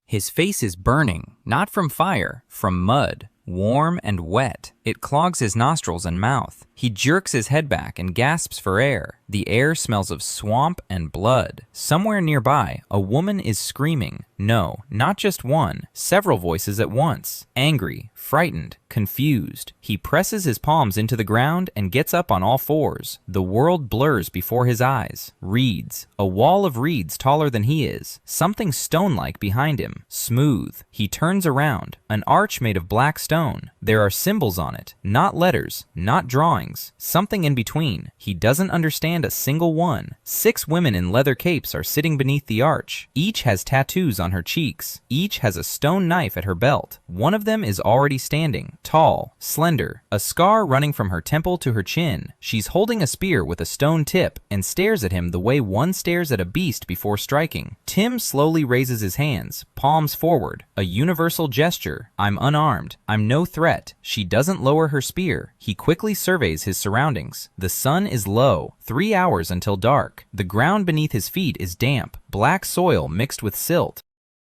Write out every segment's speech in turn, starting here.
His face is burning, not from fire, from mud. Warm and wet. It clogs his nostrils and mouth. He jerks his head back and gasps for air. The air smells of swamp and blood. Somewhere nearby, a woman is screaming. No, not just one, several voices at once. Angry, frightened, confused. He presses his palms into the ground and gets up on all fours. The world blurs before his eyes. Reeds. A wall of reeds taller than he is. Something stone-like behind him. Smooth. He turns around. An arch made of black stone. There are symbols on it. Not letters. Not drawings. Something in between. He doesn't understand a single one. 6 women in leather capes are sitting beneath the arch. Each has tattoos on her cheeks. Each has a stone knife at her belt. One of them is already standing. Tall. Slender. A scar running from her temple to her chin. She's holding a spear with a stone tip and stares at him the way one stares at a beast before striking. Tim slowly raises his hands, palms forward. A universal gesture. I'm unarmed. I'm no threat. She doesn't lower her spear. He quickly surveys his surroundings. The sun is low. 3 hours until dark. The ground beneath his feet is damp. Black soil mixed with silt.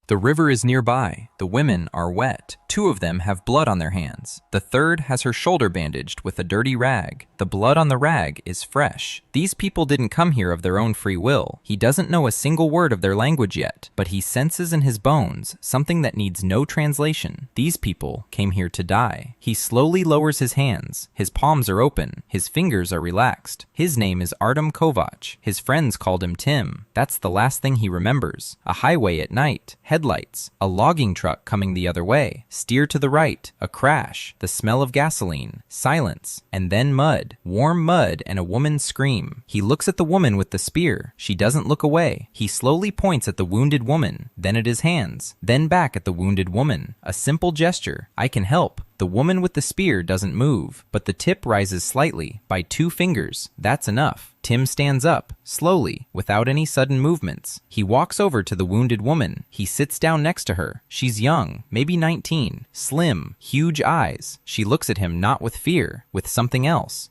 The river is nearby. The women are wet. 2 of them have blood on their hands. The third has her shoulder bandaged with a dirty rag. The blood on the rag is fresh. These people didn't come here of their own free will. He doesn't know a single word of their language yet, but he senses in his bones something that needs no translation. These people came here to die. He slowly lowers his hands. His palms are open. His fingers are relaxed. His name is Artem Kovac. His friends called him Tim. That's the last thing he remembers. A highway at night. Headlights. A logging truck coming the other way. Steer to the right. A crash. The smell of gasoline. Silence. And then mud. Warm mud and a woman's scream. He looks at the woman with the spear. She doesn't look away. He slowly points at the wounded woman, then at his hands, then back at the wounded woman. A simple gesture. I can help. The woman with the spear doesn't move, but the tip rises slightly, by 2 fingers. That's enough. Tim stands up, slowly, without any sudden movements. He walks over to the wounded woman. He sits down next to her. She's young, maybe 19, slim, huge eyes. She looks at him not with fear, with something else.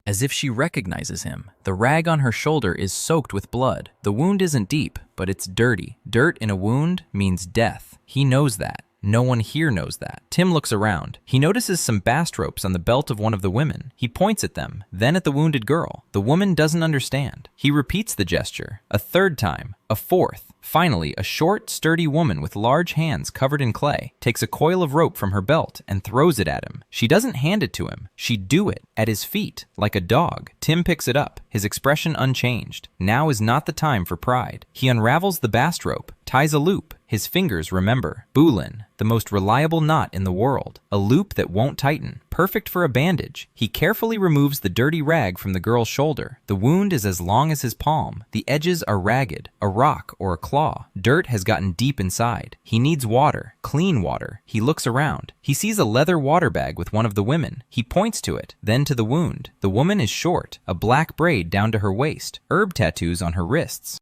As if she recognizes him. The rag on her shoulder is soaked with blood. The wound isn't deep, but it's dirty. Dirt in a wound means death. He knows that. No one here knows that. Tim looks around. He notices some bast ropes on the belt of one of the women. He points at them, then at the wounded girl. The woman doesn't understand. He repeats the gesture. A 3rd time. A 4th. Finally, a short, sturdy woman with large hands covered in clay takes a coil of rope from her belt and throws it at him. She doesn't hand it to him. She'd do it, at his feet, like a dog. Tim picks it up, his expression unchanged. Now is not the time for pride. He unravels the bast rope, ties a loop. His fingers remember. Bulin, the most reliable knot in the world. A loop that won't tighten. Perfect for a bandage. He carefully removes the dirty rag from the girl's shoulder. The wound is as long as his palm. The edges are ragged, a rock or a claw. Dirt has gotten deep inside. He needs water, clean water. He looks around. He sees a leather water bag with one of the women. He points to it, then to the wound. The woman is short, a black braid down to her waist, herb tattoos on her wrists.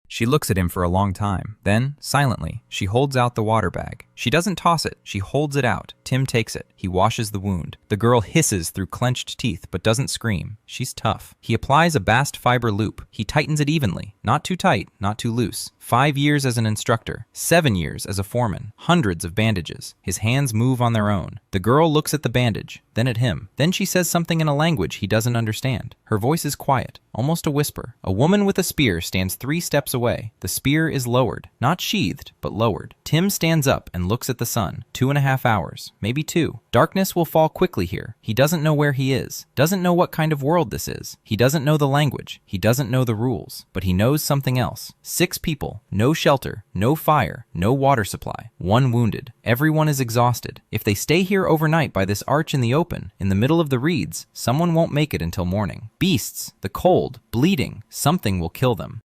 She looks at him for a long time. Then, silently, she holds out the water bag. She doesn't toss it. She holds it out. Tim takes it. He washes the wound. The girl hisses through clenched teeth, but doesn't scream. She's tough. He applies a bast fiber loop. He tightens it evenly. Not too tight, not too loose. 5 years as an instructor. 7 years as a foreman. Hundreds of bandages. His hands move on their own. The girl looks at the bandage, then at him. Then she says something in a language he doesn't understand. Her voice is quiet, almost a whisper. A woman with a spear stands 3 steps away. The spear is lowered. Not sheathed, but lowered. Tim stands up and looks at the sun. 2.5 hours. Maybe 2. Darkness will fall quickly here. He doesn't know where he is. Doesn't know what kind of world this is. He doesn't know the language. He doesn't know the rules. But he knows something else. 6 people. No shelter. No fire. No water supply. 1 wounded. Everyone is exhausted. If they stay here overnight by this arch in the open, in the middle of the reeds, someone won't make it until morning. Beasts. The cold. Bleeding. Something will kill them.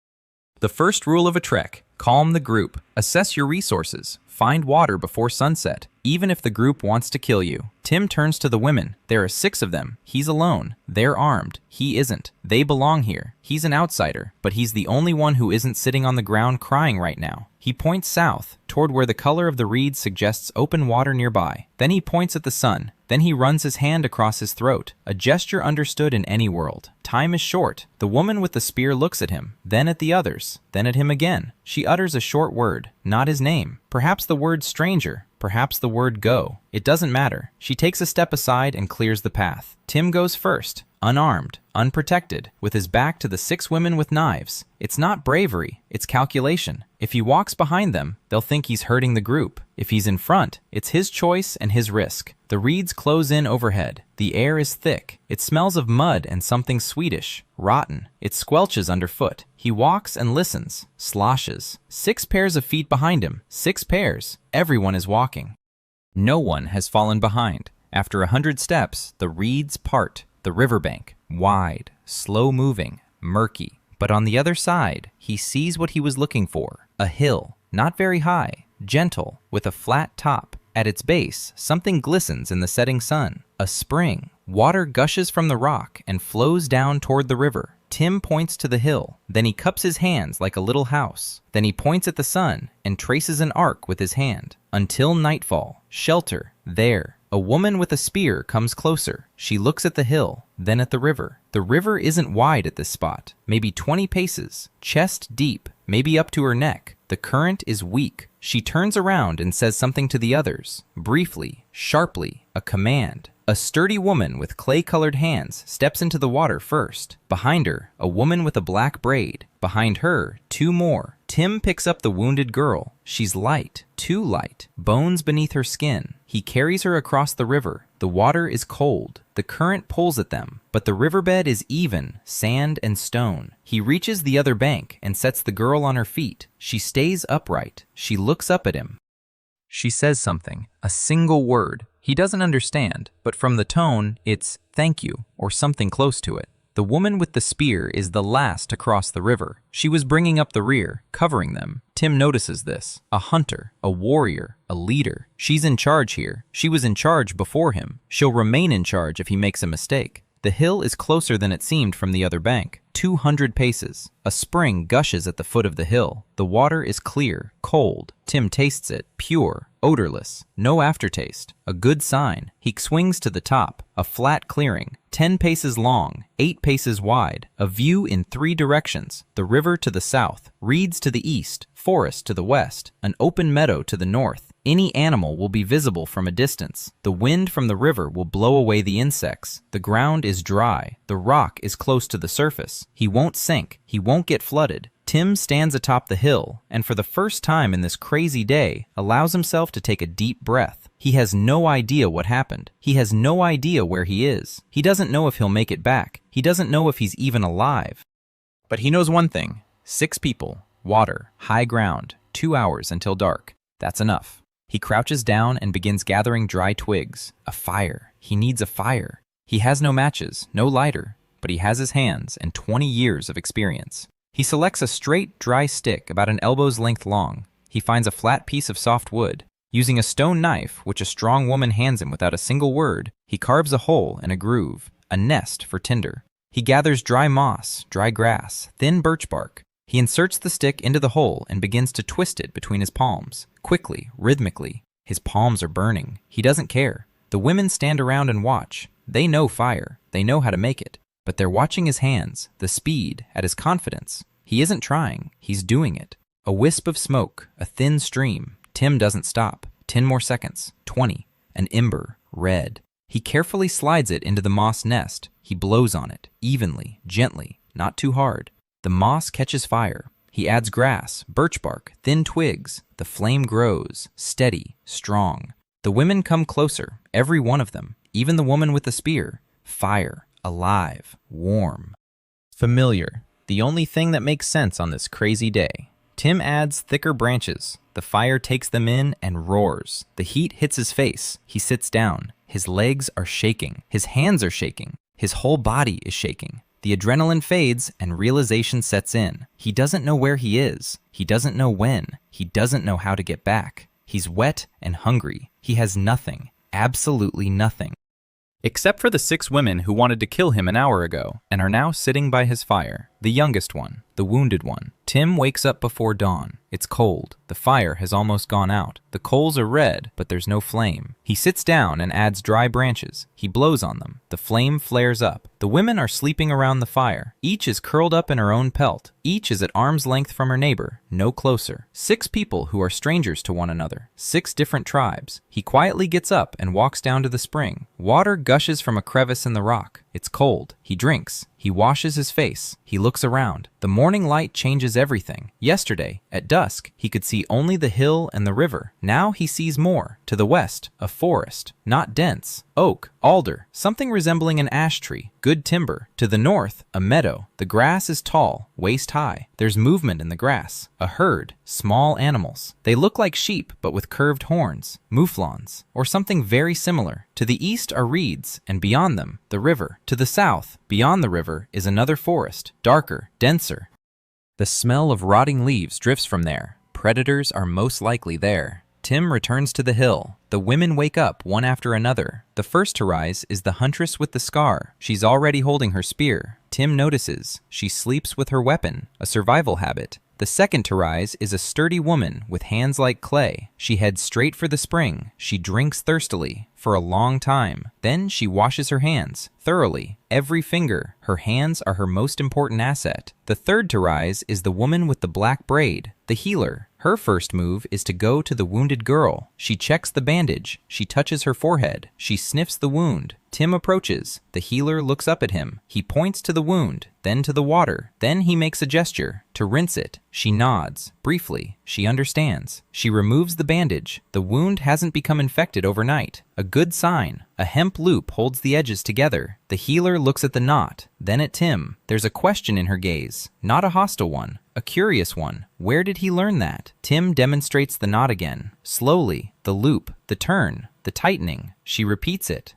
The first rule of a trek. Calm the group. Assess your resources. Find water before sunset, even if the group wants to kill you. Tim turns to the women. There are 6 of them. He's alone. They're armed. He isn't. They belong here. He's an outsider, but he's the only one who isn't sitting on the ground crying right now. He He points south, toward where the color of the reeds suggests open water nearby. Then he points at the sun. Then he runs his hand across his throat, a gesture understood in any world. Time is short. The woman with the spear looks at him, then at the others, then at him again. She utters a short word, not his name. Perhaps the word stranger, perhaps the word go. It doesn't matter. She takes a step aside and clears the path. Tim goes first, unarmed, unprotected, with his back to the 6 women with knives. It's not bravery, it's calculation. If he walks behind them, they'll think he's hurting the group. If he's in front, it's his choice and his risk. The reeds close in overhead. The air is thick. It smells of mud and something Swedish, rotten. It squelches underfoot. He walks and listens, sloshes. 6 pairs of feet behind him. 6 pairs. Everyone is walking. No one has fallen behind. After 100 steps, the reeds part. The riverbank, wide, slow-moving, murky. But on the other side, he sees what he was looking for. A hill, not very high, gentle, with a flat top. At its base, something glistens in the setting sun. A spring. Water gushes from the rock and flows down toward the river. Tim points to the hill. Then he cups his hands like a little house. Then he points at the sun and traces an arc with his hand. Until nightfall. Shelter. There. A woman with a spear comes closer. She looks at the hill, then at the river. The river isn't wide at this spot, maybe 20 paces, chest deep, maybe up to her neck. The current is weak. She turns around and says something to the others, briefly, sharply, a command. A sturdy woman with clay-colored hands steps into the water first. Behind her, a woman with a black braid. Behind her, 2 more. Tim picks up the wounded girl. She's light, too light, bones beneath her skin. He carries her across the river. The water is cold. The current pulls at them, but the riverbed is even, sand and stone. He reaches the other bank and sets the girl on her feet. She stays upright. She looks up at him. She says something, a single word. He doesn't understand, but from the tone, it's thank you, or something close to it. The woman with the spear is the last to cross the river. She was bringing up the rear, covering them. Tim notices this. A hunter, a warrior, a leader. She's in charge here. She was in charge before him. She'll remain in charge if he makes a mistake. The hill is closer than it seemed from the other bank. 200 paces. A spring gushes at the foot of the hill. The water is clear, cold. Tim tastes it, pure, odorless, no aftertaste. A good sign. He swings to the top. A flat clearing, 10 paces long, 8 paces wide. A view in 3 directions. The river to the south, reeds to the east, forest to the west, an open meadow to the north. Any animal will be visible from a distance. The wind from the river will blow away the insects. The ground is dry. The rock is close to the surface. He won't sink. He won't get flooded. Tim stands atop the hill, and for the first time in this crazy day, allows himself to take a deep breath. He has no idea what happened. He has no idea where he is. He doesn't know if he'll make it back. He doesn't know if he's even alive. But he knows one thing. 6 people, water, high ground, 2 hours until dark. That's enough. He crouches down and begins gathering dry twigs. A fire. He needs a fire. He has no matches, no lighter, but he has his hands and 20 years of experience. He selects a straight, dry stick about an elbow's length long. He finds a flat piece of soft wood. Using a stone knife, which a strong woman hands him without a single word, he carves a hole and a groove, a nest for tinder. He gathers dry moss, dry grass, thin birch bark. He inserts the stick into the hole and begins to twist it between his palms, quickly, rhythmically. His palms are burning. He doesn't care. The women stand around and watch. They know fire. They know how to make it. But they're watching his hands, the speed, at his confidence. He isn't trying. He's doing it. A wisp of smoke, a thin stream. Tim doesn't stop. 10 more seconds. 20. An ember, red. He carefully slides it into the moss nest. He blows on it, evenly, gently, not too hard. The moss catches fire. He adds grass, birch bark, thin twigs. The flame grows, steady, strong. The women come closer, every one of them, even the woman with the spear. Fire, alive, warm. Familiar. The only thing that makes sense on this crazy day. Tim adds thicker branches. The fire takes them in and roars. The heat hits his face. He sits down. His legs are shaking. His hands are shaking. His whole body is shaking. The adrenaline fades and realization sets in. He doesn't know where he is. He doesn't know when. He doesn't know how to get back. He's wet and hungry. He has nothing. Absolutely nothing. Except for the 6 women who wanted to kill him an hour ago and are now sitting by his fire. The youngest one, the wounded one. Tim wakes up before dawn. It's cold. The fire has almost gone out. The coals are red, but there's no flame. He sits down and adds dry branches. He blows on them. The flame flares up. The women are sleeping around the fire. Each is curled up in her own pelt. Each is at arm's length from her neighbor, no closer. 6 people who are strangers to one another. 6 different tribes. He quietly gets up and walks down to the spring. Water gushes from a crevice in the rock. It's cold. He drinks. He washes his face. He looks around. The morning light changes everything. Yesterday, at dusk, he could see only the hill and the river. Now he sees more. To the west, a forest. Not dense. Oak, alder, something resembling an ash tree. Good timber. To the north, a meadow. The grass is tall, waist high. There's movement in the grass. A herd. Small animals. They look like sheep, but with curved horns. Mouflons, or something very similar. To the east are reeds, and beyond them, the river. To the south, beyond the river, is another forest. Darker, denser. The smell of rotting leaves drifts from there. Predators are most likely there. Tim returns to the hill. The women wake up one after another. The first to rise is the huntress with the scar. She's already holding her spear. Tim notices. She sleeps with her weapon, a survival habit. The second to rise is a sturdy woman with hands like clay. She heads straight for the spring. She drinks thirstily for a long time. Then she washes her hands thoroughly, every finger. Her hands are her most important asset. The third to rise is the woman with the black braid, the healer. Her first move is to go to the wounded girl. She checks the bandage. She touches her forehead. She sniffs the wound. Tim approaches. The healer looks up at him. He points to the wound, then to the water. Then he makes a gesture to rinse it. She nods. Briefly, she understands. She removes the bandage. The wound hasn't become infected overnight. A good sign. A hemp loop holds the edges together. The healer looks at the knot, then at Tim. There's a question in her gaze. Not a hostile one. A curious one. Where did he learn that? Tim demonstrates the knot again. Slowly, the loop, the turn, the tightening. She repeats it.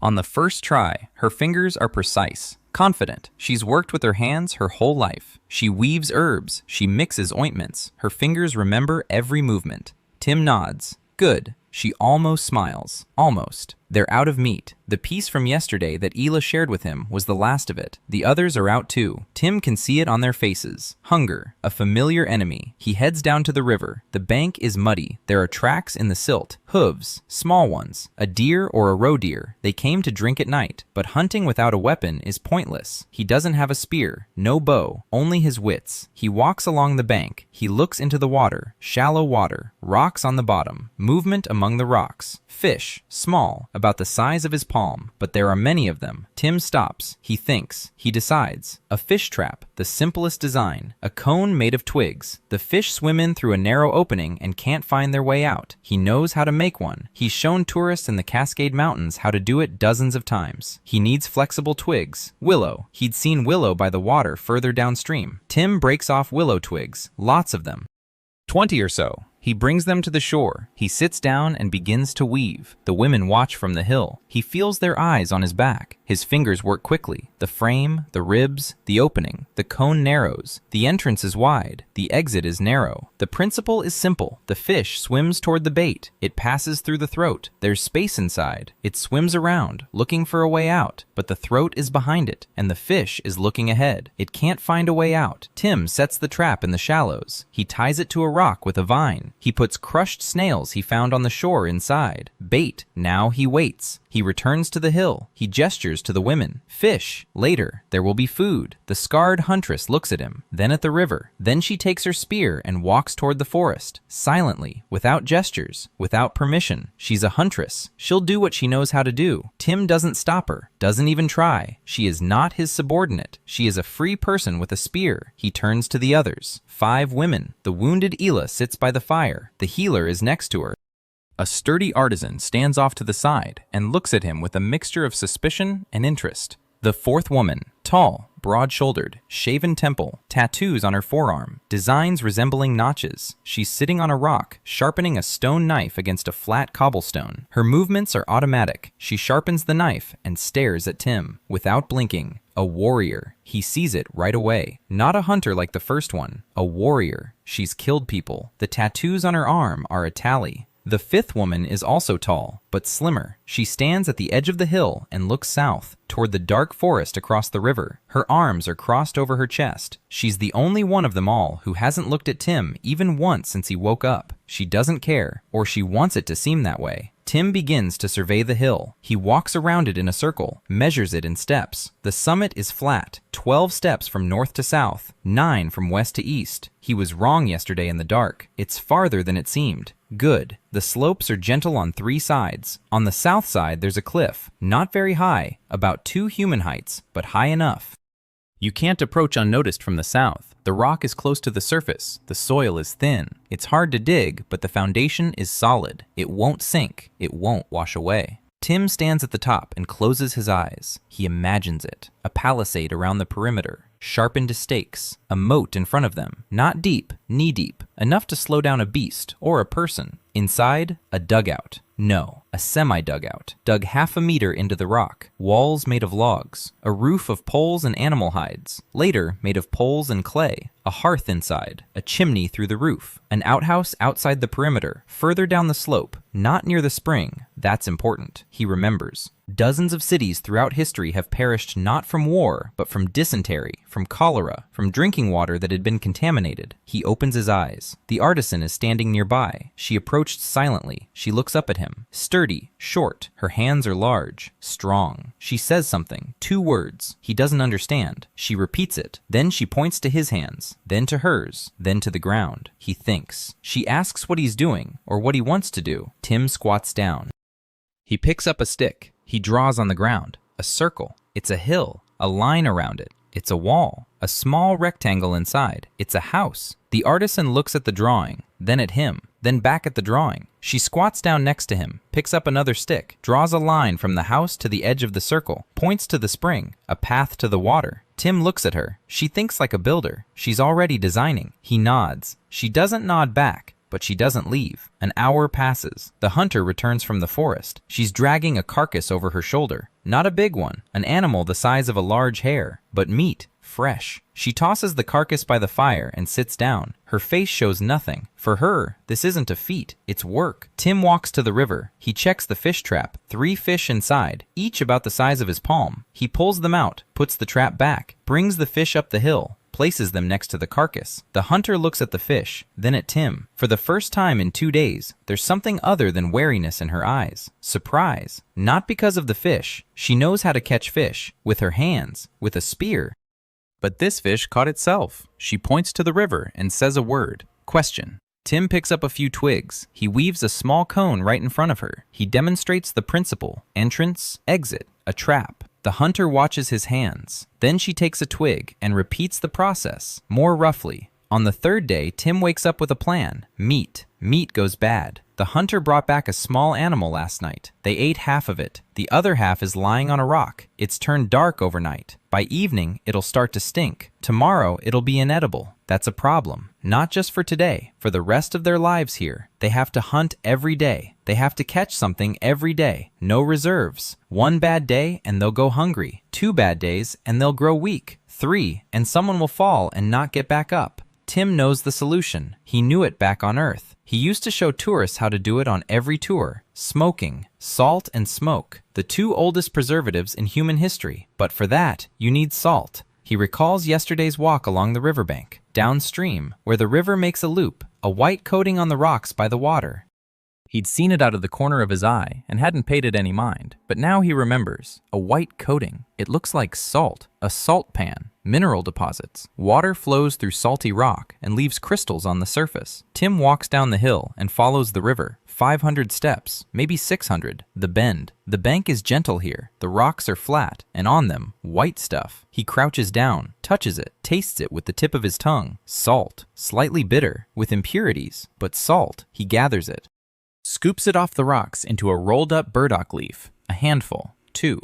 On the first try, her fingers are precise, confident. She's worked with her hands her whole life. She weaves herbs. She mixes ointments. Her fingers remember every movement. Tim nods. Good. She almost smiles. Almost. They're out of meat. The piece from yesterday that Ela shared with him was the last of it. The others are out too. Tim can see it on their faces. Hunger. A familiar enemy. He heads down to the river. The bank is muddy. There are tracks in the silt. Hooves. Small ones. A deer or a roe deer. They came to drink at night. But hunting without a weapon is pointless. He doesn't have a spear. No bow. Only his wits. He walks along the bank. He looks into the water. Shallow water. Rocks on the bottom. Movement among the rocks. Fish. Small. About the size of his palm, but there are many of them. Tim stops. He thinks. He decides. A fish trap, the simplest design. A cone made of twigs. The fish swim in through a narrow opening and can't find their way out. He knows how to make one. He's shown tourists in the Cascade Mountains how to do it dozens of times. He needs flexible twigs. Willow. He'd seen willow by the water further downstream. Tim breaks off willow twigs. Lots of them. 20 or so. He brings them to the shore. He sits down and begins to weave. The women watch from the hill. He feels their eyes on his back. His fingers work quickly. The frame, the ribs, the opening. The cone narrows. The entrance is wide. The exit is narrow. The principle is simple. The fish swims toward the bait. It passes through the throat. There's space inside. It swims around, looking for a way out. But the throat is behind it, and the fish is looking ahead. It can't find a way out. Tim sets the trap in the shallows. He ties it to a rock with a vine. He puts crushed snails he found on the shore inside. Bait. Now he waits. He returns to the hill. He gestures to the women. Fish. Later, there will be food. The scarred huntress looks at him, then at the river. Then she takes her spear and walks toward the forest. Silently, without gestures, without permission. She's a huntress. She'll do what she knows how to do. Tim doesn't stop her, doesn't even try. She is not his subordinate. She is a free person with a spear. He turns to the others. 5 women. The wounded Ela sits by the fire. The healer is next to her. A sturdy artisan stands off to the side and looks at him with a mixture of suspicion and interest. The 4th woman, tall, broad-shouldered, shaven temple, tattoos on her forearm, designs resembling notches. She's sitting on a rock, sharpening a stone knife against a flat cobblestone. Her movements are automatic. She sharpens the knife and stares at Tim, without blinking. A warrior. He sees it right away. Not a hunter like the first one. A warrior. She's killed people. The tattoos on her arm are a tally. The fifth woman is also tall, but slimmer. She stands at the edge of the hill and looks south, toward the dark forest across the river. Her arms are crossed over her chest. She's the only one of them all who hasn't looked at Tim even once since he woke up. She doesn't care, or she wants it to seem that way. Tim begins to survey the hill. He walks around it in a circle, measures it in steps. The summit is flat, 12 steps from north to south, 9 from west to east. He was wrong yesterday in the dark. It's farther than it seemed. Good. The slopes are gentle on 3 sides. On the south side, there's a cliff, not very high, about 2 human heights, but high enough. You can't approach unnoticed from the south. The rock is close to the surface. The soil is thin. It's hard to dig, but the foundation is solid. It won't sink. It won't wash away. Tim stands at the top and closes his eyes. He imagines it. A palisade around the perimeter, sharpened stakes, a moat in front of them, not deep, knee-deep, enough to slow down a beast or a person. Inside, a dugout. No, a semi-dugout, dug half a meter into the rock, walls made of logs, a roof of poles and animal hides, later made of poles and clay, a hearth inside, a chimney through the roof, an outhouse outside the perimeter, further down the slope, not near the spring. That's important. He remembers. Dozens of cities throughout history have perished not from war, but from dysentery, from cholera, from drinking water that had been contaminated. He opens his eyes. The artisan is standing nearby. She approached silently. She looks up at him. Sturdy, short. Her hands are large, strong. She says something. 2 words. He doesn't understand. She repeats it. Then she points to his hands, then to hers, then to the ground. He thinks. She asks what he's doing, or what he wants to do. Tim squats down. He picks up a stick. He draws on the ground. A circle. It's a hill. A line around it. It's a wall. A small rectangle inside. It's a house. The artisan looks at the drawing, then at him, then back at the drawing. She squats down next to him, picks up another stick, draws a line from the house to the edge of the circle, points to the spring, a path to the water. Tim looks at her. She thinks like a builder. She's already designing. He nods. She doesn't nod back, but she doesn't leave. An hour passes. The hunter returns from the forest. She's dragging a carcass over her shoulder. Not a big one, an animal the size of a large hare, but meat, fresh. She tosses the carcass by the fire and sits down. Her face shows nothing. For her, this isn't a feat, it's work. Tim walks to the river. He checks the fish trap. 3 fish inside, each about the size of his palm. He pulls them out, puts the trap back, brings the fish up the hill, places them next to the carcass. The hunter looks at the fish, then at Tim. For the first time in 2 days, there's something other than wariness in her eyes. Surprise. Not because of the fish. She knows how to catch fish. With her hands. With a spear. But this fish caught itself. She points to the river and says a word. Question. Tim picks up a few twigs. He weaves a small cone right in front of her. He demonstrates the principle. Entrance, exit, a trap. The hunter watches his hands. Then she takes a twig and repeats the process, more roughly. On the 3rd day, Tim wakes up with a plan. Meat. Meat goes bad. The hunter brought back a small animal last night. They ate half of it. The other half is lying on a rock. It's turned dark overnight. By evening, it'll start to stink. Tomorrow, it'll be inedible. That's a problem. Not just for today, for the rest of their lives here. They have to hunt every day. They have to catch something every day. No reserves. 1 bad day and they'll go hungry. 2 bad days and they'll grow weak. 3, and someone will fall and not get back up. Tim knows the solution. He knew it back on Earth. He used to show tourists how to do it on every tour. Smoking. Salt and smoke. The 2 oldest preservatives in human history. But for that, you need salt. He recalls yesterday's walk along the riverbank. Downstream, where the river makes a loop, a white coating on the rocks by the water. He'd seen it out of the corner of his eye and hadn't paid it any mind. But now he remembers. A white coating. It looks like salt. A salt pan. Mineral deposits. Water flows through salty rock and leaves crystals on the surface. Tim walks down the hill and follows the river. 500 steps, maybe 600. The bend. The bank is gentle here. The rocks are flat, and on them, white stuff. He crouches down, touches it, tastes it with the tip of his tongue. Salt. Slightly bitter, with impurities, but salt. He gathers it. Scoops it off the rocks into a rolled-up burdock leaf. A handful. 2.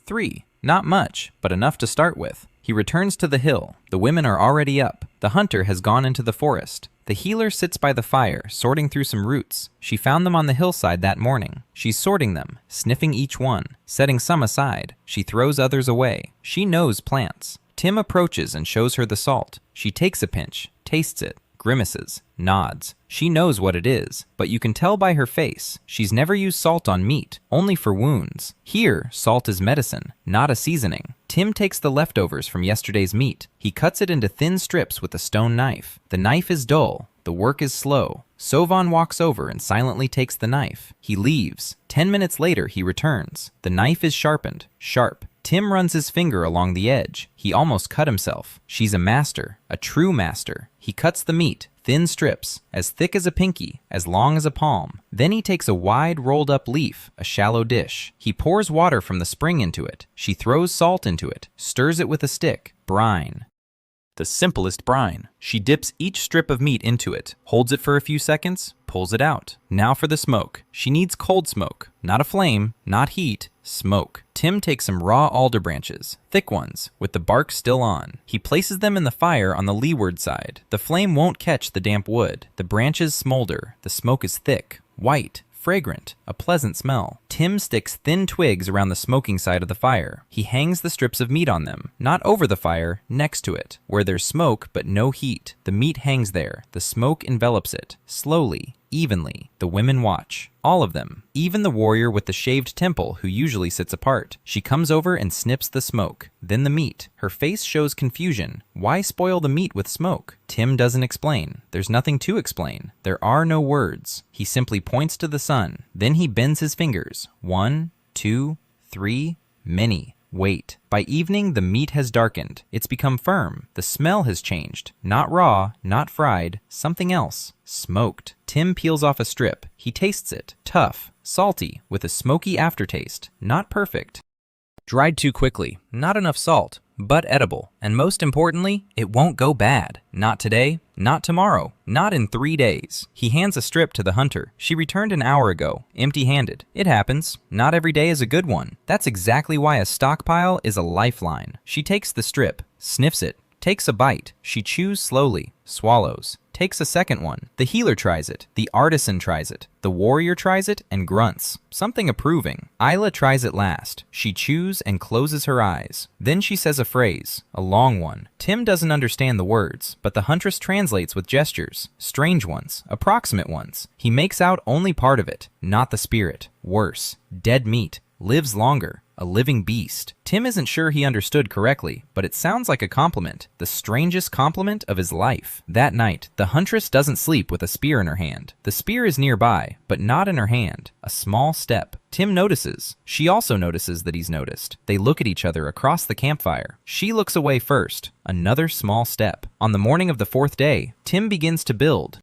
3. Not much, but enough to start with. He returns to the hill. The women are already up. The hunter has gone into the forest. The healer sits by the fire, sorting through some roots. She found them on the hillside that morning. She's sorting them, sniffing each one, setting some aside. She throws others away. She knows plants. Tim approaches and shows her the salt. She takes a pinch, tastes it, grimaces, nods. She knows what it is, but you can tell by her face she's never used salt on meat, only for wounds. Here, salt is medicine, not a seasoning. Tim takes the leftovers from yesterday's meat. He cuts it into thin strips with a stone knife. The knife is dull. The work is slow. Sovan walks over and silently takes the knife. He leaves. 10 minutes later, he returns. The knife is sharpened, sharp. Tim runs his finger along the edge. He almost cut himself. She's a master, a true master. He cuts the meat, thin strips, as thick as a pinky, as long as a palm. Then he takes a wide rolled up leaf, a shallow dish. He pours water from the spring into it. She throws salt into it, stirs it with a stick. Brine. The simplest brine. She dips each strip of meat into it, holds it for a few seconds, pulls it out. Now for the smoke. She needs cold smoke. Not a flame, not heat, smoke. Tim takes some raw alder branches, thick ones, with the bark still on. He places them in the fire on the leeward side. The flame won't catch the damp wood. The branches smolder. The smoke is thick, white, fragrant, a pleasant smell. Tim sticks thin twigs around the smoking side of the fire. He hangs the strips of meat on them, not over the fire, next to it, where there's smoke but no heat. The meat hangs there. The smoke envelops it, slowly, evenly. The women watch. All of them. Even the warrior with the shaved temple who usually sits apart. She comes over and snips the smoke. Then the meat. Her face shows confusion. Why spoil the meat with smoke? Tim doesn't explain. There's nothing to explain. There are no words. He simply points to the sun. Then he bends his fingers. 1, 2, 3, many. Wait. By evening, the meat has darkened. It's become firm. The smell has changed. Not raw, not fried, something else. Smoked. Tim peels off a strip. He tastes it. Tough, salty, with a smoky aftertaste. Not perfect. Dried too quickly. Not enough salt, but edible. And most importantly, it won't go bad. Not today, not tomorrow, not in 3 days. He hands a strip to the hunter. She returned an hour ago, empty-handed. It happens. Not every day is a good one. That's exactly why a stockpile is a lifeline. She takes the strip, sniffs it, takes a bite. She chews slowly, swallows. Takes a second one. The healer tries it. The artisan tries it. The warrior tries it and grunts, something approving. Isla tries it last. She chews and closes her eyes. Then she says a phrase, a long one. Tim doesn't understand the words, but the huntress translates with gestures, strange ones, approximate ones. He makes out only part of it, not the spirit. Worse, dead meat, lives longer. A living beast. Tim isn't sure he understood correctly, but it sounds like a compliment, the strangest compliment of his life. That night, the huntress doesn't sleep with a spear in her hand. The spear is nearby, but not in her hand. A small step. Tim notices. She also notices that he's noticed. They look at each other across the campfire. She looks away first. Another small step. On the morning of the 4th day, Tim begins to build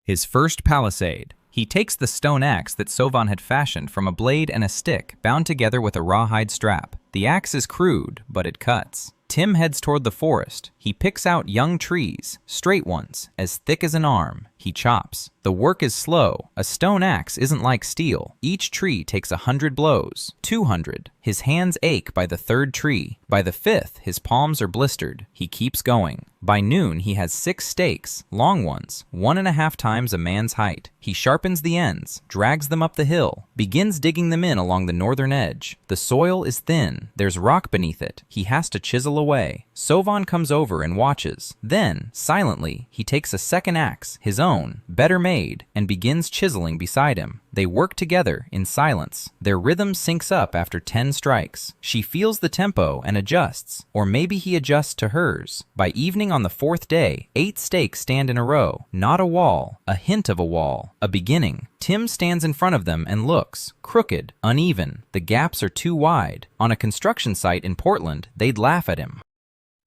his first palisade. He takes the stone axe that Sovan had fashioned from a blade and a stick bound together with a rawhide strap. The axe is crude, but it cuts. Tim heads toward the forest. He picks out young trees, straight ones, as thick as an arm. He chops. The work is slow. A stone axe isn't like steel. Each tree takes 100 blows, 200. His hands ache by the 3rd tree. By the 5th, his palms are blistered. He keeps going. By noon, he has 6 stakes, long ones, 1.5 times a man's height. He sharpens the ends, drags them up the hill, begins digging them in along the northern edge. The soil is thin. There's rock beneath it. He has to chisel away. Sovan comes over and watches. Then, silently, he takes a second axe, his own, better made, and begins chiseling beside him. They work together in silence. Their rhythm syncs up after 10 strikes. She feels the tempo and adjusts, or maybe he adjusts to hers. By evening on the 4th day, 8 stakes stand in a row. Not a wall, a hint of a wall, a beginning. Tim stands in front of them and looks. Crooked, uneven. The gaps are too wide. On a construction site in Portland, they'd laugh at him.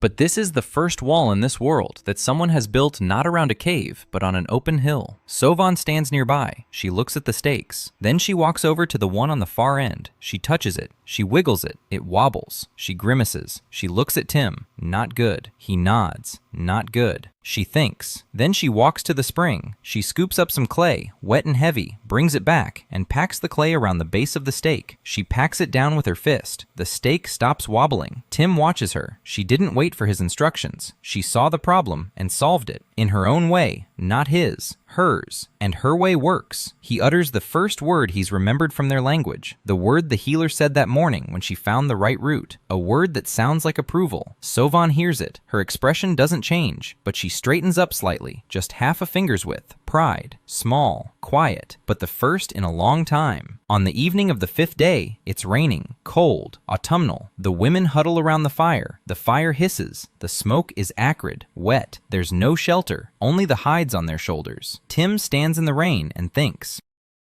But this is the first wall in this world that someone has built not around a cave, but on an open hill. Sovan stands nearby. She looks at the stakes. Then she walks over to the one on the far end. She touches it. She wiggles it. It wobbles. She grimaces. She looks at Tim. Not good. He nods. Not good. She thinks. Then she walks to the spring. She scoops up some clay, wet and heavy, brings it back, and packs the clay around the base of the stake. She packs it down with her fist. The stake stops wobbling. Tim watches her. She didn't wait for his instructions. She saw the problem and solved it. In her own way, not his, hers. And her way works. He utters the first word he's remembered from their language, the word the healer said that morning when she found the right root, a word that sounds like approval. Sovan hears it. Her expression doesn't change, but she straightens up slightly, just half a finger's width. Pride, small, quiet, but the first in a long time. On the evening of the 5th day, it's raining, cold, autumnal. The women huddle around the fire. The fire hisses. The smoke is acrid, wet. There's no shelter, only the hides on their shoulders. Tim stands in the rain and thinks.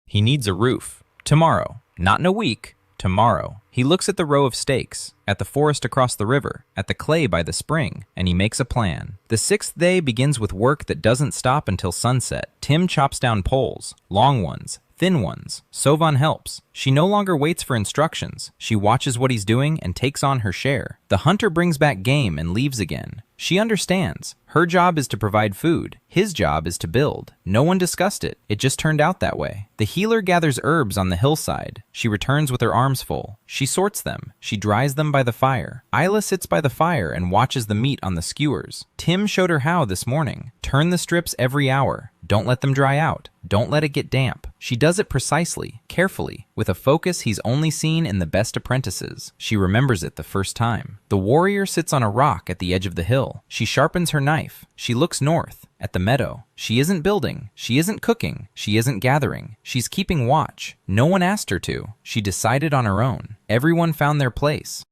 He needs a roof. Tomorrow. Not in a week. Tomorrow. He looks at the row of stakes, at the forest across the river, at the clay by the spring, and he makes a plan. The 6th day begins with work that doesn't stop until sunset. Tim chops down poles, long ones, thin ones. Sovan helps. She no longer waits for instructions. She watches what he's doing and takes on her share. The hunter brings back game and leaves again. She understands. Her job is to provide food. His job is to build. No one discussed it. It just turned out that way. The healer gathers herbs on the hillside. She returns with her arms full. She sorts them. She dries them by the fire. Isla sits by the fire and watches the meat on the skewers. Tim showed her how this morning. Turn the strips every hour. Don't let them dry out. Don't let it get damp. She does it precisely, carefully, with a focus he's only seen in the best apprentices. She remembers it the first time. The warrior sits on a rock at the edge of the hill. She sharpens her knife. She looks north, at the meadow. She isn't building. She isn't cooking. She isn't gathering. She's keeping watch. No one asked her to. She decided on her own. Everyone found their place.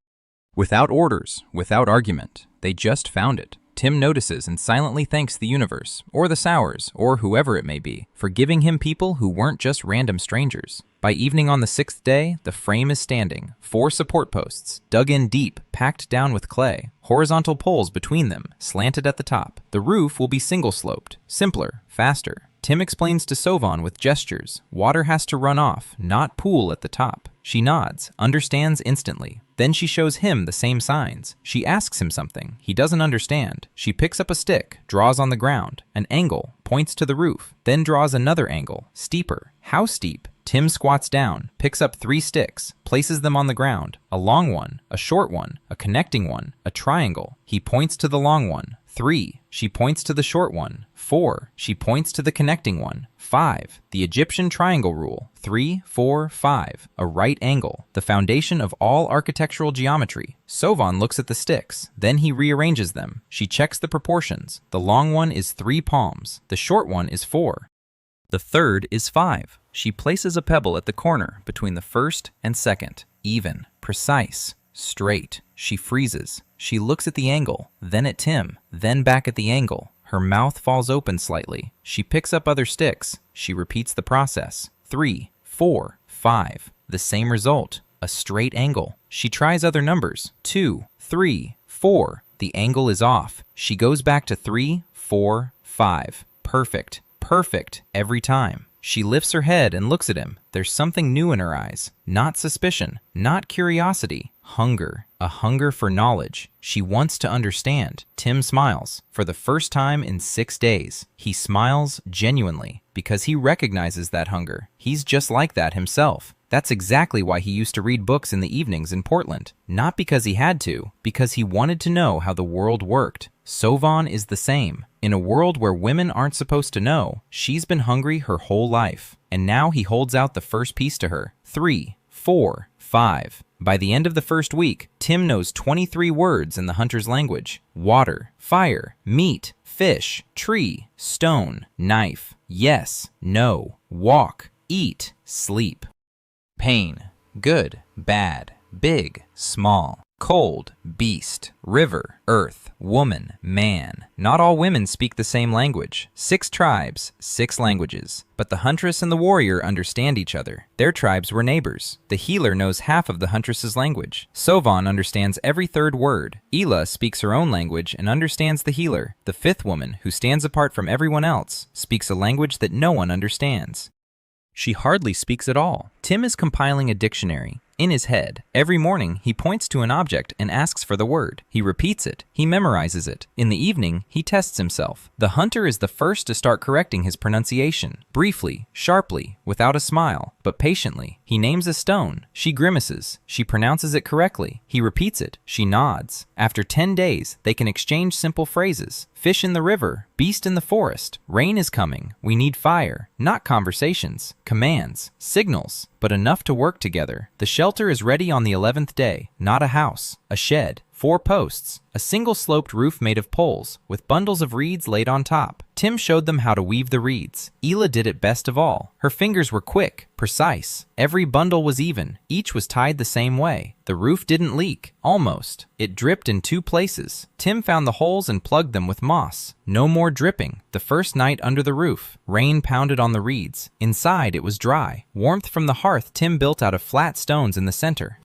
Without orders, without argument, they just found it. Tim notices and silently thanks the universe, or the Sours, or whoever it may be, for giving him people who weren't just random strangers. By evening on the 6th day, the frame is standing. 4 support posts, dug in deep, packed down with clay. Horizontal poles between them, slanted at the top. The roof will be single-sloped, simpler, faster. Tim explains to Sovan with gestures. Water has to run off, not pool at the top. She nods, understands instantly. Then she shows him the same signs. She asks him something. He doesn't understand. She picks up a stick, draws on the ground, an angle, points to the roof, then draws another angle, steeper. How steep? Tim squats down, picks up 3 sticks, places them on the ground, a long one, a short one, a connecting one, a triangle. He points to the long one. 3. She points to the short one. 4. She points to the connecting one. 5. The Egyptian triangle rule. 3, 4, 5. A right angle. The foundation of all architectural geometry. Sovan looks at the sticks. Then he rearranges them. She checks the proportions. The long one is 3 palms. The short one is 4. The third is 5. She places a pebble at the corner between the first and second. Even, precise, straight. She freezes. She looks at the angle, then at Tim, then back at the angle. Her mouth falls open slightly. She picks up other sticks. She repeats the process. 3, 4, 5. The same result, a straight angle. She tries other numbers. 2, 3, 4. The angle is off. She goes back to 3, 4, 5. Perfect. Perfect every time. She lifts her head and looks at him. There's something new in her eyes. Not suspicion, not curiosity. Hunger. A hunger for knowledge. She wants to understand. Tim smiles. For the first time in 6 days, he smiles genuinely because he recognizes that hunger. He's just like that himself. That's exactly why he used to read books in the evenings in Portland. Not because he had to, because he wanted to know how the world worked. Sovan is the same. In a world where women aren't supposed to know, she's been hungry her whole life. And now he holds out the first piece to her. 3, 4, 5. By the end of the first week, Tim knows 23 words in the hunter's language. Water, fire, meat, fish, tree, stone, knife, yes, no, walk, eat, sleep. Pain, good, bad, big, small, cold, beast, river, earth, woman, man. Not all women speak the same language. 6 tribes, 6 languages. But the huntress and the warrior understand each other. Their tribes were neighbors. The healer knows half of the huntress's language. Sovan understands every 3rd word. Ela speaks her own language and understands the healer. The 5th woman, who stands apart from everyone else, speaks a language that no one understands. She hardly speaks at all. Tim is compiling a dictionary. In his head, every morning he points to an object and asks for the word. He repeats it. He memorizes it. In the evening, he tests himself. The hunter is the first to start correcting his pronunciation. Briefly, sharply, without a smile, but patiently. He names a stone. She grimaces. She pronounces it correctly. He repeats it. She nods. After 10 days, they can exchange simple phrases. Fish in the river, beast in the forest, rain is coming, we need fire. Not conversations, commands, signals, but enough to work together. The shelter is ready on the 11th day. Not a house, a shed, 4 posts, a single sloped roof made of poles, with bundles of reeds laid on top. Tim showed them how to weave the reeds. Ela did it best of all. Her fingers were quick, precise. Every bundle was even. Each was tied the same way. The roof didn't leak. Almost. It dripped in 2 places. Tim found the holes and plugged them with moss. No more dripping. The first night under the roof, rain pounded on the reeds. Inside it was dry. Warmth from the hearth Tim built out of flat stones in the center.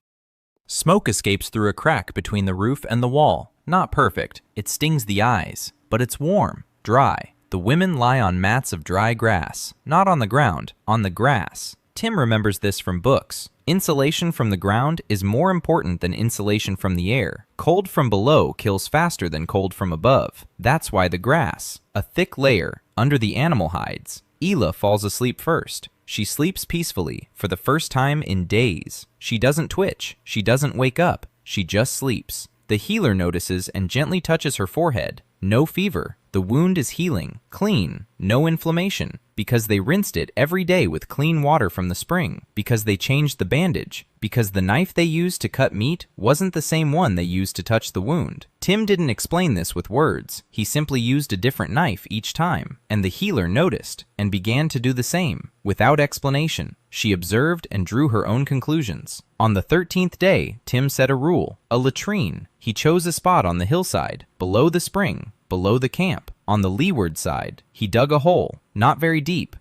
Smoke escapes through a crack between the roof and the wall. Not perfect. It stings the eyes. But it's warm. Dry. The women lie on mats of dry grass. Not on the ground. On the grass. Tim remembers this from books. Insulation from the ground is more important than insulation from the air. Cold from below kills faster than cold from above. That's why the grass, a thick layer, under the animal hides. Ela falls asleep first. She sleeps peacefully for the first time in days. She doesn't twitch. She doesn't wake up. She just sleeps. The healer notices and gently touches her forehead. No fever. The wound is healing, clean, no inflammation, because they rinsed it every day with clean water from the spring, because they changed the bandage, because the knife they used to cut meat wasn't the same one they used to touch the wound. Tim didn't explain this with words. He simply used a different knife each time, and the healer noticed and began to do the same. Without explanation, she observed and drew her own conclusions. On the 13th day, Tim set a rule, a latrine. He chose a spot on the hillside, below the spring, below the camp. On the leeward side, he dug a hole, not very deep.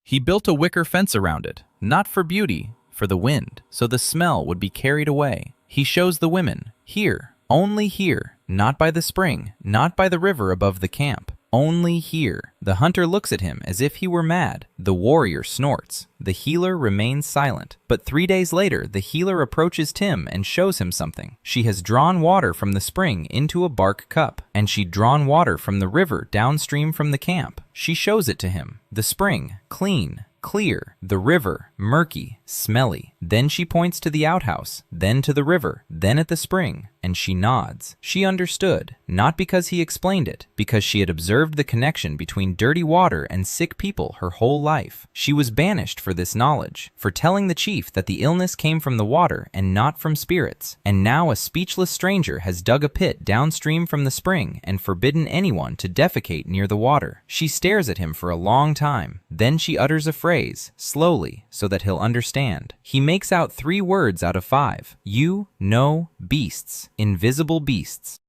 He built a wicker fence around it, not for beauty, for the wind, so the smell would be carried away. He shows the women, here, only here, not by the spring, not by the river above the camp. Only here. The hunter looks at him as if he were mad. The warrior snorts. The healer remains silent. But 3 days later, the healer approaches Tim and shows him something. She has drawn water from the spring into a bark cup, and she'd drawn water from the river downstream from the camp. She shows it to him. The spring, clean, clear. The river, murky, smelly. Then she points to the outhouse, then to the river, then at the spring, and she nods. She understood, not because he explained it, because she had observed the connection between dirty water and sick people her whole life. She was banished for this knowledge, for telling the chief that the illness came from the water and not from spirits. And now a speechless stranger has dug a pit downstream from the spring and forbidden anyone to defecate near the water. She stares at him for a long time. Then she utters a phrase, slowly, so that he'll understand. He makes out 3 words out of 5. You know beasts. Invisible beasts.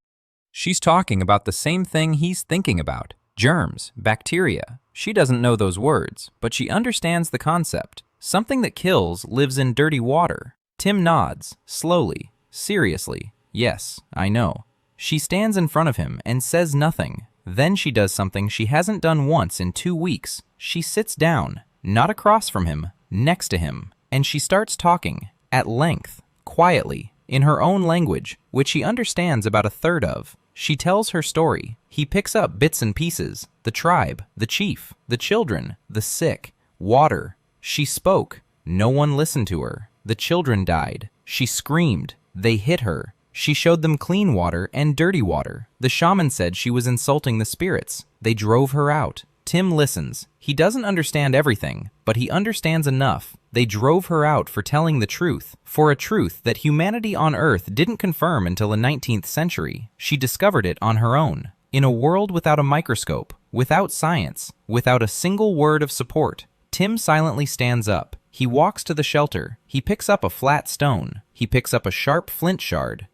She's talking about the same thing he's thinking about. Germs, bacteria. She doesn't know those words, but she understands the concept. Something that kills lives in dirty water. Tim nods, slowly, seriously. Yes, I know. She stands in front of him and says nothing. Then she does something she hasn't done once in 2 weeks. She sits down, not across from him, next to him, and she starts talking, at length, quietly, in her own language, which he understands about a third of. She tells her story. He picks up bits and pieces. The tribe, the chief, the children, the sick, water. She spoke. No one listened to her. The children died. She screamed. They hit her. She showed them clean water and dirty water. The shaman said she was insulting the spirits. They drove her out. Tim listens. He doesn't understand everything, but he understands enough. They drove her out for telling the truth, for a truth that humanity on Earth didn't confirm until the 19th century. She discovered it on her own. In a world without a microscope, without science, without a single word of support, Tim silently stands up. He walks to the shelter. He picks up a flat stone. He picks up a sharp flint shard.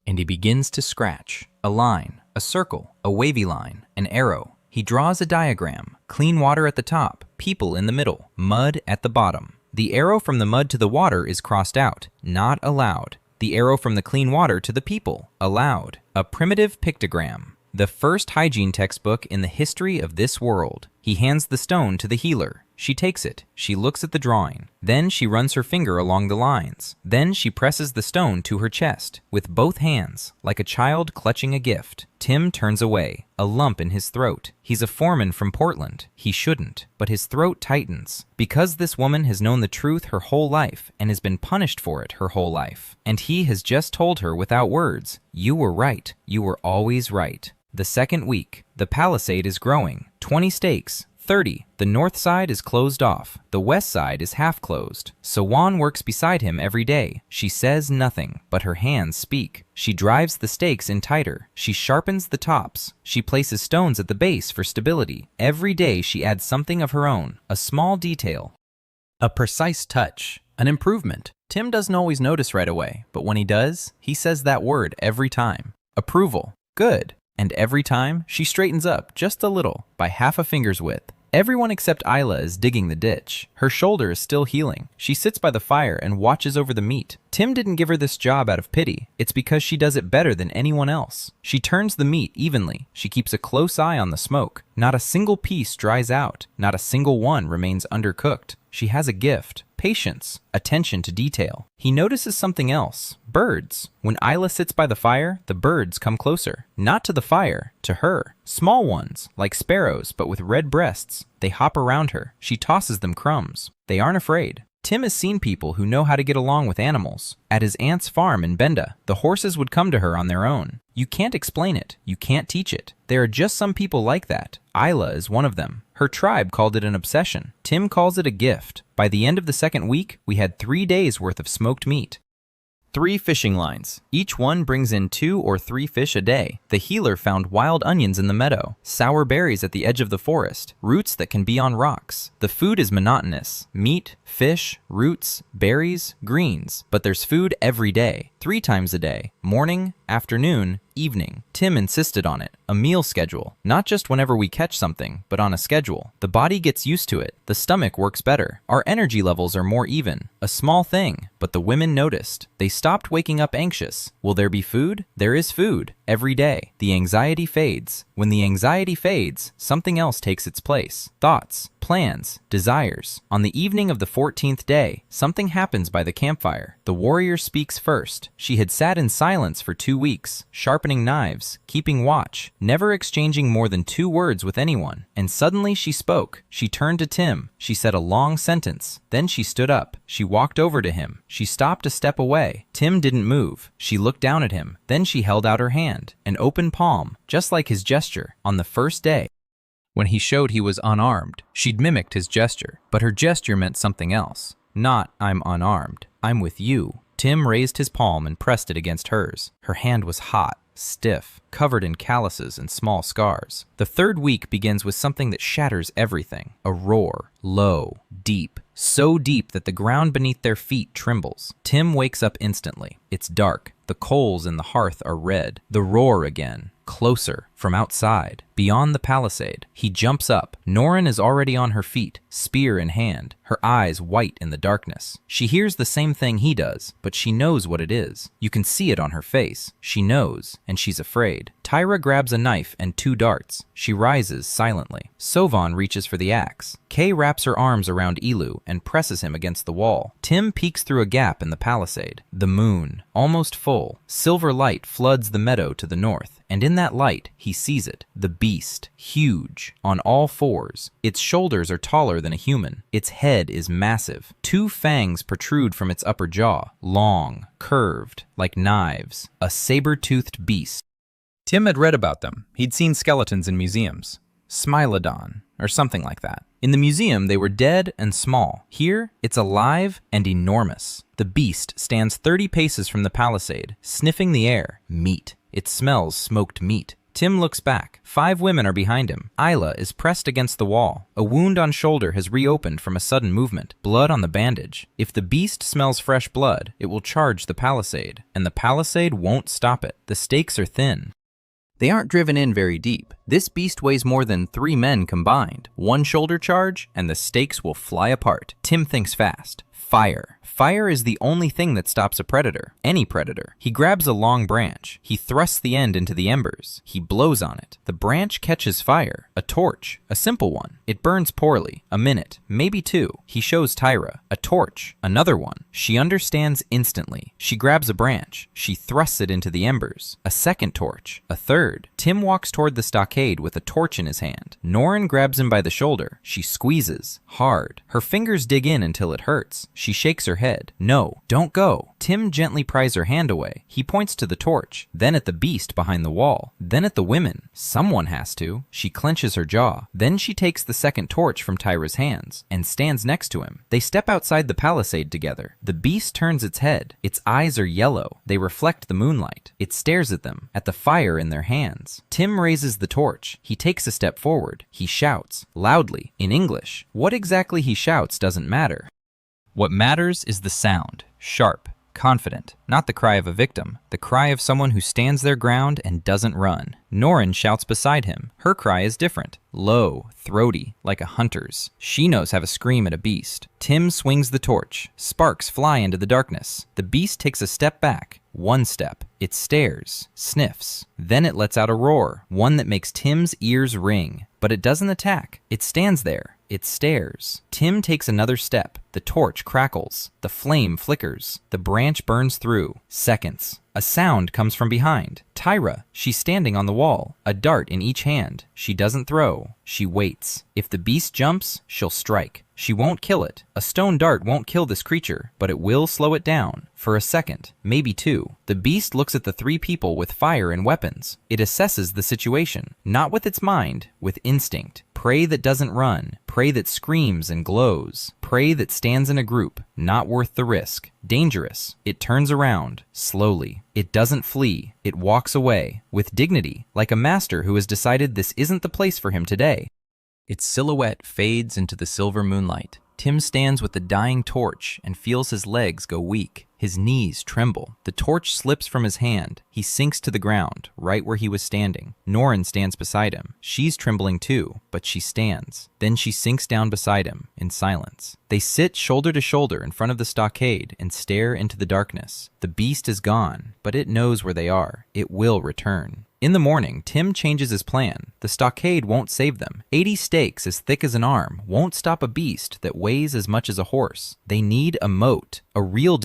And he begins to scratch. A line, a circle, a wavy line, an arrow. He draws a diagram. Clean water at the top, people in the middle, mud at the bottom. The arrow from the mud to the water is crossed out, not allowed. The arrow from the clean water to the people, allowed. A primitive pictogram. The first hygiene textbook in the history of this world. He He hands the stone to the healer. She takes it. She looks at the drawing. Then she runs her finger along the lines. Then she presses the stone to her chest with both hands, like a child clutching a gift. Tim turns away, a lump in his throat. He's a foreman from Portland. He shouldn't, but his throat tightens. Because this woman has known the truth her whole life and has been punished for it her whole life. And he has just told her without words, "You were right. You were always right." The second week, the palisade is growing. 20 stakes. 30. The north side is closed off. The west side is half closed. Sawan works beside him every day. She says nothing, but her hands speak. She drives the stakes in tighter. She sharpens the tops. She places stones at the base for stability. Every day she adds something of her own, a small detail. A precise touch, an improvement. Tim doesn't always notice right away, but when he does, he says that word every time. Approval. Good. And every time, she straightens up just a little, by half a finger's width. Everyone except Isla is digging the ditch. Her shoulder is still healing. She sits by the fire and watches over the meat. Tim didn't give her this job out of pity. It's because she does it better than anyone else. She turns the meat evenly. She keeps a close eye on the smoke. Not a single piece dries out. Not a single one remains undercooked. She has a gift. Patience, attention to detail. He notices something else. Birds. When Isla sits by the fire, the birds come closer. Not to the fire, to her. Small ones, like sparrows, but with red breasts. They hop around her. She tosses them crumbs. They aren't afraid. Tim has seen people who know how to get along with animals. At his aunt's farm in Benda, the horses would come to her on their own. You can't explain it. You can't teach it. There are just some people like that. Isla is one of them. Her tribe called it an obsession. Tim calls it a gift. By the end of the second week, we had 3 days worth of smoked meat. 3 fishing lines. Each one brings in 2 or 3 fish a day. The healer found wild onions in the meadow, sour berries at the edge of the forest, roots that can be on rocks. The food is monotonous. Meat, fish, roots, berries, greens. But there's food every day, 3 times a day. Morning, afternoon, evening. Tim insisted on it. A meal schedule. Not just whenever we catch something, but on a schedule. The body gets used to it. The stomach works better. Our energy levels are more even. A small thing, but the women noticed. They stopped waking up anxious. Will there be food? There is food. Every day. The anxiety fades. When the anxiety fades, something else takes its place. Thoughts, plans, desires. On the evening of the 14th day, something happens by the campfire. The warrior speaks first. She had sat in silence for 2 weeks, sharpening knives, keeping watch, never exchanging more than 2 words with anyone. And suddenly she spoke. She turned to Tim. She said a long sentence. Then she stood up. She walked over to him. She stopped a step away. Tim didn't move. She looked down at him. Then she held out her hand, an open palm, just like his gesture on the first day. When he showed he was unarmed, she'd mimicked his gesture, but her gesture meant something else. Not, "I'm unarmed. I'm with you." Tim raised his palm and pressed it against hers. Her hand was hot, stiff, covered in calluses and small scars. The third week begins with something that shatters everything. A roar, low, deep, so deep that the ground beneath their feet trembles. Tim wakes up instantly. It's dark. The coals in the hearth are red. The roar again. Closer, from outside, beyond the palisade. He jumps up. Norin is already on her feet, spear in hand, her eyes white in the darkness. She hears the same thing he does, but she knows what it is. You can see it on her face. She knows, and she's afraid. Tyra grabs a knife and 2 darts. She rises silently. Sovan reaches for the axe. Kay wraps her arms around Elu and presses him against the wall. Tim peeks through a gap in the palisade. The moon, almost full. Silver light floods the meadow to the north, and in that light, he sees it. The beast, huge, on all 4s. Its shoulders are taller than a human. Its head is massive. 2 fangs protrude from its upper jaw, long, curved, like knives. A saber-toothed beast. Tim had read about them. He'd seen skeletons in museums. Smilodon, or something like that. In the museum, they were dead and small. Here, it's alive and enormous. The beast stands 30 paces from the palisade, sniffing the air. Meat. It smells smoked meat. Tim looks back. 5 women are behind him. Isla is pressed against the wall. A wound on shoulder has reopened from a sudden movement. Blood on the bandage. If the beast smells fresh blood, it will charge the palisade, and the palisade won't stop it. The stakes are thin. They aren't driven in very deep. This beast weighs more than 3 men combined. 1 shoulder charge, and the stakes will fly apart. Tim thinks fast. Fire. Fire is the only thing that stops a predator, any predator. He grabs a long branch. He thrusts the end into the embers. He blows on it. The branch catches fire. A torch. A simple one. It burns poorly. A minute. Maybe 2. He shows Tyra. A torch. Another one. She understands instantly. She grabs a branch. She thrusts it into the embers. A second torch. A third. Tim walks toward the stockade with a torch in his hand. Norrin grabs him by the shoulder. She squeezes. Hard. Her fingers dig in until it hurts. She shakes her head. No, don't go. Tim gently pries her hand away. He points to the torch, then at the beast behind the wall, then at the women. Someone has to. She clenches her jaw. Then she takes the second torch from Tyra's hands and stands next to him. They step outside the palisade together. The beast turns its head. Its eyes are yellow. They reflect the moonlight. It stares at them, at the fire in their hands. Tim raises the torch. He takes a step forward. He shouts, loudly, in English. What exactly he shouts doesn't matter. What matters is the sound, sharp, confident, not the cry of a victim, the cry of someone who stands their ground and doesn't run. Norrin shouts beside him. Her cry is different, low, throaty, like a hunter's. She knows how to scream at a beast. Tim swings the torch. Sparks fly into the darkness. The beast takes a step back. One step. It stares, sniffs. Then it lets out a roar, one that makes Tim's ears ring. But it doesn't attack. It stands there. It stares. Tim takes another step. The torch crackles. The flame flickers. The branch burns through. Seconds. A sound comes from behind. Tyra. She's standing on the wall, a dart in each hand. She doesn't throw. She waits. If the beast jumps, she'll strike. She won't kill it. A stone dart won't kill this creature, but it will slow it down. For a second, maybe 2. The beast looks at the 3 people with fire and weapons. It assesses the situation, not with its mind, with instinct. Prey that doesn't run, prey that screams and glows, prey that stands in a group, not worth the risk. Dangerous. It turns around, slowly. It doesn't flee. It walks away, with dignity, like a master who has decided this isn't the place for him today. Its silhouette fades into the silver moonlight. Tim stands with the dying torch and feels his legs go weak. His knees tremble. The torch slips from his hand. He sinks to the ground, right where he was standing. Norrin stands beside him. She's trembling too, but she stands. Then she sinks down beside him, in silence. They sit shoulder to shoulder in front of the stockade and stare into the darkness. The beast is gone, but it knows where they are. It will return. In the morning, Tim changes his plan. The stockade won't save them. 80 stakes as thick as an arm won't stop a beast that weighs as much as a horse. They need a moat, a real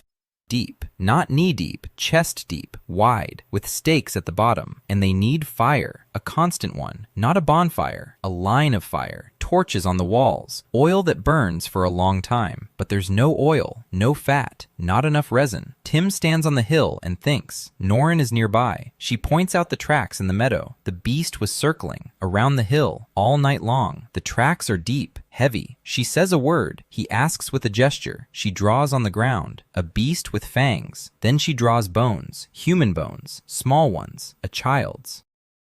deep, not knee-deep, chest-deep, wide, with stakes at the bottom. And they need fire, a constant one, not a bonfire, a line of fire, torches on the walls, oil that burns for a long time. But there's no oil, no fat, not enough resin. Tim stands on the hill and thinks. Norrin is nearby. She points out the tracks in the meadow. The beast was circling around the hill all night long. The tracks are deep, heavy. She says a word. He asks with a gesture. She draws on the ground. A beast with fangs. Then she draws bones, human bones, small ones, a child's.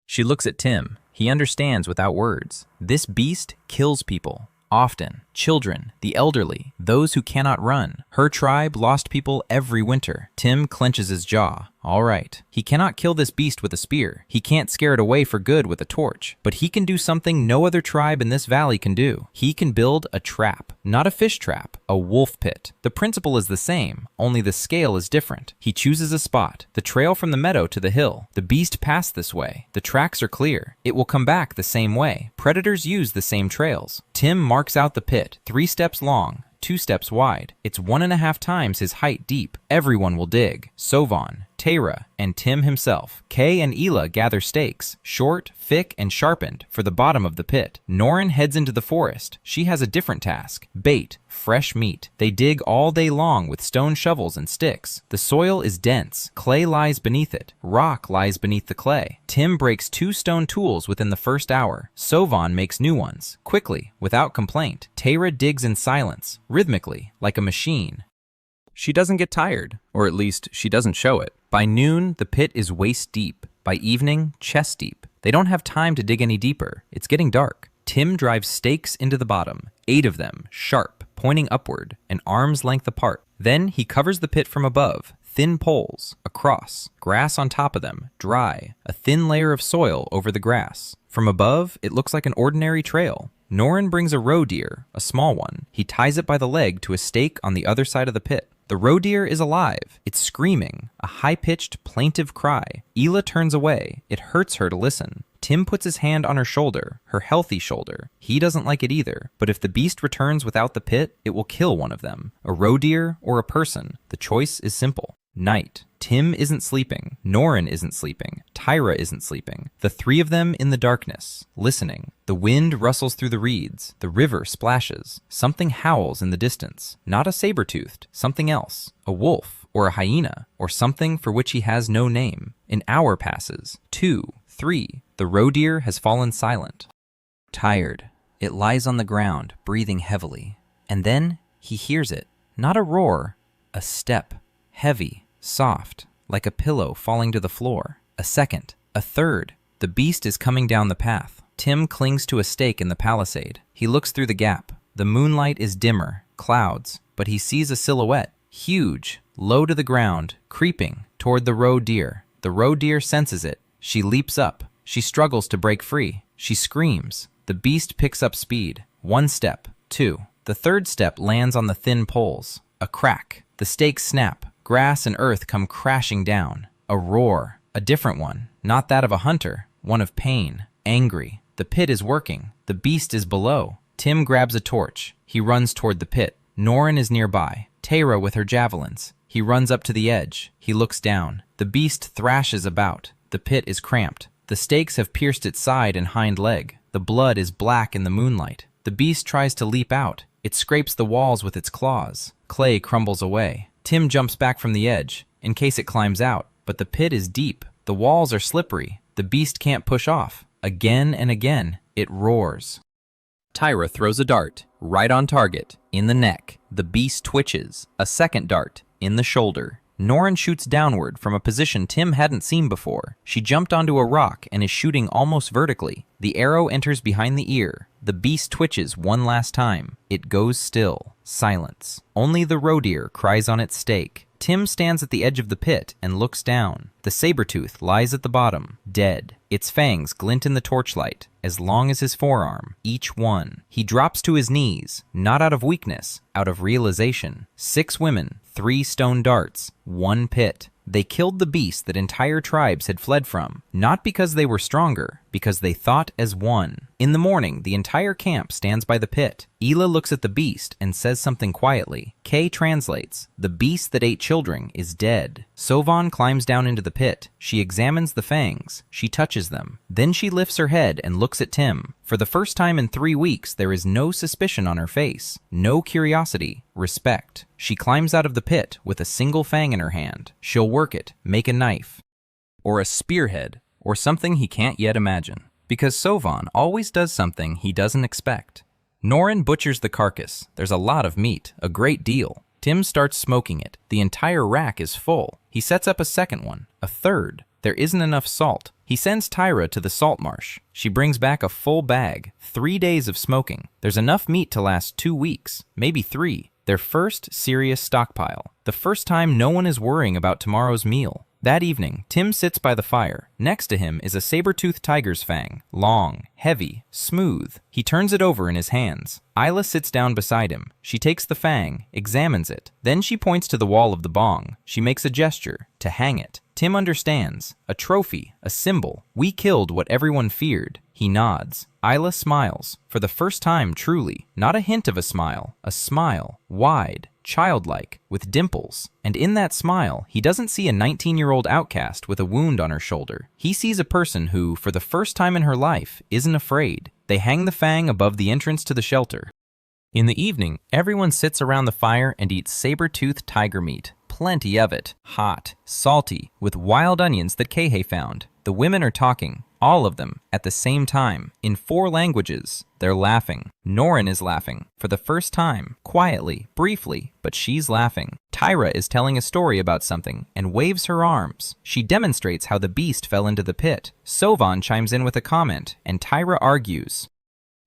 She looks at Tim. He understands without words. This beast kills people. Often, children, the elderly, those who cannot run. Her tribe lost people every winter. Tim clenches his jaw. All right. He cannot kill this beast with a spear. He can't scare it away for good with a torch. But he can do something no other tribe in this valley can do. He can build a trap. Not a fish trap, a wolf pit. The principle is the same, only the scale is different. He chooses a spot, the trail from the meadow to the hill. The beast passed this way. The tracks are clear. It will come back the same way. Predators use the same trails. Tim marks out the pit, 3 steps long, 2 steps wide. It's 1.5 times his height deep. Everyone will dig. Sovan, Tara, and Tim himself. Kay and Ela gather stakes, short, thick, and sharpened, for the bottom of the pit. Norrin heads into the forest. She has a different task. Bait, fresh meat. They dig all day long with stone shovels and sticks. The soil is dense. Clay lies beneath it. Rock lies beneath the clay. Tim breaks 2 stone tools within the first hour. Sovan makes new ones. Quickly, without complaint. Tara digs in silence, rhythmically, like a machine. She doesn't get tired, or at least she doesn't show it. By noon, the pit is waist deep. By evening, chest deep. They don't have time to dig any deeper. It's getting dark. Tim drives stakes into the bottom, 8 of them, sharp, pointing upward, an arm's length apart. Then he covers the pit from above, thin poles, across, grass on top of them, dry, a thin layer of soil over the grass. From above, it looks like an ordinary trail. Norin brings a roe deer, a small one. He ties it by the leg to a stake on the other side of the pit. The roe deer is alive. It's screaming, a high-pitched, plaintive cry. Hila turns away. It hurts her to listen. Tim puts his hand on her shoulder, her healthy shoulder. He doesn't like it either, but if the beast returns without the pit, it will kill one of them. A roe deer or a person. The choice is simple. Night. Tim isn't sleeping. Norin isn't sleeping. Tyra isn't sleeping. The three of them in the darkness, listening. The wind rustles through the reeds. The river splashes. Something howls in the distance. Not a saber-toothed, something else. A wolf, or a hyena, or something for which he has no name. An hour passes. 2, 3. The roe deer has fallen silent. Tired. It lies on the ground, breathing heavily. And then he hears it. Not a roar, a step. Heavy. Soft, like a pillow falling to the floor. A second, a third. The beast is coming down the path. Tim clings to a stake in the palisade. He looks through the gap. The moonlight is dimmer, clouds, but he sees a silhouette, huge, low to the ground, creeping toward the roe deer. The roe deer senses it. She leaps up. She struggles to break free. She screams. The beast picks up speed. 1 step, 2. The third step lands on the thin poles. A crack. The stakes snap. Grass and earth come crashing down. A roar. A different one. Not that of a hunter. One of pain. Angry. The pit is working. The beast is below. Tim grabs a torch. He runs toward the pit. Norin is nearby. Tayra with her javelins. He runs up to the edge. He looks down. The beast thrashes about. The pit is cramped. The stakes have pierced its side and hind leg. The blood is black in the moonlight. The beast tries to leap out. It scrapes the walls with its claws. Clay crumbles away. Tim jumps back from the edge, in case it climbs out, but the pit is deep. The walls are slippery. The beast can't push off. Again and again, it roars. Tyra throws a dart, right on target, in the neck. The beast twitches. A second dart, in the shoulder. Norin shoots downward from a position Tim hadn't seen before. She jumped onto a rock and is shooting almost vertically. The arrow enters behind the ear. The beast twitches one last time. It goes still. Silence. Only the roe deer cries on its stake. Tim stands at the edge of the pit and looks down. The saber-tooth lies at the bottom, dead. Its fangs glint in the torchlight, as long as his forearm, each one. He drops to his knees, not out of weakness, out of realization. 6 women, 3 stone darts, 1 pit. They killed the beast that entire tribes had fled from, not because they were stronger, because they thought as one. In the morning, the entire camp stands by the pit. Hila looks at the beast and says something quietly. Kay translates, "The beast that ate children is dead." Sovan climbs down into the pit. She examines the fangs. She touches them. Then she lifts her head and looks at Tim. For the first time in 3 weeks, there is no suspicion on her face. No curiosity. Respect. She climbs out of the pit with a single fang in her hand. She'll work it, make a knife. Or a spearhead. Or something he can't yet imagine. Because Sovan always does something he doesn't expect. Norin butchers the carcass. There's a lot of meat, a great deal. Tim starts smoking it. The entire rack is full. He sets up a second one, a third. There isn't enough salt. He sends Tyra to the salt marsh. She brings back a full bag, 3 days of smoking. There's enough meat to last 2 weeks, maybe 3. Their first serious stockpile. The first time no one is worrying about tomorrow's meal. That evening, Tim sits by the fire. Next to him is a saber-toothed tiger's fang. Long, heavy, smooth. He turns it over in his hands. Hila sits down beside him. She takes the fang, examines it. Then she points to the wall of the bong. She makes a gesture, to hang it. Tim understands. A trophy, a symbol. We killed what everyone feared. He nods. Hila smiles. For the first time, truly. Not a hint of a smile. A smile. Wide. Childlike, with dimples. And in that smile, he doesn't see a 19-year-old outcast with a wound on her shoulder. He sees a person who, for the first time in her life, isn't afraid. They hang the fang above the entrance to the shelter. In the evening, everyone sits around the fire and eats saber-toothed tiger meat. Plenty of it. Hot, salty, with wild onions that Keihe found. The women are talking. All of them, at the same time, in 4 languages. They're laughing. Norin is laughing, for the first time, quietly, briefly, but she's laughing. Tyra is telling a story about something, and waves her arms. She demonstrates how the beast fell into the pit. Sovan chimes in with a comment, and Tyra argues.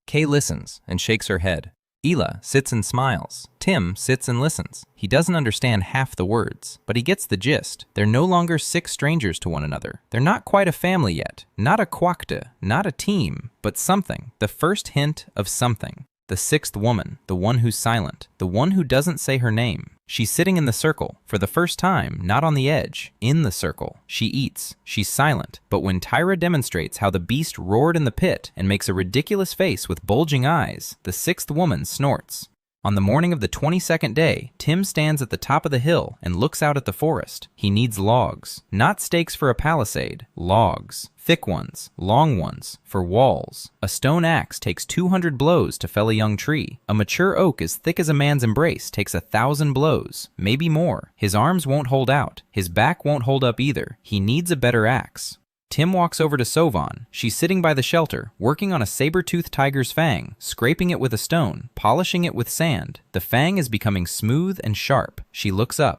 Kay listens, and shakes her head. Ela sits and smiles. Tim sits and listens. He doesn't understand half the words, but he gets the gist. They're no longer 6 strangers to one another. They're not quite a family yet. Not a quacta, not a team, but something. The first hint of something. The 6th woman, the one who's silent, the one who doesn't say her name. She's sitting in the circle, for the first time, not on the edge, in the circle. She eats. She's silent, but when Tyra demonstrates how the beast roared in the pit and makes a ridiculous face with bulging eyes, the 6th woman snorts. On the morning of the 22nd day, Tim stands at the top of the hill and looks out at the forest. He needs logs. Not stakes for a palisade. Logs. Thick ones, long ones, for walls. A stone axe takes 200 blows to fell a young tree. A mature oak as thick as a man's embrace takes 1,000 blows, maybe more. His arms won't hold out. His back won't hold up either. He needs a better axe. Tim walks over to Sovan. She's sitting by the shelter, working on a saber-toothed tiger's fang, scraping it with a stone, polishing it with sand. The fang is becoming smooth and sharp. She looks up.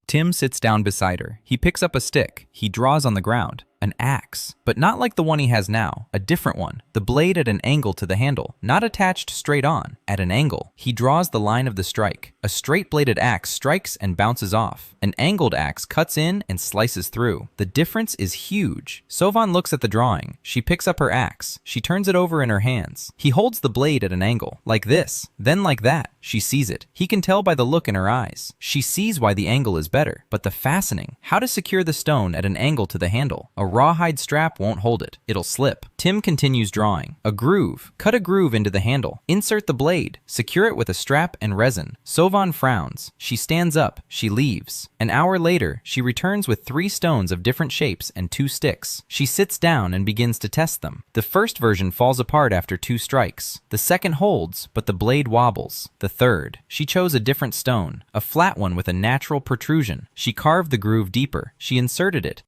Tim sits down beside her. He picks up a stick. He draws on the ground. An axe, but not like the one he has now, a different one. The blade at an angle to the handle, not attached straight on, at an angle. He draws the line of the strike. A straight-bladed axe strikes and bounces off. An angled axe cuts in and slices through. The difference is huge. Sovan looks at the drawing. She picks up her axe. She turns it over in her hands. He holds the blade at an angle, like this, then like that. She sees it. He can tell by the look in her eyes. She sees why the angle is better, but the fastening, how to secure the stone at an angle to the handle. A rawhide strap won't hold it. It'll slip. Tim continues drawing. A groove. Cut a groove into the handle. Insert the blade. Secure it with a strap and resin. Sovan frowns. She stands up. She leaves. An hour later, she returns with 3 stones of different shapes and 2 sticks. She sits down and begins to test them. The first version falls apart after 2 strikes. The second holds, but the blade wobbles. The third. She chose a different stone. A flat one with a natural protrusion. She carved the groove deeper. She inserted it.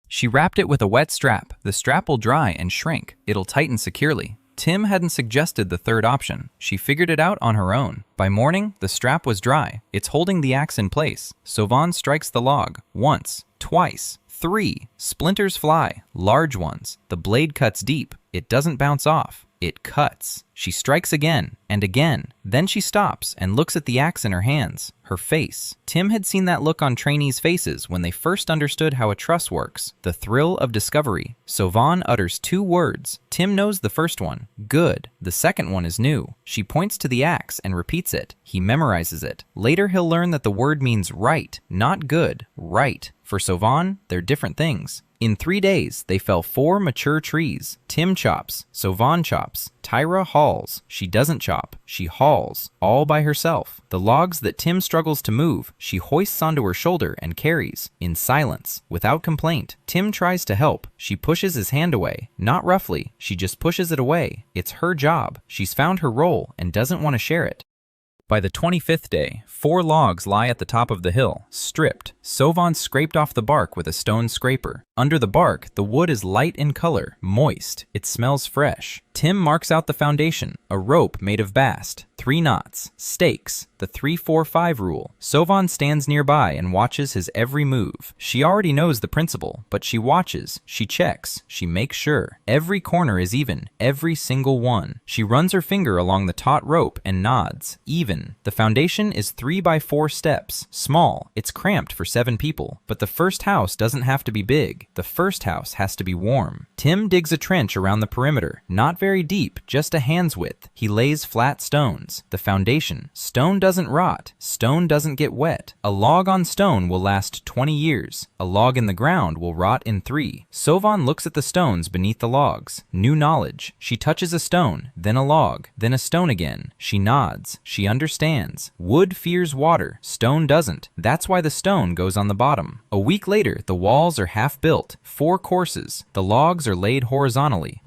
She wrapped it with a wet strap. The strap will dry and shrink. It'll tighten securely. Tim hadn't suggested the third option. She figured it out on her own. By morning, the strap was dry. It's holding the axe in place. Sovan strikes the log. Once, twice, 3. Splinters fly. Large ones. The blade cuts deep. It doesn't bounce off. It cuts. She strikes again and again. Then she stops and looks at the axe in her hands. Her face. Tim had seen that look on trainees' faces when they first understood how a truss works. The thrill of discovery. Sovan utters 2 words. Tim knows the first one. Good. The second one is new. She points to the axe and repeats it. He memorizes it. Later he'll learn that the word means right, not good. Right. For Sovan, they're different things. In 3 days, they fell 4 mature trees. Tim chops. Sovan chops. Tyra hauls. She doesn't chop. She hauls. All by herself. The logs that Tim struggles to move, she hoists onto her shoulder and carries. In silence. Without complaint. Tim tries to help. She pushes his hand away. Not roughly. She just pushes it away. It's her job. She's found her role and doesn't want to share it. By the 25th day, 4 logs lie at the top of the hill, stripped. Sovan scraped off the bark with a stone scraper. Under the bark, the wood is light in color, moist. It smells fresh. Tim marks out the foundation, a rope made of bast, 3 knots, stakes, the 3-4-5 rule. Sovan stands nearby and watches his every move. She already knows the principle, but she watches, she checks, she makes sure. Every corner is even, every single one. She runs her finger along the taut rope and nods. Even. The foundation is 3x4 steps. Small. It's cramped for 7 people. But the first house doesn't have to be big. The first house has to be warm. Tim digs a trench around the perimeter. Not very deep, just a hand's width. He lays flat stones. The foundation. Stone doesn't rot. Stone doesn't get wet. A log on stone will last 20 years. A log in the ground will rot in 3. Sovan looks at the stones beneath the logs. New knowledge. She touches a stone, then a log, then a stone again. She nods. She understands. Wood fears water. Stone doesn't. That's why the stone goes on the bottom. A week later, the walls are half built. 4 courses. The logs are laid horizontally.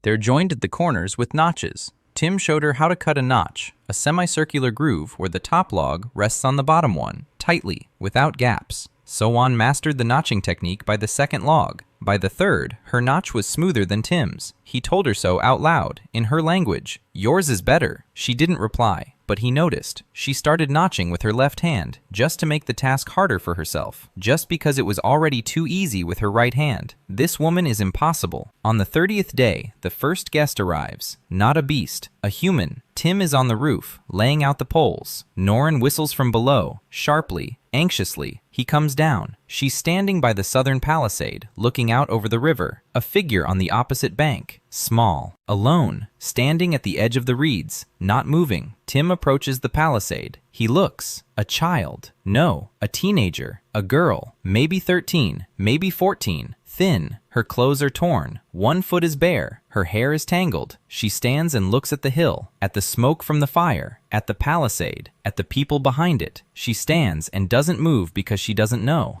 They're joined at the corners with notches. Tim showed her how to cut a notch, a semicircular groove where the top log rests on the bottom one, tightly, without gaps. Sovan mastered the notching technique by the second log. By the third, her notch was smoother than Tim's. He told her so out loud, in her language. Yours is better. She didn't reply, but he noticed. She started notching with her left hand, just to make the task harder for herself, just because it was already too easy with her right hand. This woman is impossible. On the 30th day, the first guest arrives. Not a beast, a human. Tim is on the roof, laying out the poles. Norrin whistles from below, sharply, anxiously. He comes down. She's standing by the southern palisade, looking out over the river. A figure on the opposite bank. Small, alone, standing at the edge of the reeds, not moving. Tim approaches the palisade. He looks. A child. No, a teenager. A girl. Maybe 13, maybe 14. Thin. Her clothes are torn. One foot is bare. Her hair is tangled. She stands and looks at the hill, at the smoke from the fire, at the palisade, at the people behind it. She stands and doesn't move because she doesn't know.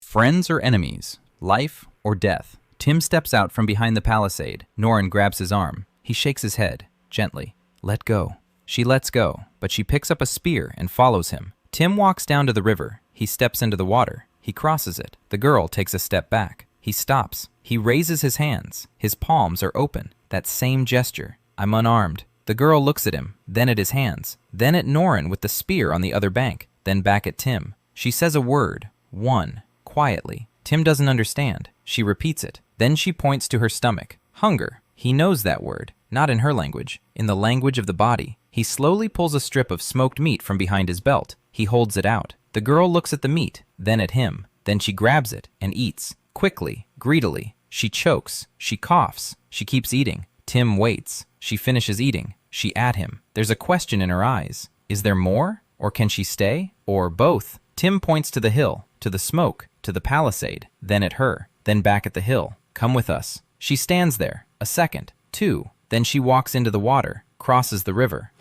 Friends or enemies? Life or death? Tim steps out from behind the palisade. Norrin grabs his arm. He shakes his head, gently. Let go. She lets go, but she picks up a spear and follows him. Tim walks down to the river. He steps into the water. He crosses it. The girl takes a step back. He stops. He raises his hands. His palms are open. That same gesture. I'm unarmed. The girl looks at him, then at his hands, then at Norrin with the spear on the other bank, then back at Tim. She says a word. One. Quietly. Tim doesn't understand. She repeats it. Then she points to her stomach. Hunger. He knows that word. Not in her language. In the language of the body. He slowly pulls a strip of smoked meat from behind his belt. He holds it out. The girl looks at the meat, then at him. Then she grabs it and eats. Quickly, greedily. She chokes. She coughs. She keeps eating. Tim waits. She finishes eating. She at him. There's a question in her eyes. Is there more? Or can she stay? Or both? Tim points to the hill, to the smoke, to the palisade, then at her, then back at the hill. Come with us. She stands there. A second. Two. Then she walks into the water, crosses the river.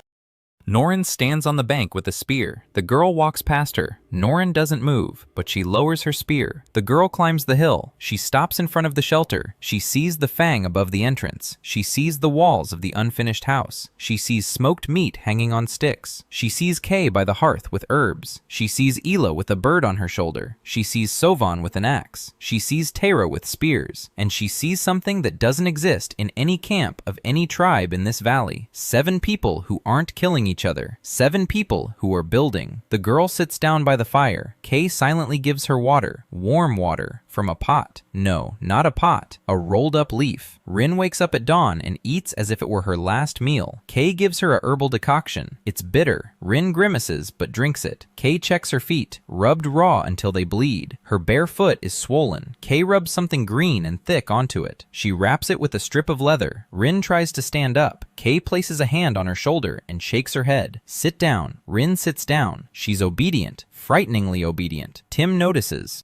Norrin stands on the bank with a spear. The girl walks past her. Norrin doesn't move, but she lowers her spear. The girl climbs the hill. She stops in front of the shelter. She sees the fang above the entrance. She sees the walls of the unfinished house. She sees smoked meat hanging on sticks. She sees Kay by the hearth with herbs. She sees Ela with a bird on her shoulder. She sees Sovan with an axe. She sees Tara with spears. And she sees something that doesn't exist in any camp of any tribe in this valley. 7 people who aren't killing each other. 7 people who are building. The girl sits down by the fire. Kay silently gives her water. Warm water. From a pot. No, not a pot. A rolled up leaf. Rin wakes up at dawn and eats as if it were her last meal. Kay gives her a herbal decoction. It's bitter. Rin grimaces but drinks it. Kay checks her feet. Rubbed raw until they bleed. Her bare foot is swollen. Kay rubs something green and thick onto it. She wraps it with a strip of leather. Rin tries to stand up. Kay places a hand on her shoulder and shakes her head. Sit down. Rin sits down. She's obedient. Frighteningly obedient. Tim notices.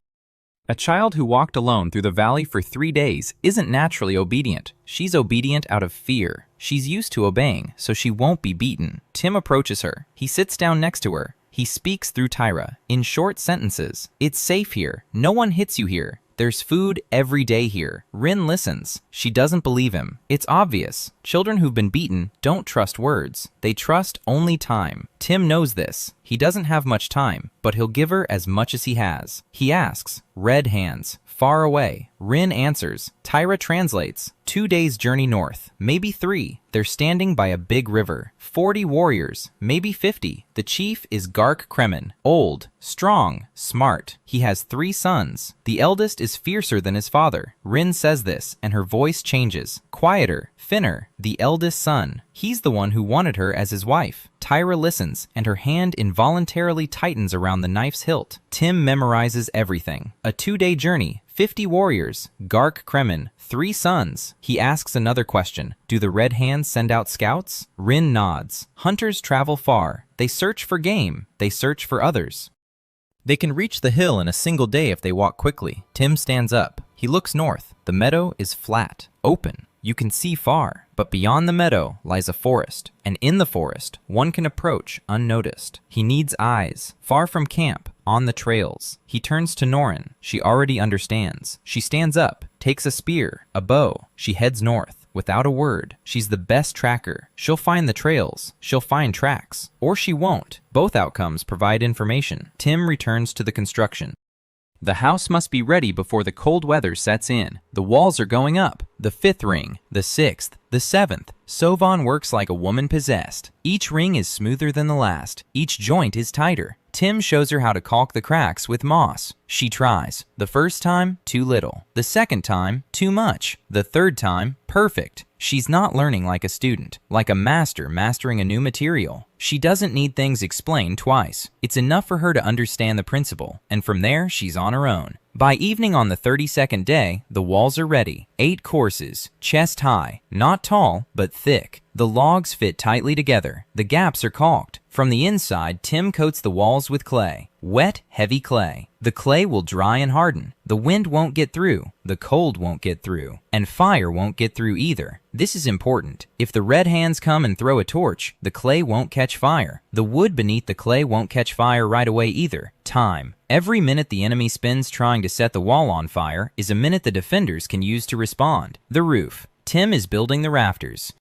A child who walked alone through the valley for 3 days isn't naturally obedient. She's obedient out of fear. She's used to obeying, so she won't be beaten. Tim approaches her. He sits down next to her. He speaks through Tyra, in short sentences. It's safe here. No one hits you here. There's food every day here. Rin listens. She doesn't believe him. It's obvious. Children who've been beaten don't trust words. They trust only time. Tim knows this. He doesn't have much time, but he'll give her as much as he has. He asks, red hands, far away. Rin answers. Tyra translates. 2 days' journey north, maybe 3. They're standing by a big river. 40 warriors, maybe 50. The chief is Gark Kremen, old, strong, smart. He has 3 sons. The eldest is fiercer than his father. Rin says this, and her voice changes. Quieter, Finner, the eldest son. He's the one who wanted her as his wife. Tyra listens, and her hand involuntarily tightens around the knife's hilt. Tim memorizes everything. A 2-day journey, 50 warriors, Gark Kremen, 3 sons. He asks another question. Do the Red Hands send out scouts? Rin nods. Hunters travel far. They search for game. They search for others. They can reach the hill in a single day if they walk quickly. Tim stands up. He looks north. The meadow is flat, open. You can see far, but beyond the meadow lies a forest, and in the forest, one can approach unnoticed. He needs eyes, far from camp, on the trails. He turns to Norrin. She already understands. She stands up, takes a spear, a bow. She heads north, without a word. She's the best tracker. She'll find the trails. She'll find tracks. Or she won't. Both outcomes provide information. Tim returns to the construction. The house must be ready before the cold weather sets in. The walls are going up. The 5th ring, the 6th, the 7th. Sovan works like a woman possessed. Each ring is smoother than the last. Each joint is tighter. Tim shows her how to caulk the cracks with moss. She tries. The first time, too little. The second time, too much. The third time, perfect. She's not learning like a student, like a master mastering a new material. She doesn't need things explained twice. It's enough for her to understand the principle, and from there, she's on her own. By evening on the 32nd day, the walls are ready. 8 courses, chest high, not tall, but thick. The logs fit tightly together. The gaps are caulked. From the inside, Tim coats the walls with clay. Wet, heavy clay. The clay will dry and harden. The wind won't get through. The cold won't get through. And fire won't get through either. This is important. If the red hands come and throw a torch, the clay won't catch fire. The wood beneath the clay won't catch fire right away either. Time. Every minute the enemy spends trying to set the wall on fire is a minute the defenders can use to respond. The roof. Tim is building the rafters.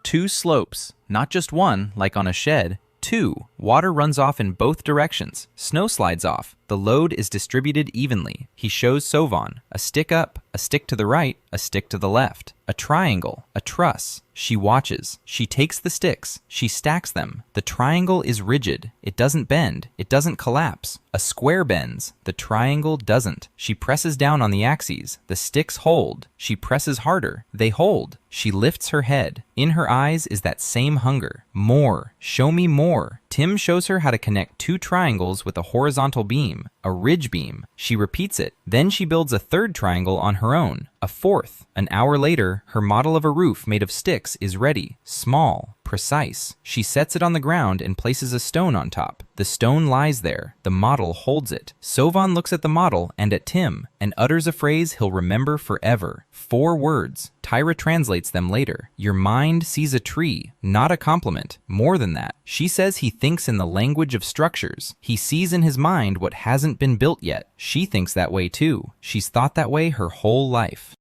2 slopes, not just one like on a shed. 2. Water runs off in both directions. Snow slides off. The load is distributed evenly. He shows Sovan. A stick up, a stick to the right, a stick to the left. A triangle, a truss. She watches. She takes the sticks. She stacks them. The triangle is rigid. It doesn't bend. It doesn't collapse. A square bends. The triangle doesn't. She presses down on the axes. The sticks hold. She presses harder. They hold. She lifts her head. In her eyes is that same hunger. More. Show me more. Tim shows her how to connect 2 triangles with a horizontal beam, a ridge beam. She repeats it. Then she builds a 3rd triangle on her own, a 4th. An hour later, her model of a roof made of sticks is ready. Small, precise. She sets it on the ground and places a stone on top. The stone lies there. The model holds it. Sovan looks at the model and at Tim and utters a phrase he'll remember forever. 4 words. Tyra translates them later. Your mind sees a tree, not a compliment. More than that. She says he thinks in the language of structures. He sees in his mind what hasn't been built yet. She thinks that way too. She's thought that way her whole life.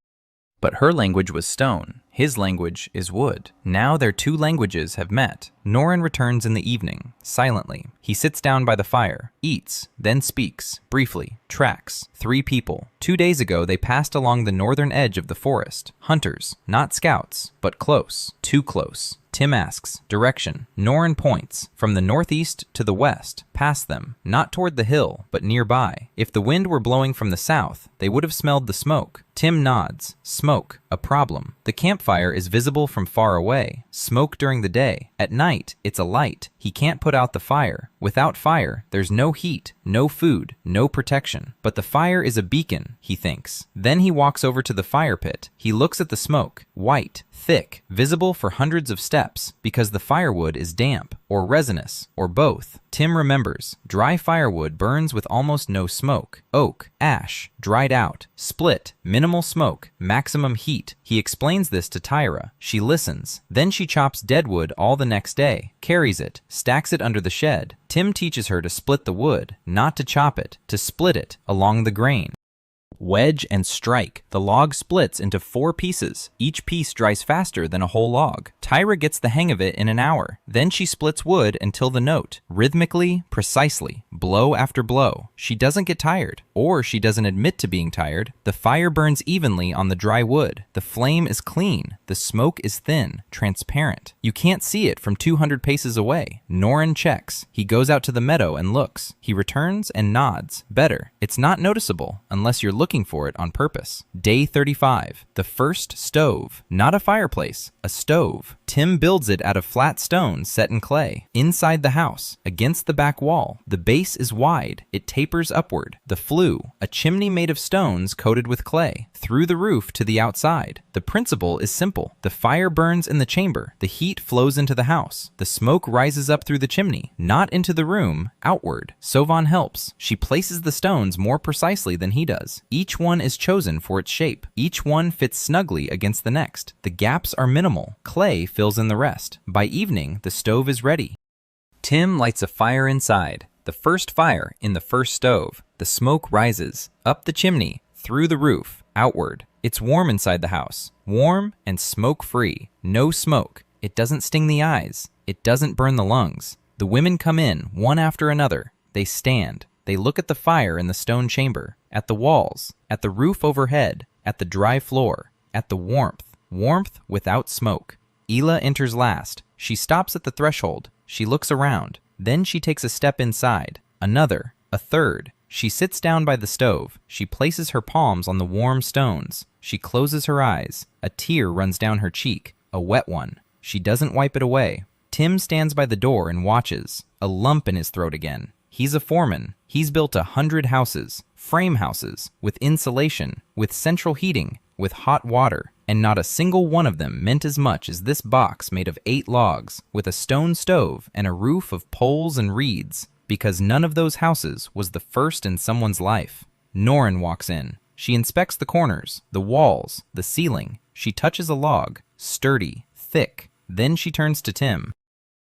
But her language was stone. His language is wood. Now their 2 languages have met. Norin returns in the evening, silently. He sits down by the fire, eats, then speaks, briefly, tracks. 3 people. 2 days ago they passed along the northern edge of the forest. Hunters, not scouts, but close. Too close. Tim asks, direction. Norin points, from the northeast to the west, past them, not toward the hill, but nearby. If the wind were blowing from the south, they would have smelled the smoke. Tim nods. Smoke, a problem. The campfire is visible from far away. Smoke during the day. At night, it's a light. He can't put out the fire. Without fire, there's no heat, no food, no protection. But the fire is a beacon, he thinks. Then he walks over to the fire pit. He looks at the smoke. White, thick, visible for hundreds of steps, because the firewood is damp, or resinous, or both. Tim remembers. Dry firewood burns with almost no smoke. Oak, ash, dried out, split, minimal smoke, maximum heat. He explains this to Tyra. She listens. Then she chops dead wood all the next day, carries it, stacks it under the shed. Tim teaches her to split the wood, not to chop it, to split it along the grain. Wedge and strike. The log splits into 4 pieces. Each piece dries faster than a whole log. Tyra gets the hang of it in an hour. Then she splits wood until the note. Rhythmically, precisely, blow after blow. She doesn't get tired, or she doesn't admit to being tired. The fire burns evenly on the dry wood. The flame is clean. The smoke is thin, transparent. You can't see it from 200 paces away. Norin checks. He goes out to the meadow and looks. He returns and nods. Better. It's not noticeable unless you're looking for it on purpose. Day 35. The first stove. Not a fireplace, a stove. Tim builds it out of flat stones set in clay. Inside the house, against the back wall. The base is wide. It tapers upward. The flue, a chimney made of stones coated with clay. Through the roof to the outside. The principle is simple. The fire burns in the chamber. The heat flows into the house. The smoke rises up through the chimney, not into the room, outward. Sovan helps. She places the stones more precisely than he does. Each one is chosen for its shape. Each one fits snugly against the next. The gaps are minimal. Clay fills in the rest. By evening, the stove is ready. Tim lights a fire inside. The first fire in the first stove. The smoke rises, up the chimney, through the roof, outward. It's warm inside the house. Warm and smoke-free. No smoke. It doesn't sting the eyes. It doesn't burn the lungs. The women come in, one after another. They stand. They look at the fire in the stone chamber, at the walls, at the roof overhead, at the dry floor, at the warmth. Warmth without smoke. Ela enters last. She stops at the threshold. She looks around. Then she takes a step inside. Another. A third. She sits down by the stove. She places her palms on the warm stones. She closes her eyes. A tear runs down her cheek, a wet one. She doesn't wipe it away. Tim stands by the door and watches, a lump in his throat again. He's a foreman. He's built 100 houses, frame houses, with insulation, with central heating, with hot water, and not a single one of them meant as much as this box made of 8 logs, with a stone stove and a roof of poles and reeds, because none of those houses was the first in someone's life. Norrin walks in. She inspects the corners, the walls, the ceiling. She touches a log, sturdy, thick. Then she turns to Tim.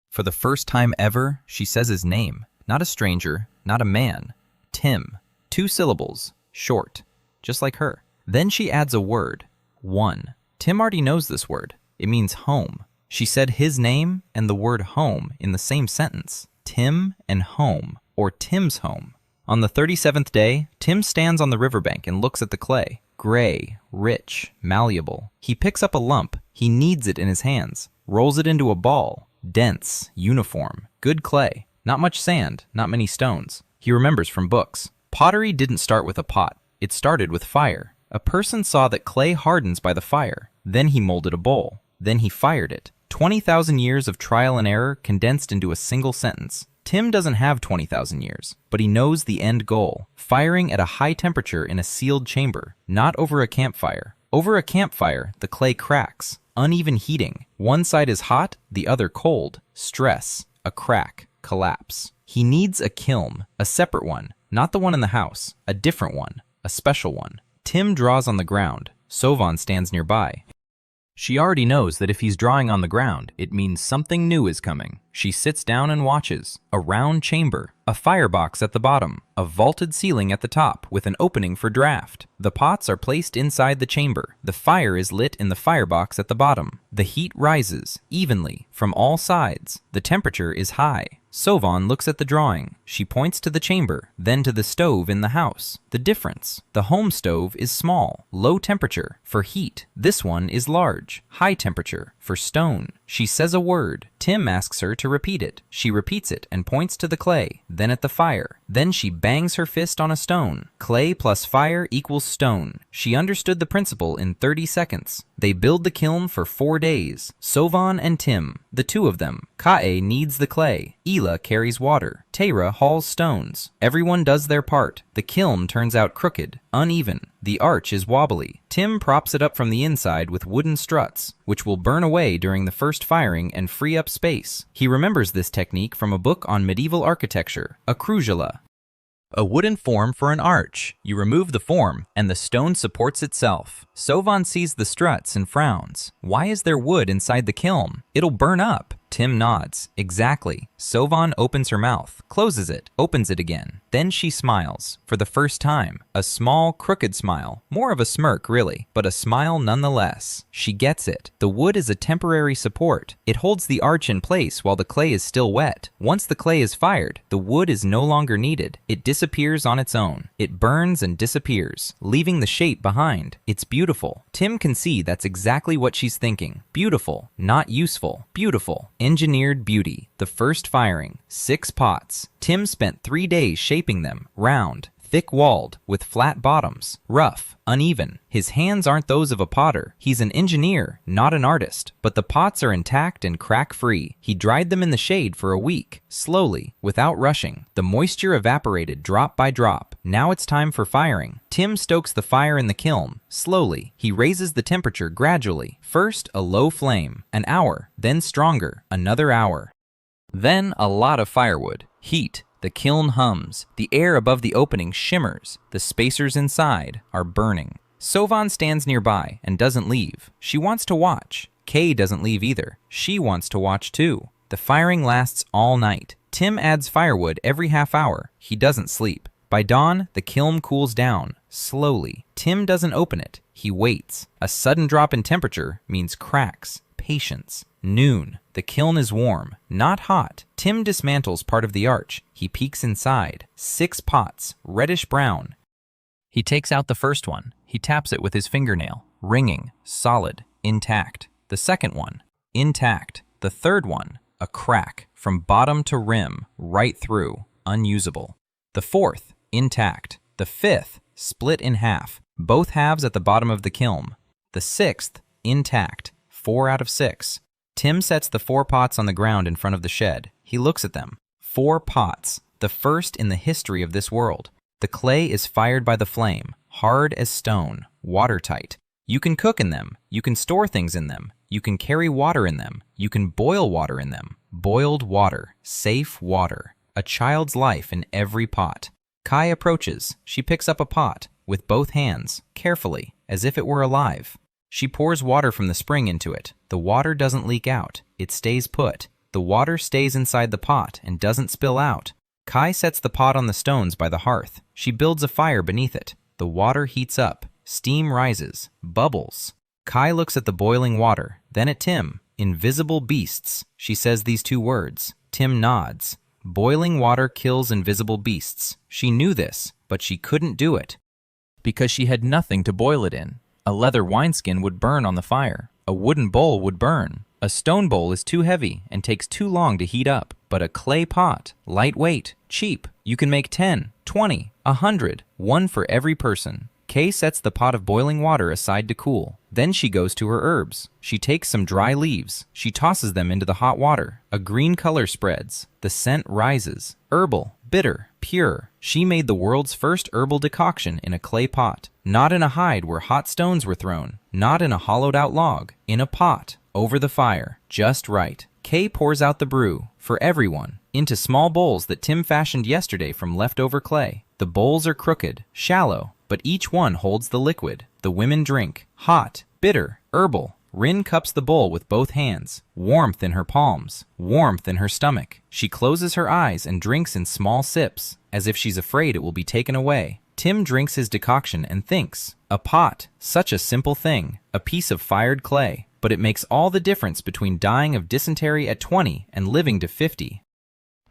For the first time ever, she says his name. Not a stranger, not a man. Tim. 2 syllables, short, just like her. Then she adds a word, one. Tim already knows this word. It means home. She said his name and the word home in the same sentence. Tim and home, or Tim's home. On the 37th day, Tim stands on the riverbank and looks at the clay. Gray, rich, malleable. He picks up a lump. He kneads it in his hands, rolls it into a ball. Dense, uniform, good clay. Not much sand, not many stones. He remembers from books. Pottery didn't start with a pot. It started with fire. A person saw that clay hardens by the fire. Then he molded a bowl. Then he fired it. 20,000 years of trial and error condensed into a single sentence. Tim doesn't have 20,000 years, but he knows the end goal. Firing at a high temperature in a sealed chamber, not over a campfire. Over a campfire, the clay cracks. Uneven heating. One side is hot, the other cold. Stress. A crack. Collapse. He needs a kiln, a separate one, not the one in the house, a different one, a special one. Tim draws on the ground. Sovan stands nearby. She already knows that if he's drawing on the ground, it means something new is coming. She sits down and watches. A round chamber, a firebox at the bottom, a vaulted ceiling at the top with an opening for draft. The pots are placed inside the chamber. The fire is lit in the firebox at the bottom. The heat rises evenly from all sides. The temperature is high. Sovan looks at the drawing. She points to the chamber, then to the stove in the house. The difference. The home stove is small, low temperature, for heat. This one is large, high temperature, for stone. She says a word. Tim asks her to repeat it. She repeats it and points to the clay, then at the fire. Then she bangs her fist on a stone. Clay plus fire equals stone. She understood the principle in 30 seconds. They build the kiln for 4 days. Sovan and Tim, the two of them. Ka'e kneads the clay. Ela carries water. Teyra hauls stones. Everyone does their part. The kiln turns out crooked, uneven. The arch is wobbly. Tim props it up from the inside with wooden struts, which will burn away during the first firing and free up space. He remembers this technique from a book on medieval architecture, a krujala. A wooden form for an arch. You remove the form, and the stone supports itself. Sovan sees the struts and frowns. Why is there wood inside the kiln? It'll burn up. Tim nods. Exactly. Sovan opens her mouth, closes it, opens it again. Then she smiles, for the first time. A small, crooked smile. More of a smirk, really, but a smile nonetheless. She gets it. The wood is a temporary support. It holds the arch in place while the clay is still wet. Once the clay is fired, the wood is no longer needed. It disappears on its own. It burns and disappears, leaving the shape behind. It's beautiful. Tim can see that's exactly what she's thinking. Beautiful, not useful. Beautiful. Engineered beauty. The first firing. 6 pots. Tim spent 3 days shaping them. Round, thick-walled, with flat bottoms. Rough, uneven. His hands aren't those of a potter. He's an engineer, not an artist. But the pots are intact and crack-free. He dried them in the shade for a week, slowly, without rushing. The moisture evaporated drop by drop. Now it's time for firing. Tim stokes the fire in the kiln, slowly. He raises the temperature gradually. First, a low flame. An hour. Then stronger. Another hour. Then a lot of firewood. Heat. The kiln hums. The air above the opening shimmers. The spacers inside are burning. Sovan stands nearby and doesn't leave. She wants to watch. Kay doesn't leave either. She wants to watch too. The firing lasts all night. Tim adds firewood every half hour. He doesn't sleep. By dawn, the kiln cools down, slowly. Tim doesn't open it. He waits. A sudden drop in temperature means cracks. Patience. Noon. The kiln is warm, not hot. Tim dismantles part of the arch. He peeks inside. 6 pots, reddish brown. He takes out the first one. He taps it with his fingernail. Ringing, solid, intact. The second one, intact. The third one, a crack, from bottom to rim, right through, unusable. The fourth, intact. The fifth, split in half, both halves at the bottom of the kiln. The sixth, intact. 4 out of 6. Tim sets the 4 pots on the ground in front of the shed. He looks at them. 4 pots, the first in the history of this world. The clay is fired by the flame, hard as stone, watertight. You can cook in them. You can store things in them. You can carry water in them. You can boil water in them. Boiled water, safe water. A child's life in every pot. Kai approaches. She picks up a pot with both hands, carefully, as if it were alive. She pours water from the spring into it. The water doesn't leak out. It stays put. The water stays inside the pot and doesn't spill out. Kai sets the pot on the stones by the hearth. She builds a fire beneath it. The water heats up. Steam rises. Bubbles. Kai looks at the boiling water, then at Tim. Invisible beasts. She says these 2 words. Tim nods. Boiling water kills invisible beasts. She knew this, but she couldn't do it because she had nothing to boil it in. A leather wineskin would burn on the fire. A wooden bowl would burn. A stone bowl is too heavy and takes too long to heat up. But a clay pot, lightweight, cheap. You can make 10, 20, 100, 1 for every person. Kay sets the pot of boiling water aside to cool. Then she goes to her herbs. She takes some dry leaves. She tosses them into the hot water. A green color spreads. The scent rises. Herbal, bitter, pure. She made the world's first herbal decoction in a clay pot. Not in a hide where hot stones were thrown. Not in a hollowed out log. In a pot, over the fire, just right. Kay pours out the brew, for everyone, into small bowls that Tim fashioned yesterday from leftover clay. The bowls are crooked, shallow, but each one holds the liquid. The women drink. Hot, bitter, herbal. Rin cups the bowl with both hands. Warmth in her palms. Warmth in her stomach. She closes her eyes and drinks in small sips, as if she's afraid it will be taken away. Tim drinks his decoction and thinks, a pot, such a simple thing, a piece of fired clay, but it makes all the difference between dying of dysentery at 20 and living to 50.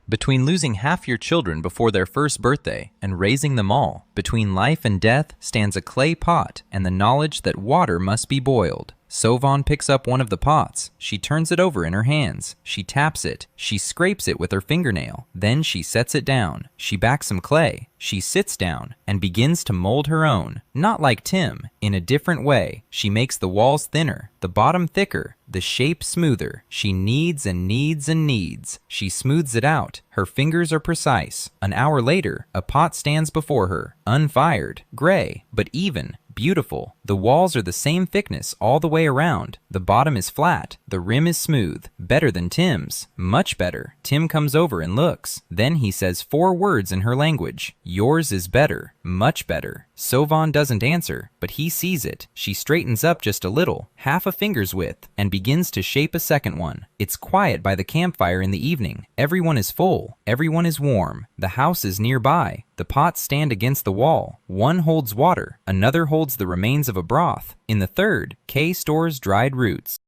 Between losing half your children before their first birthday and raising them all, between life and death stands a clay pot and the knowledge that water must be boiled. Sovan picks up one of the pots. She turns it over in her hands. She taps it. She scrapes it with her fingernail. Then she sets it down. She backs some clay. She sits down and begins to mold her own. Not like Tim, in a different way. She makes the walls thinner, the bottom thicker, the shape smoother. She kneads and kneads and kneads. She smooths it out. Her fingers are precise. An hour later, a pot stands before her, unfired, gray, but even, beautiful. The walls are the same thickness all the way around. The bottom is flat. The rim is smooth. Better than Tim's. Much better. Tim comes over and looks. Then he says 4 words in her language. Yours is better. Much better. Sovan doesn't answer, but he sees it. She straightens up just a little, half a finger's width, and begins to shape a second one. It's quiet by the campfire in the evening. Everyone is full. Everyone is warm. The house is nearby. The pots stand against the wall. One holds water. Another holds the remains of a broth. In the third, Kay stores dried roots.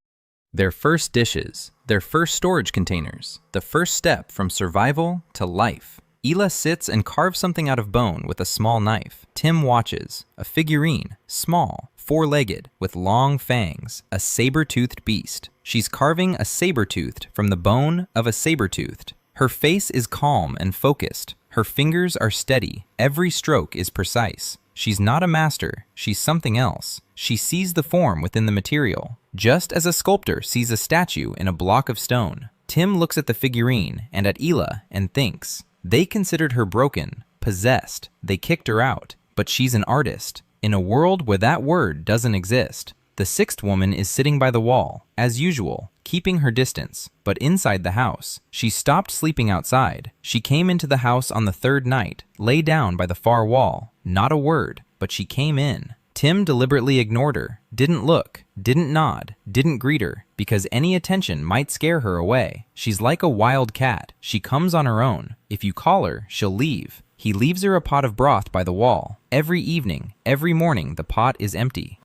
Their first dishes. Their first storage containers. The first step from survival to life. Ela sits and carves something out of bone with a small knife. Tim watches. A figurine, small, 4-legged, with long fangs, a saber-toothed beast. She's carving a saber-toothed from the bone of a saber-toothed. Her face is calm and focused. Her fingers are steady. Every stroke is precise. She's not a master. She's something else. She sees the form within the material, just as a sculptor sees a statue in a block of stone. Tim looks at the figurine and at Ela and thinks, they considered her broken, possessed. They kicked her out. But she's an artist, in a world where that word doesn't exist. The 6th woman is sitting by the wall, as usual, keeping her distance, but inside the house. She stopped sleeping outside. She came into the house on the 3rd night, lay down by the far wall. Not a word, but she came in. Tim deliberately ignored her, didn't look, didn't nod, didn't greet her, because any attention might scare her away. She's like a wild cat. She comes on her own. If you call her, she'll leave. He leaves her a pot of broth by the wall. Every evening, every morning, the pot is empty.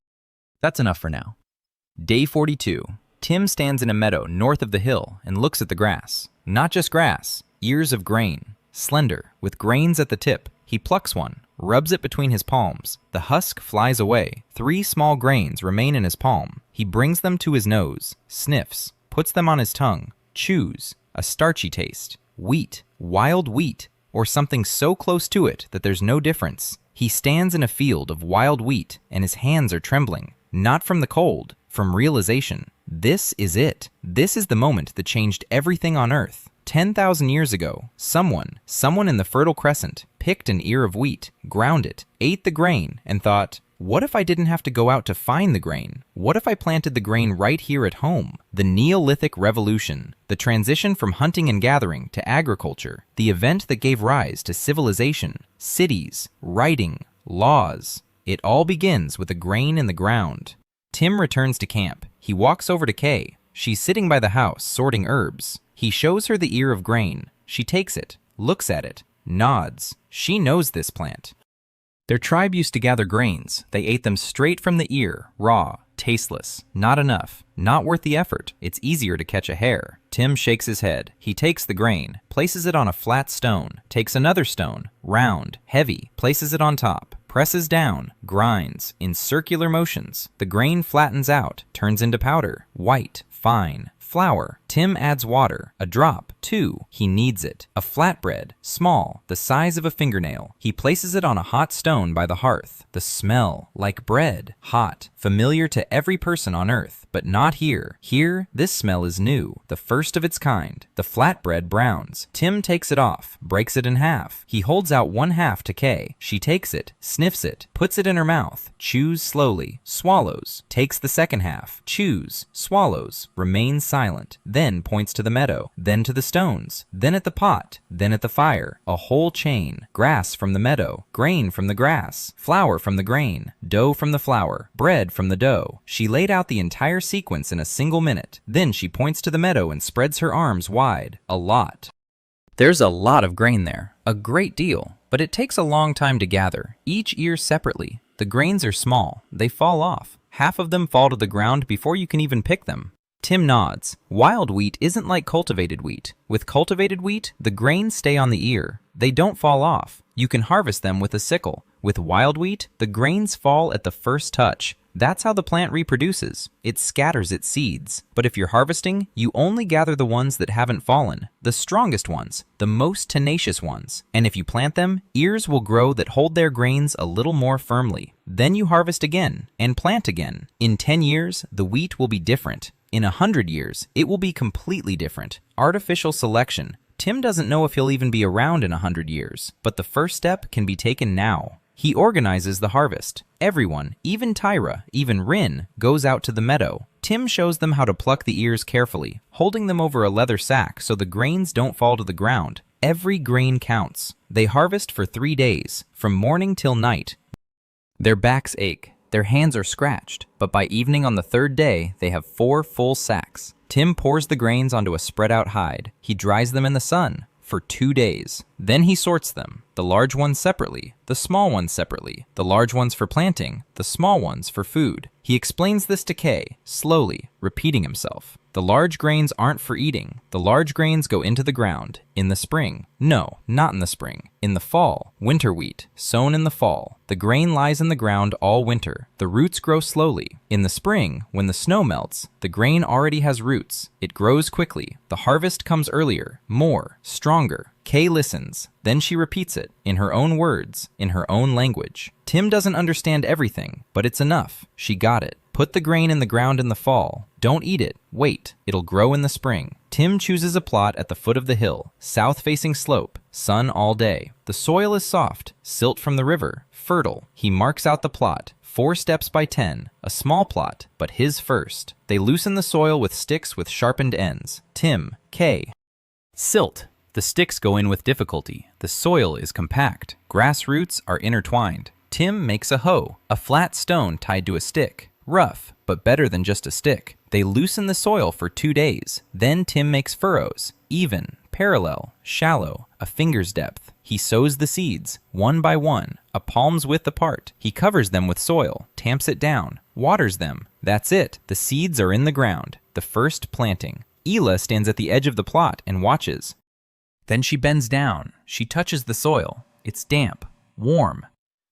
That's enough for now. Day 42. Tim stands in a meadow north of the hill and looks at the grass. Not just grass, ears of grain, slender, with grains at the tip. He plucks one, rubs it between his palms. The husk flies away. 3 small grains remain in his palm. He brings them to his nose, sniffs, puts them on his tongue, chews, a starchy taste. Wheat, wild wheat. or something so close to it that there's no difference. He stands in a field of wild wheat, and his hands are trembling, not from the cold, from realization. This is it. This is the moment that changed everything on Earth. 10,000 years ago, someone in the Fertile Crescent picked an ear of wheat, ground it, ate the grain, and thought, what if I didn't have to go out to find the grain? What if I planted the grain right here at home? The Neolithic Revolution, the transition from hunting and gathering to agriculture, the event that gave rise to civilization, cities, writing, laws. It all begins with a grain in the ground. Tim returns to camp. He walks over to Kay. She's sitting by the house, sorting herbs. He shows her the ear of grain. She takes it, looks at it, nods. She knows this plant. Their tribe used to gather grains. They ate them straight from the ear, raw, tasteless. Not enough. Not worth the effort. It's easier to catch a hare. Tim shakes his head. He takes the grain, places it on a flat stone, takes another stone, round, heavy, places it on top, presses down, grinds, in circular motions. The grain flattens out, turns into powder, white, fine. Flour. Tim adds water. A drop. 2. He kneads it. A flatbread. Small. The size of a fingernail. He places it on a hot stone by the hearth. The smell. Like bread. Hot. Familiar to every person on Earth. But not here. Here, this smell is new. The first of its kind. The flatbread browns. Tim takes it off. Breaks it in half. He holds out one half to Kay. She takes it. Sniffs it. Puts it in her mouth. Chews slowly. Swallows. Takes the second half. Chews. Swallows. Remains silent. Then points to the meadow. Then to the stones. Then at the pot. Then at the fire. A whole chain. Grass from the meadow. Grain from the grass. Flour from the grain. Dough from the flour. Bread from the dough. She laid out the entire sequence in a single minute. Then she points to the meadow and spreads her arms wide. A lot. There's a lot of grain there. A great deal. But it takes a long time to gather. Each ear separately. The grains are small. They fall off. Half of them fall to the ground before you can even pick them. Tim nods. Wild wheat isn't like cultivated wheat. With cultivated wheat, the grains stay on the ear. They don't fall off. You can harvest them with a sickle. With wild wheat, the grains fall at the first touch. That's how the plant reproduces. It scatters its seeds. But if you're harvesting, you only gather the ones that haven't fallen, the strongest ones, the most tenacious ones. And if you plant them, ears will grow that hold their grains a little more firmly. Then you harvest again and plant again. In 10 years, the wheat will be different. In 100 years, it will be completely different. Artificial selection. Tim doesn't know if he'll even be around in 100 years, but the first step can be taken now. He organizes the harvest. Everyone, even Tyra, even Rin, goes out to the meadow. Tim shows them how to pluck the ears carefully, holding them over a leather sack so the grains don't fall to the ground. Every grain counts. They harvest for 3 days, from morning till night. Their backs ache. Their hands are scratched, but by evening on the 3rd day, they have 4 full sacks. Tim pours the grains onto a spread-out hide. He dries them in the sun for 2 days. Then he sorts them, the large ones separately, the small ones separately, the large ones for planting, the small ones for food. He explains this to Kay, slowly, repeating himself. The large grains aren't for eating. The large grains go into the ground. In the spring. No, not in the spring. In the fall. Winter wheat, sown in the fall. The grain lies in the ground all winter. The roots grow slowly. In the spring, when the snow melts, the grain already has roots. It grows quickly. The harvest comes earlier, more, stronger. Kay listens. Then she repeats it, in her own words, in her own language. Tim doesn't understand everything, but it's enough. She got it. Put the grain in the ground in the fall. Don't eat it. Wait. It'll grow in the spring. Tim chooses a plot at the foot of the hill, south-facing slope, sun all day. The soil is soft, silt from the river, fertile. He marks out the plot, 4 steps by 10, a small plot, but his first. They loosen the soil with sticks with sharpened ends. Tim, Kay. Silt. The sticks go in with difficulty. The soil is compact. Grass roots are intertwined. Tim makes a hoe, a flat stone tied to a stick. Rough, but better than just a stick. They loosen the soil for 2 days. Then Tim makes furrows, even, parallel, shallow, a finger's depth. He sows the seeds, one by one, a palm's width apart. He covers them with soil, tamps it down, waters them. That's it. The seeds are in the ground. The first planting. Ela stands at the edge of the plot and watches. Then she bends down. She touches the soil. It's damp, warm.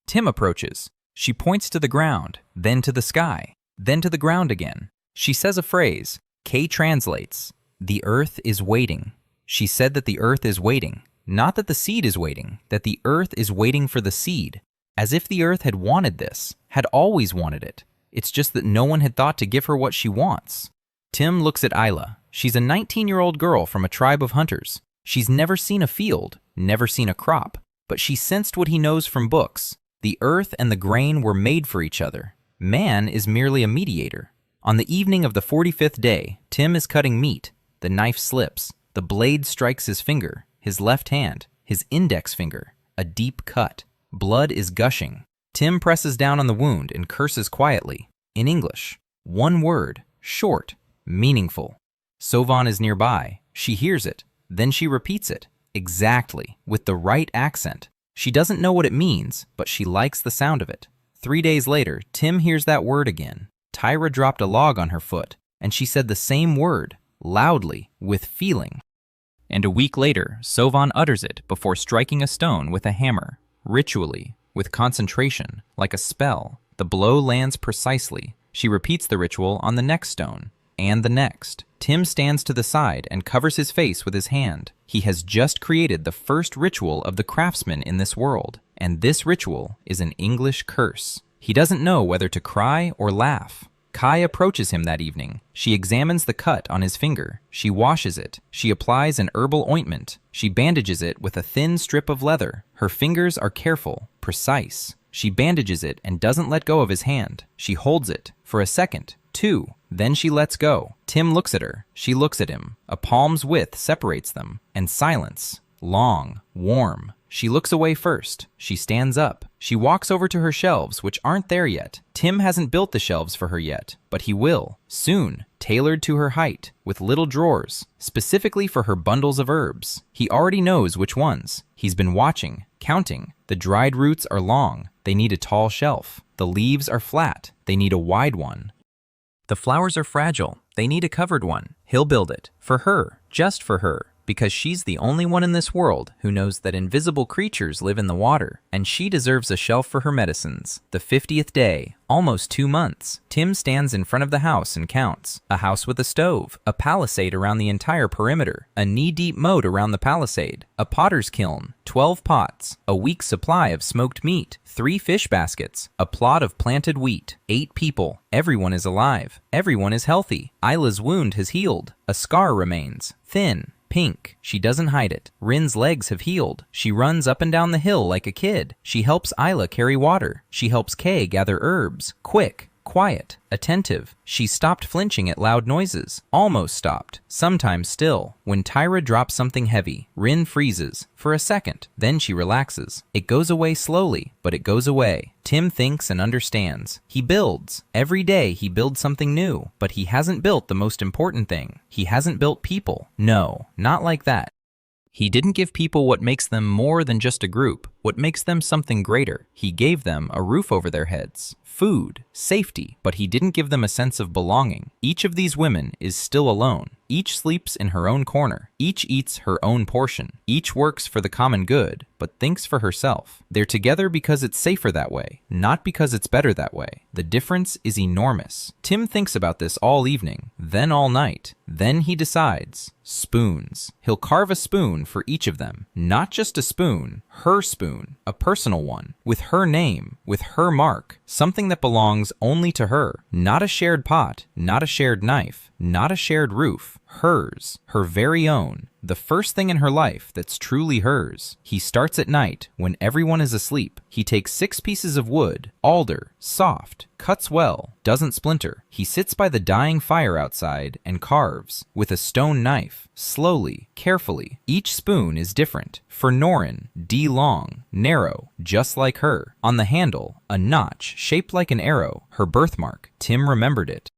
Tim approaches. She points to the ground, then to the sky, then to the ground again. She says a phrase. Kay translates. The earth is waiting. She said that the earth is waiting. Not that the seed is waiting, that the earth is waiting for the seed. As if the earth had wanted this, had always wanted it. It's just that no one had thought to give her what she wants. Tim looks at Isla. She's a 19-year-old girl from a tribe of hunters. She's never seen a field, never seen a crop, but she sensed what he knows from books. The earth and the grain were made for each other. Man is merely a mediator. On the evening of the 45th day, Tim is cutting meat. The knife slips. The blade strikes his finger, his left hand, his index finger. A deep cut. Blood is gushing. Tim presses down on the wound and curses quietly. In English. One word. Short. Meaningful. Sovan is nearby. She hears it. Then she repeats it. Exactly. With the right accent. She doesn't know what it means, but she likes the sound of it. 3 days later, Tim hears that word again. Tyra dropped a log on her foot, and she said the same word, loudly, with feeling. And a week later, Sovan utters it before striking a stone with a hammer, ritually, with concentration, like a spell. The blow lands precisely. She repeats the ritual on the next stone, and the next. Tim stands to the side and covers his face with his hand. He has just created the first ritual of the craftsman in this world, and this ritual is an English curse. He doesn't know whether to cry or laugh. Kai approaches him that evening. She examines the cut on his finger. She washes it. She applies an herbal ointment. She bandages it with a thin strip of leather. Her fingers are careful, precise. She bandages it and doesn't let go of his hand. She holds it for a second, 2. Then she lets go. Tim looks at her. She looks at him. A palm's width separates them. And silence. Long, warm. She looks away first. She stands up. She walks over to her shelves, which aren't there yet. Tim hasn't built the shelves for her yet, but he will. Soon. Tailored to her height, with little drawers, specifically for her bundles of herbs. He already knows which ones. He's been watching, counting. The dried roots are long. They need a tall shelf. The leaves are flat. They need a wide one. The flowers are fragile. They need a covered one. He'll build it. For her. Just for her. Because she's the only one in this world who knows that invisible creatures live in the water, and she deserves a shelf for her medicines. The 50th day, almost 2 months. Tim stands in front of the house and counts. A house with a stove, a palisade around the entire perimeter, a knee-deep moat around the palisade, a potter's kiln, 12 pots, a week's supply of smoked meat, 3 fish baskets, a plot of planted wheat, 8 people. Everyone is alive. Everyone is healthy. Isla's wound has healed. A scar remains, thin. Pink. She doesn't hide it. Rin's legs have healed. She runs up and down the hill like a kid. She helps Isla carry water. She helps Kay gather herbs. Quick. Quiet. Attentive. She stopped flinching at loud noises. Almost stopped. Sometimes still. When Tyra drops something heavy, Rin freezes. For a second. Then she relaxes. It goes away slowly, but it goes away. Tim thinks and understands. He builds. Every day he builds something new. But he hasn't built the most important thing. He hasn't built people. No, not like that. He didn't give people what makes them more than just a group, what makes them something greater. He gave them a roof over their heads, food, safety, but he didn't give them a sense of belonging. Each of these women is still alone. Each sleeps in her own corner. Each eats her own portion. Each works for the common good, but thinks for herself. They're together because it's safer that way, not because it's better that way. The difference is enormous. Tim thinks about this all evening, then all night. Then he decides. Spoons. He'll carve a spoon for each of them. Not just a spoon, her spoon, a personal one, with her name, with her mark, something that belongs only to her. Not a shared pot, not a shared knife, not a shared roof. Hers, her very own, the first thing in her life that's truly hers. He starts at night, when everyone is asleep. He takes 6 pieces of wood, alder, soft, cuts well, doesn't splinter. He sits by the dying fire outside and carves, with a stone knife, slowly, carefully. Each spoon is different. For Norin, D-long, narrow, just like her. On the handle, a notch shaped like an arrow, her birthmark. Tim remembered it.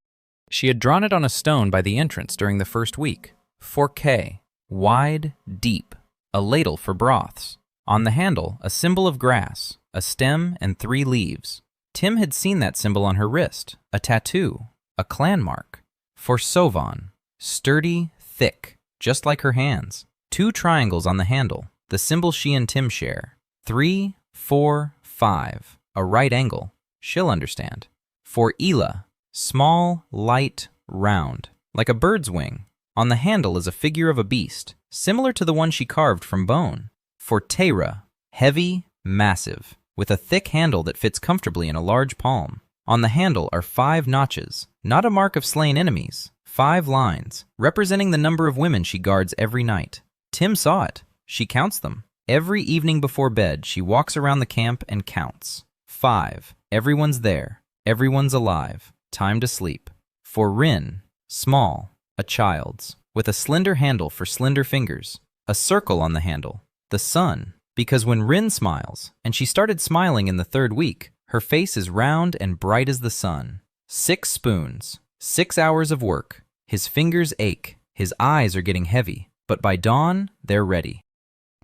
She had drawn it on a stone by the entrance during the first week. For Kay, wide, deep, a ladle for broths. On the handle, a symbol of grass, a stem and 3 leaves. Tim had seen that symbol on her wrist, a tattoo, a clan mark. For Sovan, sturdy, thick, just like her hands. 2 triangles on the handle, the symbol she and Tim share. 3, 4, 5, a right angle. She'll understand. For Ela, small, light, round, like a bird's wing. On the handle is a figure of a beast, similar to the one she carved from bone. For Teyra, heavy, massive, with a thick handle that fits comfortably in a large palm. On the handle are 5 notches, not a mark of slain enemies, 5 lines, representing the number of women she guards every night. Tim saw it. She counts them. Every evening before bed, she walks around the camp and counts. 5. Everyone's there. Everyone's alive. Time to sleep. For Rin, small, a child's, with a slender handle for slender fingers, a circle on the handle, the sun, because when Rin smiles, and she started smiling in the 3rd week, her face is round and bright as the sun. 6 spoons, 6 hours of work. His fingers ache, his eyes are getting heavy, but by dawn, they're ready.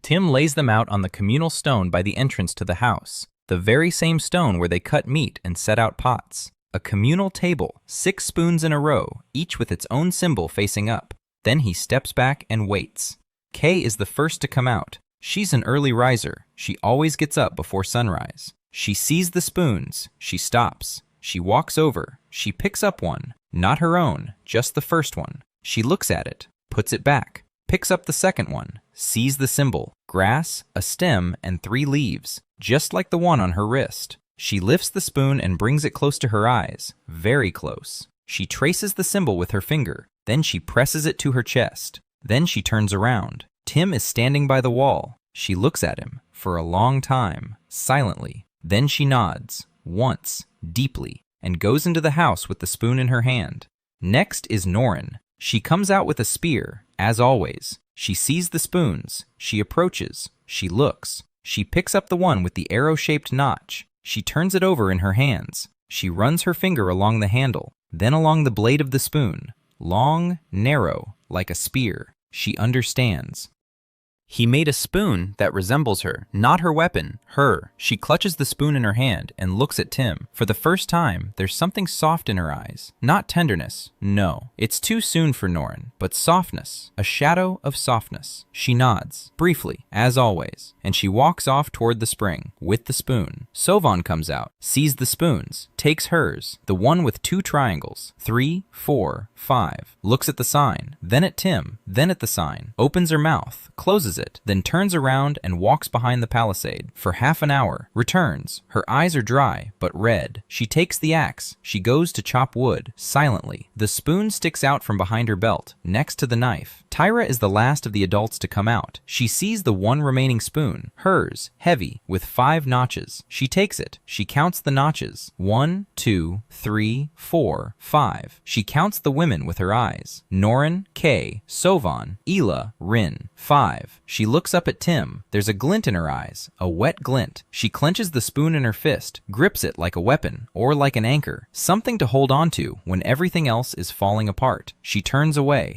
Tim lays them out on the communal stone by the entrance to the house, the very same stone where they cut meat and set out pots. A communal table, 6 spoons in a row, each with its own symbol facing up. Then he steps back and waits. Kay is the first to come out. She's an early riser. She always gets up before sunrise. She sees the spoons. She stops. She walks over. She picks up one. Not her own, just the first one. She looks at it, puts it back, picks up the second one, sees the symbol, grass, a stem, and 3 leaves, just like the one on her wrist. She lifts the spoon and brings it close to her eyes, very close. She traces the symbol with her finger. Then she presses it to her chest. Then she turns around. Tim is standing by the wall. She looks at him for a long time, silently. Then she nods, once, deeply, and goes into the house with the spoon in her hand. Next is Norin. She comes out with a spear, as always. She sees the spoons. She approaches. She looks. She picks up the one with the arrow-shaped notch. She turns it over in her hands. She runs her finger along the handle, then along the blade of the spoon. Long, narrow, like a spear. She understands. He made a spoon that resembles her, not her weapon, her. She clutches the spoon in her hand and looks at Tim. For the first time, there's something soft in her eyes. Not tenderness, no. It's too soon for Norin, but softness, a shadow of softness. She nods, briefly, as always, and she walks off toward the spring, with the spoon. Sovan comes out, sees the spoons, takes hers, the one with 2 triangles, 3, 4, 5, looks at the sign, then at Tim, then at the sign, opens her mouth, closes it, then turns around and walks behind the palisade for half an hour, returns. Her eyes are dry, but red. She takes the axe. She goes to chop wood, silently. The spoon sticks out from behind her belt, next to the knife. Teyra is the last of the adults to come out. She sees the one remaining spoon, hers, heavy, with 5 notches. She takes it. She counts the notches. 1, 2, 3, 4, 5. She counts the women with her eyes. Norin, Kay, Sovan, Ela, Rin. 5. She looks up at Tim. There's a glint in her eyes, a wet glint. She clenches the spoon in her fist, grips it like a weapon, or like an anchor, something to hold on to when everything else is falling apart. She turns away.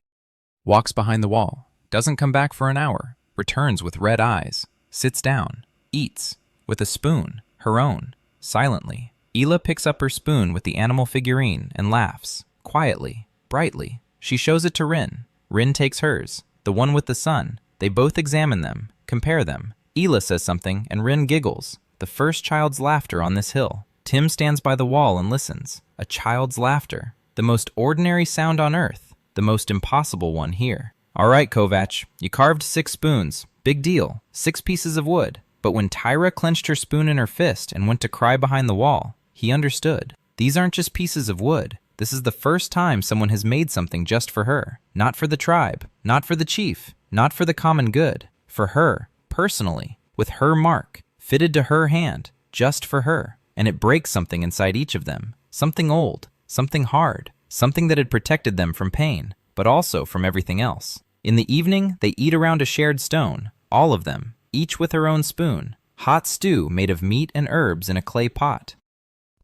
Walks behind the wall, doesn't come back for an hour, returns with red eyes, sits down, eats, with a spoon, her own, silently. Ela picks up her spoon with the animal figurine and laughs, quietly, brightly. She shows it to Rin. Rin takes hers, the one with the sun. They both examine them, compare them. Ela says something and Rin giggles. The first child's laughter on this hill. Tim stands by the wall and listens. A child's laughter. The most ordinary sound on earth. The most impossible one here. All right, Kovac, you carved 6 spoons. Big deal. 6 pieces of wood. But when Teyra clenched her spoon in her fist and went to cry behind the wall, he understood. These aren't just pieces of wood. This is the first time someone has made something just for her. Not for the tribe. Not for the chief. Not for the common good. For her, personally. With her mark. Fitted to her hand. Just for her. And it breaks something inside each of them. Something old. Something hard. Something that had protected them from pain, but also from everything else. In the evening, they eat around a shared stone, all of them, each with her own spoon. Hot stew made of meat and herbs in a clay pot.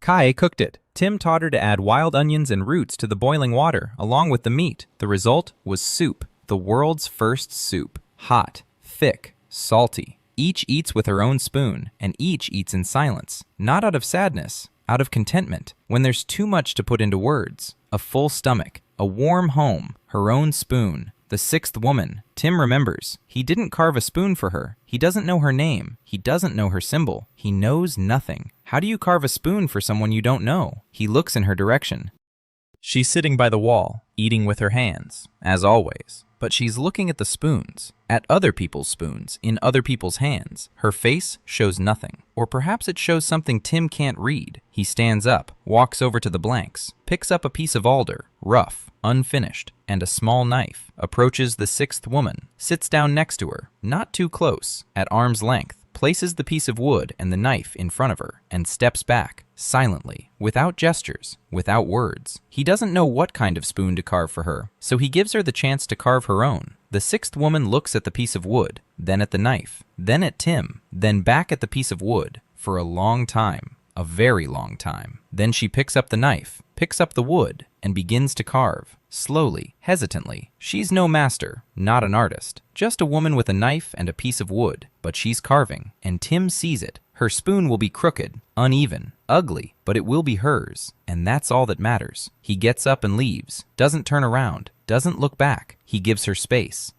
Kai cooked it. Tim taught her to add wild onions and roots to the boiling water, along with the meat. The result was soup, the world's first soup. Hot, thick, salty. Each eats with her own spoon, and each eats in silence. Not out of sadness, out of contentment. When there's too much to put into words. A full stomach, a warm home, her own spoon. The 6th woman, Tim remembers. He didn't carve a spoon for her. He doesn't know her name. He doesn't know her symbol. He knows nothing. How do you carve a spoon for someone you don't know? He looks in her direction. She's sitting by the wall, eating with her hands, as always. but she's looking at the spoons, at other people's spoons, in other people's hands. Her face shows nothing. Or perhaps it shows something Tim can't read. He stands up, walks over to the blanks, picks up a piece of alder, rough, unfinished, and a small knife, approaches the sixth woman, sits down next to her, not too close, at arm's length, places the piece of wood and the knife in front of her, and steps back, silently, without gestures, without words. He doesn't know what kind of spoon to carve for her, so he gives her the chance to carve her own. The sixth woman looks at the piece of wood, then at the knife, then at Tim, then back at the piece of wood, for a long time, a very long time. Then she picks up the knife, picks up the wood, and begins to carve, slowly, hesitantly. She's no master, not an artist, just a woman with a knife and a piece of wood, but she's carving, and Tim sees it. Her spoon will be crooked, uneven, ugly, but it will be hers, and that's all that matters. He gets up and leaves, doesn't turn around, doesn't look back. He gives her space.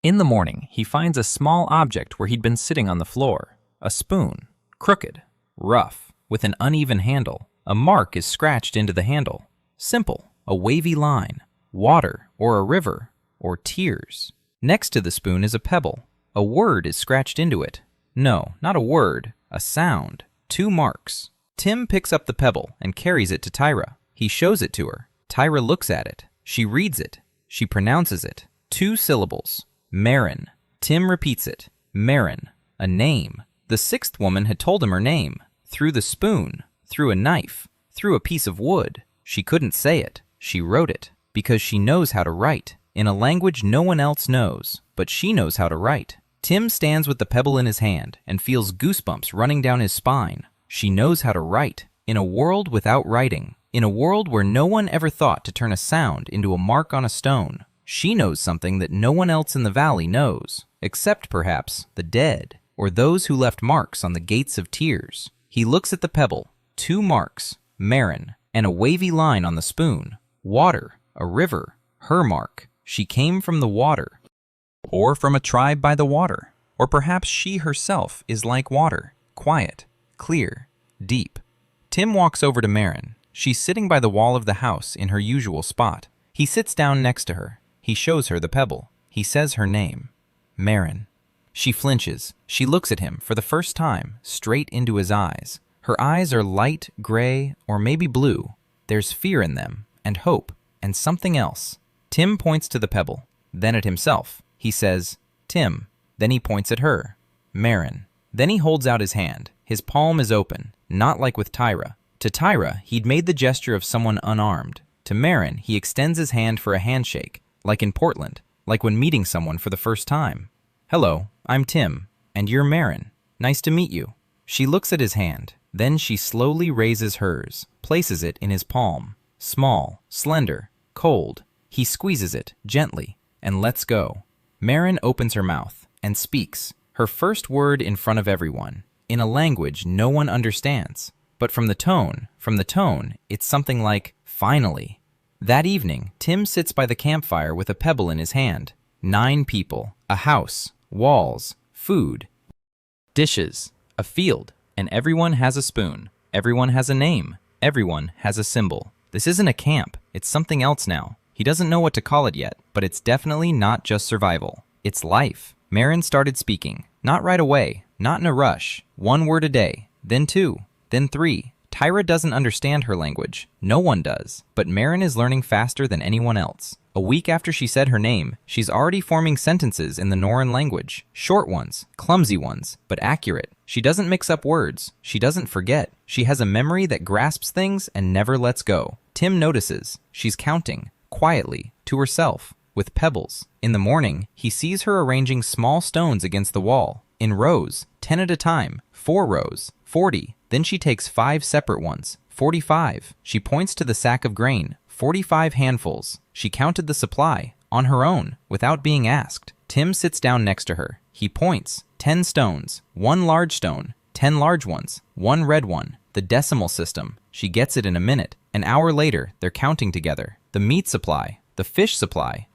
In the morning, he finds a small object where he'd been sitting on the floor. A spoon, crooked, rough, with an uneven handle. A mark is scratched into the handle. Simple, a wavy line, water, or a river, or tears. Next to the spoon is a pebble. A word is scratched into it. No, not a word, a sound. 2 marks. Tim picks up the pebble and carries it to Tyra. He shows it to her. Tyra looks at it. She reads it. She pronounces it. 2 syllables. Marin. Tim repeats it. Marin. A name. The sixth woman had told him her name. Through the spoon. Through a knife. Through a piece of wood. She couldn't say it. She wrote it. Because she knows how to write. In a language no one else knows. But she knows how to write. Tim stands with the pebble in his hand and feels goosebumps running down his spine. She knows how to write. In a world without writing. In a world where no one ever thought to turn a sound into a mark on a stone. She knows something that no one else in the valley knows. Except perhaps the dead. Or those who left marks on the gates of tears. He looks at the pebble. 2 marks. Marin. And a wavy line on the spoon. Water. A river. Her mark. She came from the water. Or from a tribe by the water. Or perhaps she herself is like water. Quiet. Clear. Deep. Tim walks over to Marin. She's sitting by the wall of the house in her usual spot. He sits down next to her. He shows her the pebble. He says her name. Marin. She flinches. She looks at him for the first time, straight into his eyes. Her eyes are light gray or maybe blue. There's fear in them, and hope, and something else. Tim points to the pebble, then at himself. He says, Tim. Then he points at her. Marin. Then he holds out his hand. His palm is open, not like with Tyra. To Tyra, he'd made the gesture of someone unarmed. To Marin, he extends his hand for a handshake, like in Portland, like when meeting someone for the first time. Hello, I'm Tim, and you're Marin. Nice to meet you. She looks at his hand. Then she slowly raises hers, places it in his palm. Small, slender, cold. He squeezes it, gently, and lets go. Marin opens her mouth and speaks, her first word in front of everyone, in a language no one understands. But from the tone, it's something like, finally. That evening, Tim sits by the campfire with a pebble in his hand. 9 people, a house, walls, food, dishes, a field, and everyone has a spoon. Everyone has a name. Everyone has a symbol. This isn't a camp. It's something else now. He doesn't know what to call it yet, but it's definitely not just survival. It's life. Marin started speaking. Not right away, not in a rush. 1 word a day, then 2, then 3. Tyra doesn't understand her language. No one does. But Marin is learning faster than anyone else. A week after she said her name, she's already forming sentences in the Noran language. Short ones, clumsy ones, but accurate. She doesn't mix up words. She doesn't forget. She has a memory that grasps things and never lets go. Tim notices. She's counting, quietly, to herself, with pebbles. In the morning, he sees her arranging small stones against the wall, in rows, 10 at a time, 4 rows, 40. Then she takes 5 separate ones, 45. She points to the sack of grain, 45 handfuls. She counted the supply, on her own, without being asked. Tim sits down next to her. He points, 10 stones, 1 large stone, 10 large ones, 1 red one. The decimal system. She gets it in a minute. An hour later, they're counting together. The meat supply, the fish supply.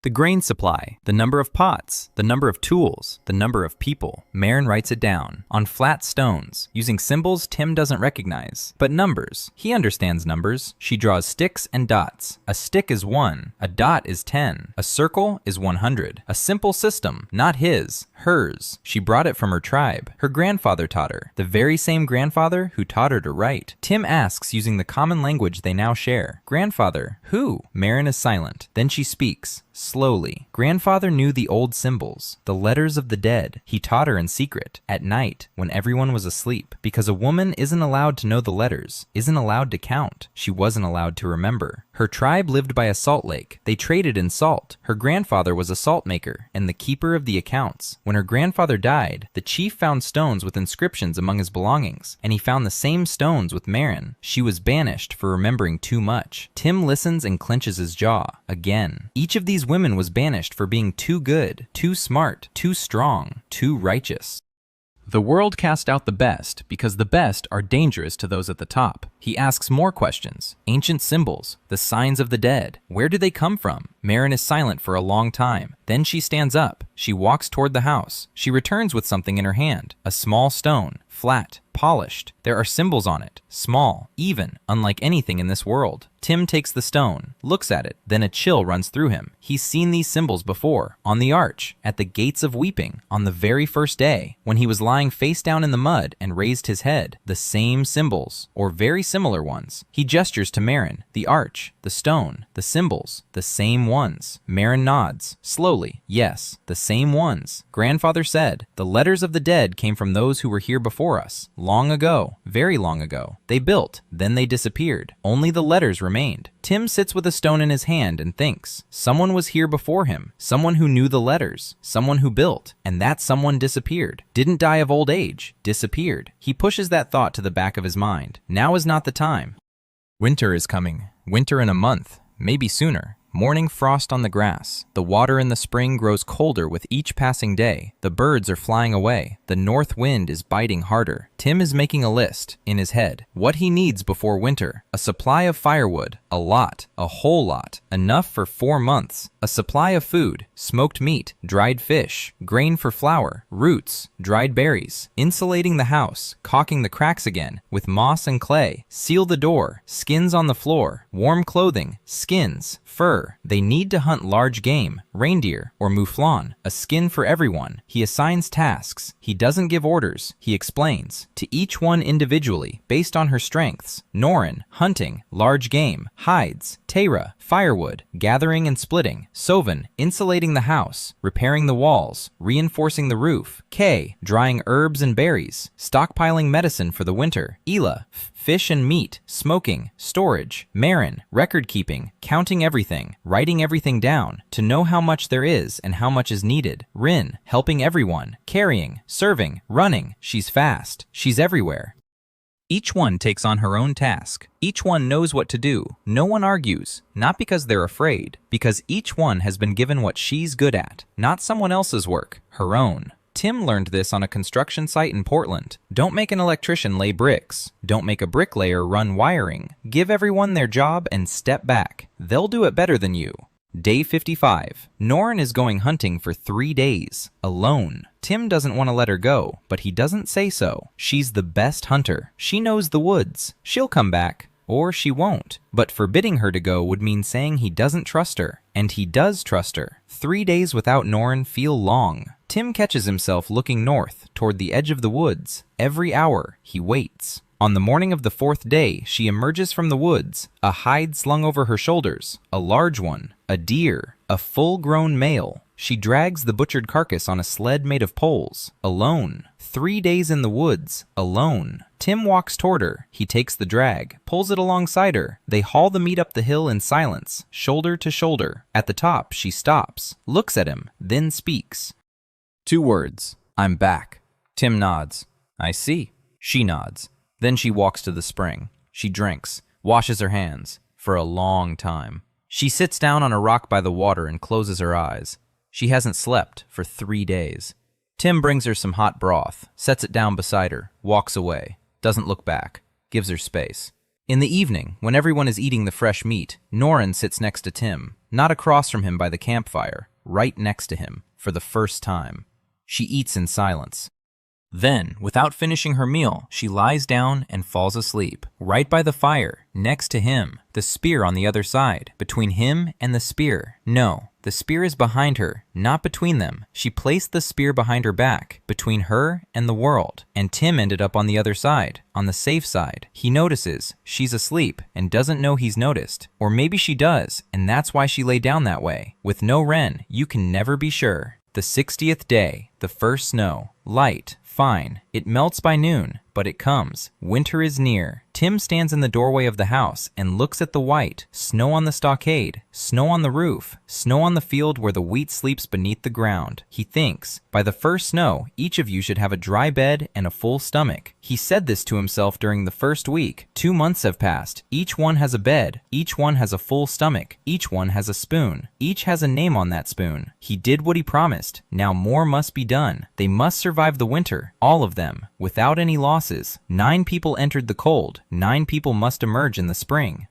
The grain supply, the number of pots, the number of tools, the number of people. Marin writes it down on flat stones, using symbols Tim doesn't recognize, but numbers. He understands numbers. She draws sticks and dots. A stick is 1, a dot is 10, a circle is 100. A simple system, not his, hers. She brought it from her tribe. Her grandfather taught her, the very same grandfather who taught her to write. Tim asks using the common language they now share. Grandfather, who? Marin is silent. Then she speaks. Slowly. Grandfather knew the old symbols, the letters of the dead. He taught her in secret, at night, when everyone was asleep. Because a woman isn't allowed to know the letters, isn't allowed to count. She wasn't allowed to remember. Her tribe lived by a salt lake. They traded in salt. Her grandfather was a salt maker and the keeper of the accounts. When her grandfather died, the chief found stones with inscriptions among his belongings, and he found the same stones with Marin. She was banished for remembering too much. Tim listens and clenches his jaw. Again. Each of these women was banished for being too good, too smart, too strong, too righteous. The world cast out the best because the best are dangerous to those at the top. He asks more questions. Ancient symbols, the signs of the dead. Where do they come from? Marin is silent for a long time. Then she stands up. She walks toward the house. She returns with something in her hand. A small stone, flat, polished. There are symbols on it, small, even, unlike anything in this world. Tim takes the stone, looks at it, then a chill runs through him. He's seen these symbols before, on the arch, at the gates of weeping, on the very first day, when he was lying face down in the mud and raised his head. The same symbols, or very similar ones. He gestures to Marin, the arch, the stone, the symbols, the same ones. Marin nods, slowly, yes, the same ones. Grandfather said, the letters of the dead came from those who were here before us, long ago, very long ago. They built, then they disappeared. Only the letters remained. Tim sits with a stone in his hand and thinks. Someone was here before him, someone who knew the letters, someone who built, and that someone disappeared. Didn't die of old age, disappeared. He pushes that thought to the back of his mind. Now is not the time. Winter is coming. Winter in a month, maybe sooner. Morning frost on the grass. The water in the spring grows colder with each passing day. The birds are flying away. The north wind is biting harder. Tim is making a list in his head. What he needs before winter. A supply of firewood. A lot. A whole lot. Enough for 4 months. A supply of food. Smoked meat. Dried fish. Grain for flour. Roots. Dried berries. Insulating the house. Caulking the cracks again with moss and clay. Seal the door. Skins on the floor. Warm clothing. Skins. Fur. They need to hunt large game, reindeer, or mouflon. A skin for everyone. He assigns tasks. He doesn't give orders. He explains. To each one individually, based on her strengths. Norin, hunting, large game, hides. Tara, firewood, gathering and splitting. Sovan, insulating the house, repairing the walls, reinforcing the roof. Kay, drying herbs and berries, stockpiling medicine for the winter. Ela, fish and meat, smoking, storage. Marin, record keeping, counting everything, writing everything down, to know how much there is and how much is needed. Rin, helping everyone, carrying, serving, running. She's fast. She's everywhere. Each one takes on her own task. Each one knows what to do. No one argues, not because they're afraid, because each one has been given what she's good at, not someone else's work, her own. Tim learned this on a construction site in Portland. Don't make an electrician lay bricks. Don't make a bricklayer run wiring. Give everyone their job and step back. They'll do it better than you. Day 55. Norin is going hunting for 3 days, alone. Tim doesn't want to let her go, but he doesn't say so. She's the best hunter. She knows the woods. She'll come back, or she won't. But forbidding her to go would mean saying he doesn't trust her, and he does trust her. 3 days without Norin feel long. Tim catches himself looking north, toward the edge of the woods. Every hour, he waits. On the morning of the 4th day, she emerges from the woods, a hide slung over her shoulders, a large one, a deer, a full-grown male. She drags the butchered carcass on a sled made of poles, alone. 3 days in the woods, alone. Tim walks toward her. He takes the drag, pulls it alongside her. They haul the meat up the hill in silence, shoulder to shoulder. At the top, she stops, looks at him, then speaks. 2 words. I'm back. Tim nods. I see. She nods. Then she walks to the spring. She drinks, washes her hands, for a long time. She sits down on a rock by the water and closes her eyes. She hasn't slept for 3 days. Tim brings her some hot broth, sets it down beside her, walks away, doesn't look back, gives her space. In the evening, when everyone is eating the fresh meat, Norrin sits next to Tim, not across from him by the campfire, right next to him, for the first time. She eats in silence. Then, without finishing her meal, she lies down and falls asleep, right by the fire, next to him, the spear on the other side, between him and the spear. No, the spear is behind her, not between them. She placed the spear behind her back, between her and the world, and Tim ended up on the other side, on the safe side. He notices she's asleep and doesn't know he's noticed. Or maybe she does, and that's why she lay down that way. With no wren, you can never be sure. The 60th day, the first snow, light, fine. It melts by noon, but it comes. Winter is near. Tim stands in the doorway of the house and looks at the white. Snow on the stockade, snow on the roof, snow on the field where the wheat sleeps beneath the ground. He thinks, by the first snow, each of you should have a dry bed and a full stomach. He said this to himself during the first week. 2 months have passed. Each one has a bed. Each one has a full stomach. Each one has a spoon. Each has a name on that spoon. He did what he promised. Now more must be done. They must survive the winter, all of them, without any losses. 9 people entered the cold. 9 people must emerge in the spring.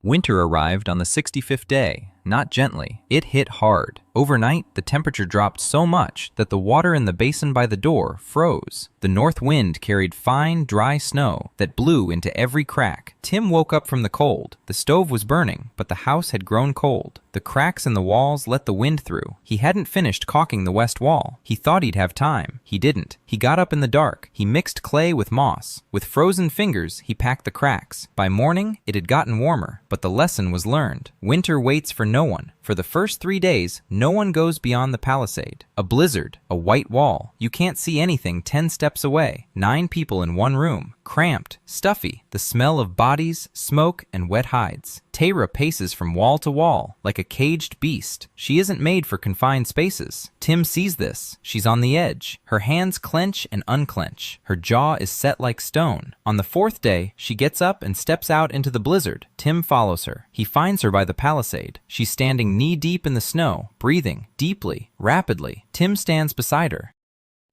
Winter arrived on the 65th day, not gently. It hit hard. Overnight, the temperature dropped so much that the water in the basin by the door froze. The north wind carried fine, dry snow that blew into every crack. Tim woke up from the cold. The stove was burning, but the house had grown cold. The cracks in the walls let the wind through. He hadn't finished caulking the west wall. He thought he'd have time. He didn't. He got up in the dark. He mixed clay with moss. With frozen fingers, he packed the cracks. By morning, it had gotten warmer, but the lesson was learned. Winter waits for no one. For the first 3 days, no one goes beyond the palisade. A blizzard, a white wall. You can't see anything 10 steps away. 9 people in one room. Cramped, stuffy, the smell of bodies, smoke, and wet hides. Tayra paces from wall to wall, like a caged beast. She isn't made for confined spaces. Tim sees this. She's on the edge. Her hands clench and unclench. Her jaw is set like stone. On the 4th day, she gets up and steps out into the blizzard. Tim follows her. He finds her by the palisade. She's standing knee-deep in the snow, breathing, deeply, rapidly. Tim stands beside her.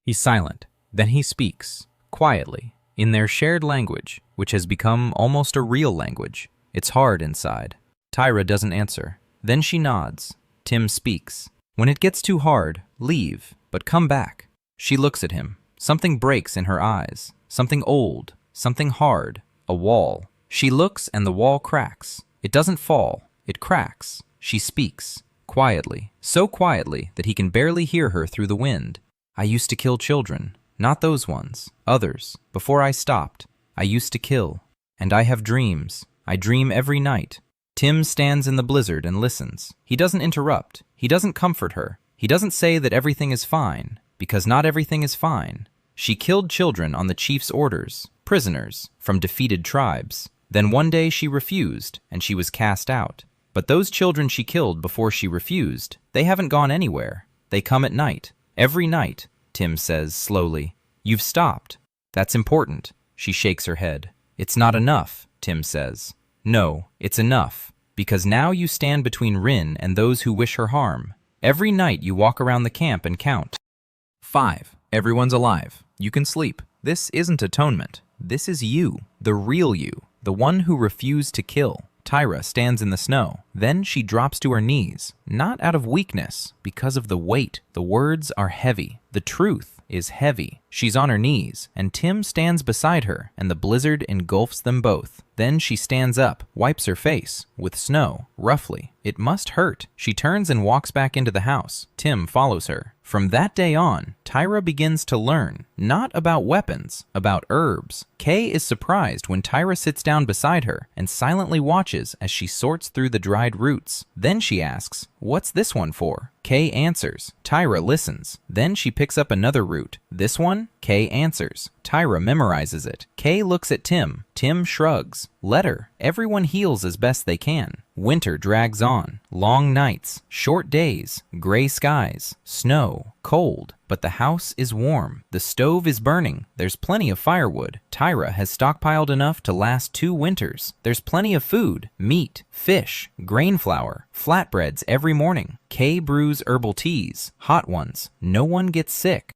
He's silent. Then he speaks, quietly, in their shared language, which has become almost a real language. It's hard inside. Tayra doesn't answer. Then she nods. Tim speaks. When it gets too hard, leave, but come back. She looks at him. Something breaks in her eyes. Something old. Something hard. A wall. She looks and the wall cracks. It doesn't fall. It cracks. She speaks. Quietly. So quietly that he can barely hear her through the wind. I used to kill children. Not those ones. Others. Before I stopped. I used to kill. And I have dreams. I dream every night. Tim stands in the blizzard and listens. He doesn't interrupt. He doesn't comfort her. He doesn't say that everything is fine, because not everything is fine. She killed children on the chief's orders, prisoners from defeated tribes. Then one day she refused, and she was cast out. But those children she killed before she refused, they haven't gone anywhere. They come at night. Every night, Tim says slowly. You've stopped. That's important. She shakes her head. It's not enough, Tim says. No, it's enough, because now you stand between Rin and those who wish her harm. Every night you walk around the camp and count. 5. Everyone's alive. You can sleep. This isn't atonement. This is you, the real you, the one who refused to kill. Tayra stands in the snow. Then she drops to her knees, not out of weakness, because of the weight. The words are heavy. The truth is heavy. She's on her knees, and Tim stands beside her, and the blizzard engulfs them both. Then she stands up, wipes her face, with snow, roughly. It must hurt. She turns and walks back into the house. Tim follows her. From that day on, Tayra begins to learn, not about weapons, about herbs. Kay is surprised when Tayra sits down beside her and silently watches as she sorts through the dried roots. Then she asks, "What's this one for?" Kay answers. Tayra listens. Then she picks up another root. This one? Kay answers. Tayra memorizes it. Kay looks at Tim. Tim shrugs. Let her. Everyone heals as best they can. Winter drags on. Long nights, short days, gray skies, snow, cold. But the house is warm. The stove is burning. There's plenty of firewood. Tayra has stockpiled enough to last 2 winters. There's plenty of food, meat, fish, grain flour, flatbreads every morning. Kay brews herbal teas, hot ones. No one gets sick.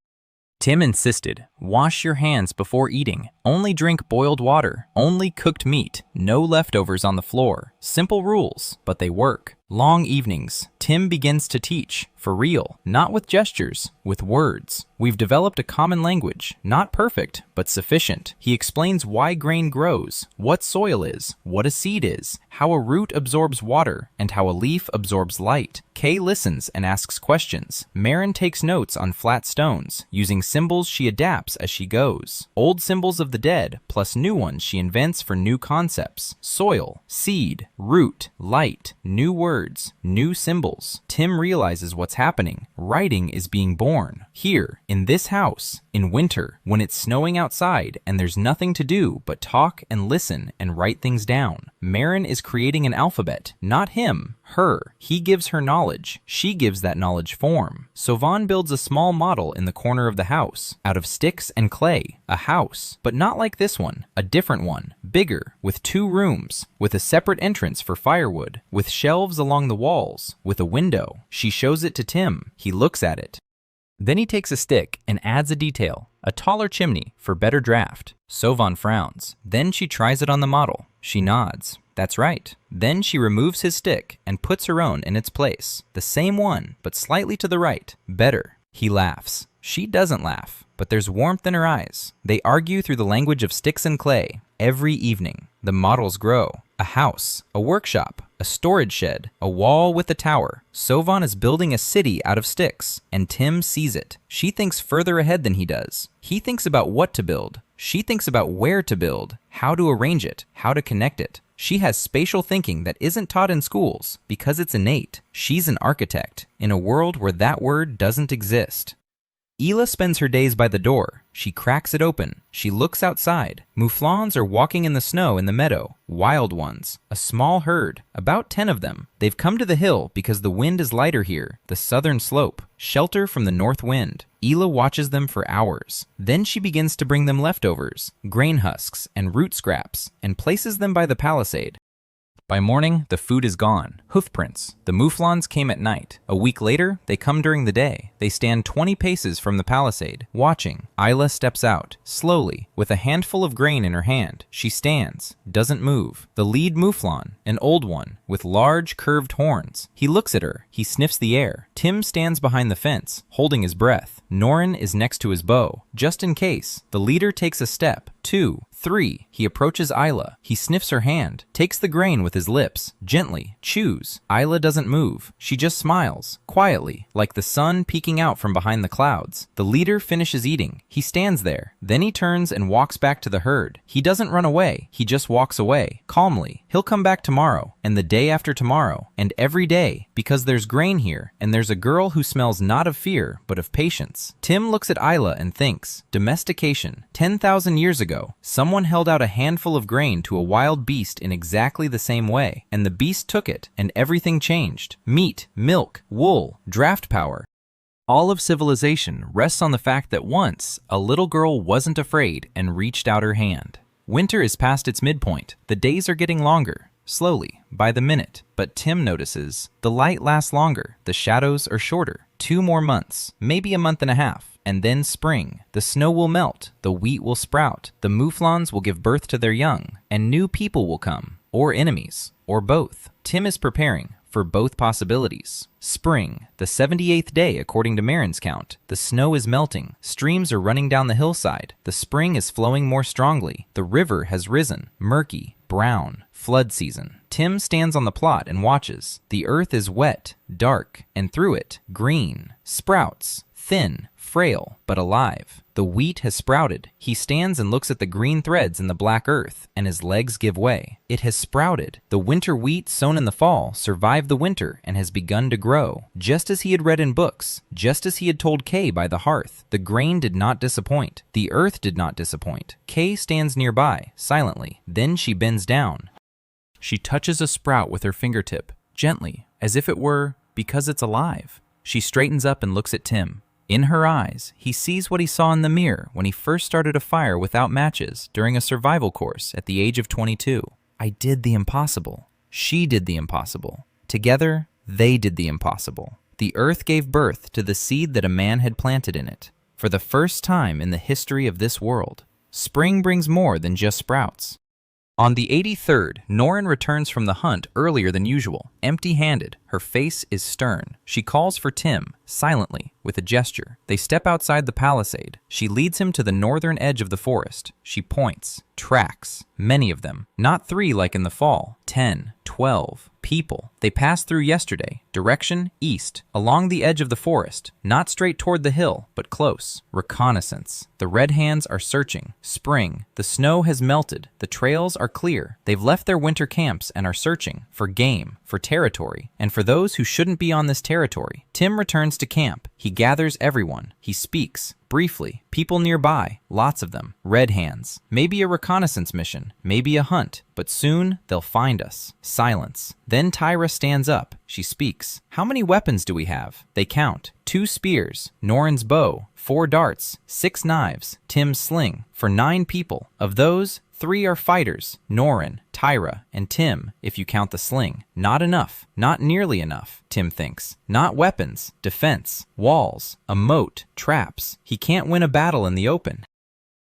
Tim insisted, "Wash your hands before eating. Only drink boiled water. Only cooked meat. No leftovers on the floor." Simple rules, but they work. Long evenings. Tim begins to teach, for real, not with gestures, with words. We've developed a common language, not perfect, but sufficient. He explains why grain grows, what soil is, what a seed is, how a root absorbs water, and how a leaf absorbs light. Kay listens and asks questions. Marin takes notes on flat stones. Using symbols she adapts as she goes. Old symbols of the dead, plus new ones she invents for new concepts. Soil, seed, root, light, new words, new symbols. Tim realizes what's happening. Writing is being born. Here, in this house, in winter, when it's snowing outside and there's nothing to do but talk and listen and write things down. Marin is creating an alphabet, not him, her. He gives her knowledge. She gives that knowledge form. Sovan builds a small model in the corner of the house, out of sticks and clay. A house, but not like this one, a different one, bigger, with 2 rooms, with a separate entrance for firewood, with shelves along the walls, with a window. She shows it to Tim. He looks at it. Then he takes a stick and adds a detail, a taller chimney for better draft. Sovan frowns. Then she tries it on the model. She nods. That's right. Then she removes his stick and puts her own in its place. The same one, but slightly to the right. Better. He laughs. She doesn't laugh, but there's warmth in her eyes. They argue through the language of sticks and clay. Every evening, the models grow. A house, a workshop, a storage shed, a wall with a tower. Sovan is building a city out of sticks, and Tim sees it. She thinks further ahead than he does. He thinks about what to build. She thinks about where to build, how to arrange it, how to connect it. She has spatial thinking that isn't taught in schools because it's innate. She's an architect in a world where that word doesn't exist. Ela spends her days by the door. She cracks it open. She looks outside. Mouflons are walking in the snow in the meadow. Wild ones. A small herd. About 10 of them. They've come to the hill because the wind is lighter here. The southern slope. Shelter from the north wind. Ela watches them for hours. Then she begins to bring them leftovers, grain husks and root scraps, and places them by the palisade. By morning, the food is gone. Hoofprints. The mouflons came at night. A week later, they come during the day. They stand 20 paces from the palisade, watching. Isla steps out, slowly, with a handful of grain in her hand. She stands, doesn't move. The lead mouflon, an old one, with large, curved horns. He looks at her. He sniffs the air. Tim stands behind the fence, holding his breath. Norin is next to his bow, just in case. The leader takes a step, 2, 3. He approaches Isla. He sniffs her hand, takes the grain with his lips, gently, chews. Isla doesn't move. She just smiles, quietly, like the sun peeking out from behind the clouds. The leader finishes eating. He stands there. Then he turns and walks back to the herd. He doesn't run away. He just walks away, calmly. He'll come back tomorrow, and the day after tomorrow, and every day, because there's grain here, and there's a girl who smells not of fear, but of patience. Tim looks at Isla and thinks, domestication. 10,000 years ago, someone held out a handful of grain to a wild beast in exactly the same way, and the beast took it, and everything changed. Meat, milk, wool, draft power. All of civilization rests on the fact that once, a little girl wasn't afraid and reached out her hand. Winter is past its midpoint. The days are getting longer, slowly, by the minute. But Tim notices, the light lasts longer, the shadows are shorter. 2 more months, maybe a month and a half. And then spring. The snow will melt, the wheat will sprout, the mouflons will give birth to their young, and new people will come, or enemies, or both. Tim is preparing for both possibilities. Spring, the 78th day according to Marin's count. The snow is melting, streams are running down the hillside, the spring is flowing more strongly, the river has risen, murky, brown, flood season. Tim stands on the plot and watches. The earth is wet, dark, and through it, green, sprouts, thin, frail, but alive. The wheat has sprouted. He stands and looks at the green threads in the black earth, and his legs give way. It has sprouted. The winter wheat sown in the fall survived the winter and has begun to grow. Just as he had read in books, just as he had told Kay by the hearth, the grain did not disappoint. The earth did not disappoint. Kay stands nearby, silently. Then she bends down. She touches a sprout with her fingertip, gently, as if it were because it's alive. She straightens up and looks at Tim. In her eyes, he sees what he saw in the mirror when he first started a fire without matches during a survival course at the age of 22. I did the impossible. She did the impossible. Together, they did the impossible. The earth gave birth to the seed that a man had planted in it. For the first time in the history of this world, spring brings more than just sprouts. On the 83rd, Norin returns from the hunt earlier than usual, empty-handed. Her face is stern. She calls for Tim, silently, with a gesture. They step outside the palisade. She leads him to the northern edge of the forest. She points. Tracks. Many of them. Not 3 like in the fall. 10, 12. People. They passed through yesterday. Direction, east. Along the edge of the forest. Not straight toward the hill, but close. Reconnaissance. The red hands are searching. Spring. The snow has melted. The trails are clear. They've left their winter camps and are searching for game, for territory, and for those who shouldn't be on this territory. Tim returns to camp. He gathers everyone. He speaks. Briefly, people nearby, lots of them, red hands. Maybe a reconnaissance mission, maybe a hunt, but soon they'll find us. Silence. Then Tyra stands up. She speaks. How many weapons do we have? They count. 2 spears, Norin's bow, 4 darts, 6 knives, Tim's sling, for 9 people. Of those, 3 are fighters, Norin, Tyra, and Tim, if you count the sling. Not enough. Not nearly enough, Tim thinks. Not weapons, defense, walls, a moat, traps. He can't win a battle in the open.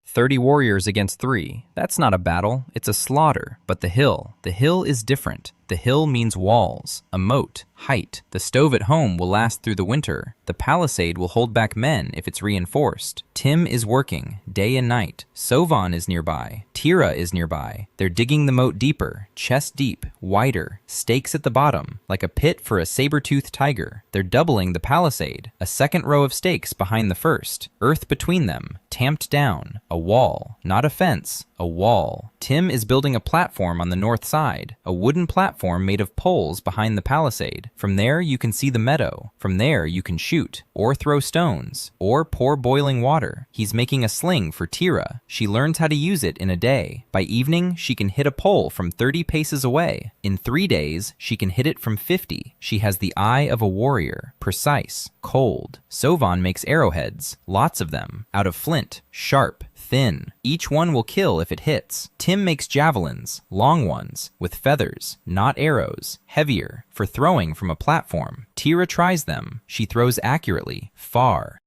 30 warriors against 3. That's not a battle, it's a slaughter. But the hill is different. The hill means walls, a moat, height. The stove at home will last through the winter. The palisade will hold back men if it's reinforced. Tim is working, day and night. Sovan is nearby. Tira is nearby. They're digging the moat deeper, chest deep, wider, stakes at the bottom, like a pit for a saber-toothed tiger. They're doubling the palisade, a second row of stakes behind the first, earth between them, tamped down, a wall, not a fence, a wall. Tim is building a platform on the north side, a wooden platform made of poles behind the palisade. From there you can see the meadow. From there you can shoot, or throw stones, or pour boiling water. He's making a sling for Tira. She learns how to use it in a day. By evening, she can hit a pole from 30 paces away. In 3 days, she can hit it from 50. She has the eye of a warrior, precise, cold. Sovan makes arrowheads, lots of them, out of flint, sharp, thin. Each one will kill if it hits. Tim makes javelins, long ones, with feathers, not arrows, heavier, for throwing from a platform. Tira tries them. She throws accurately, far.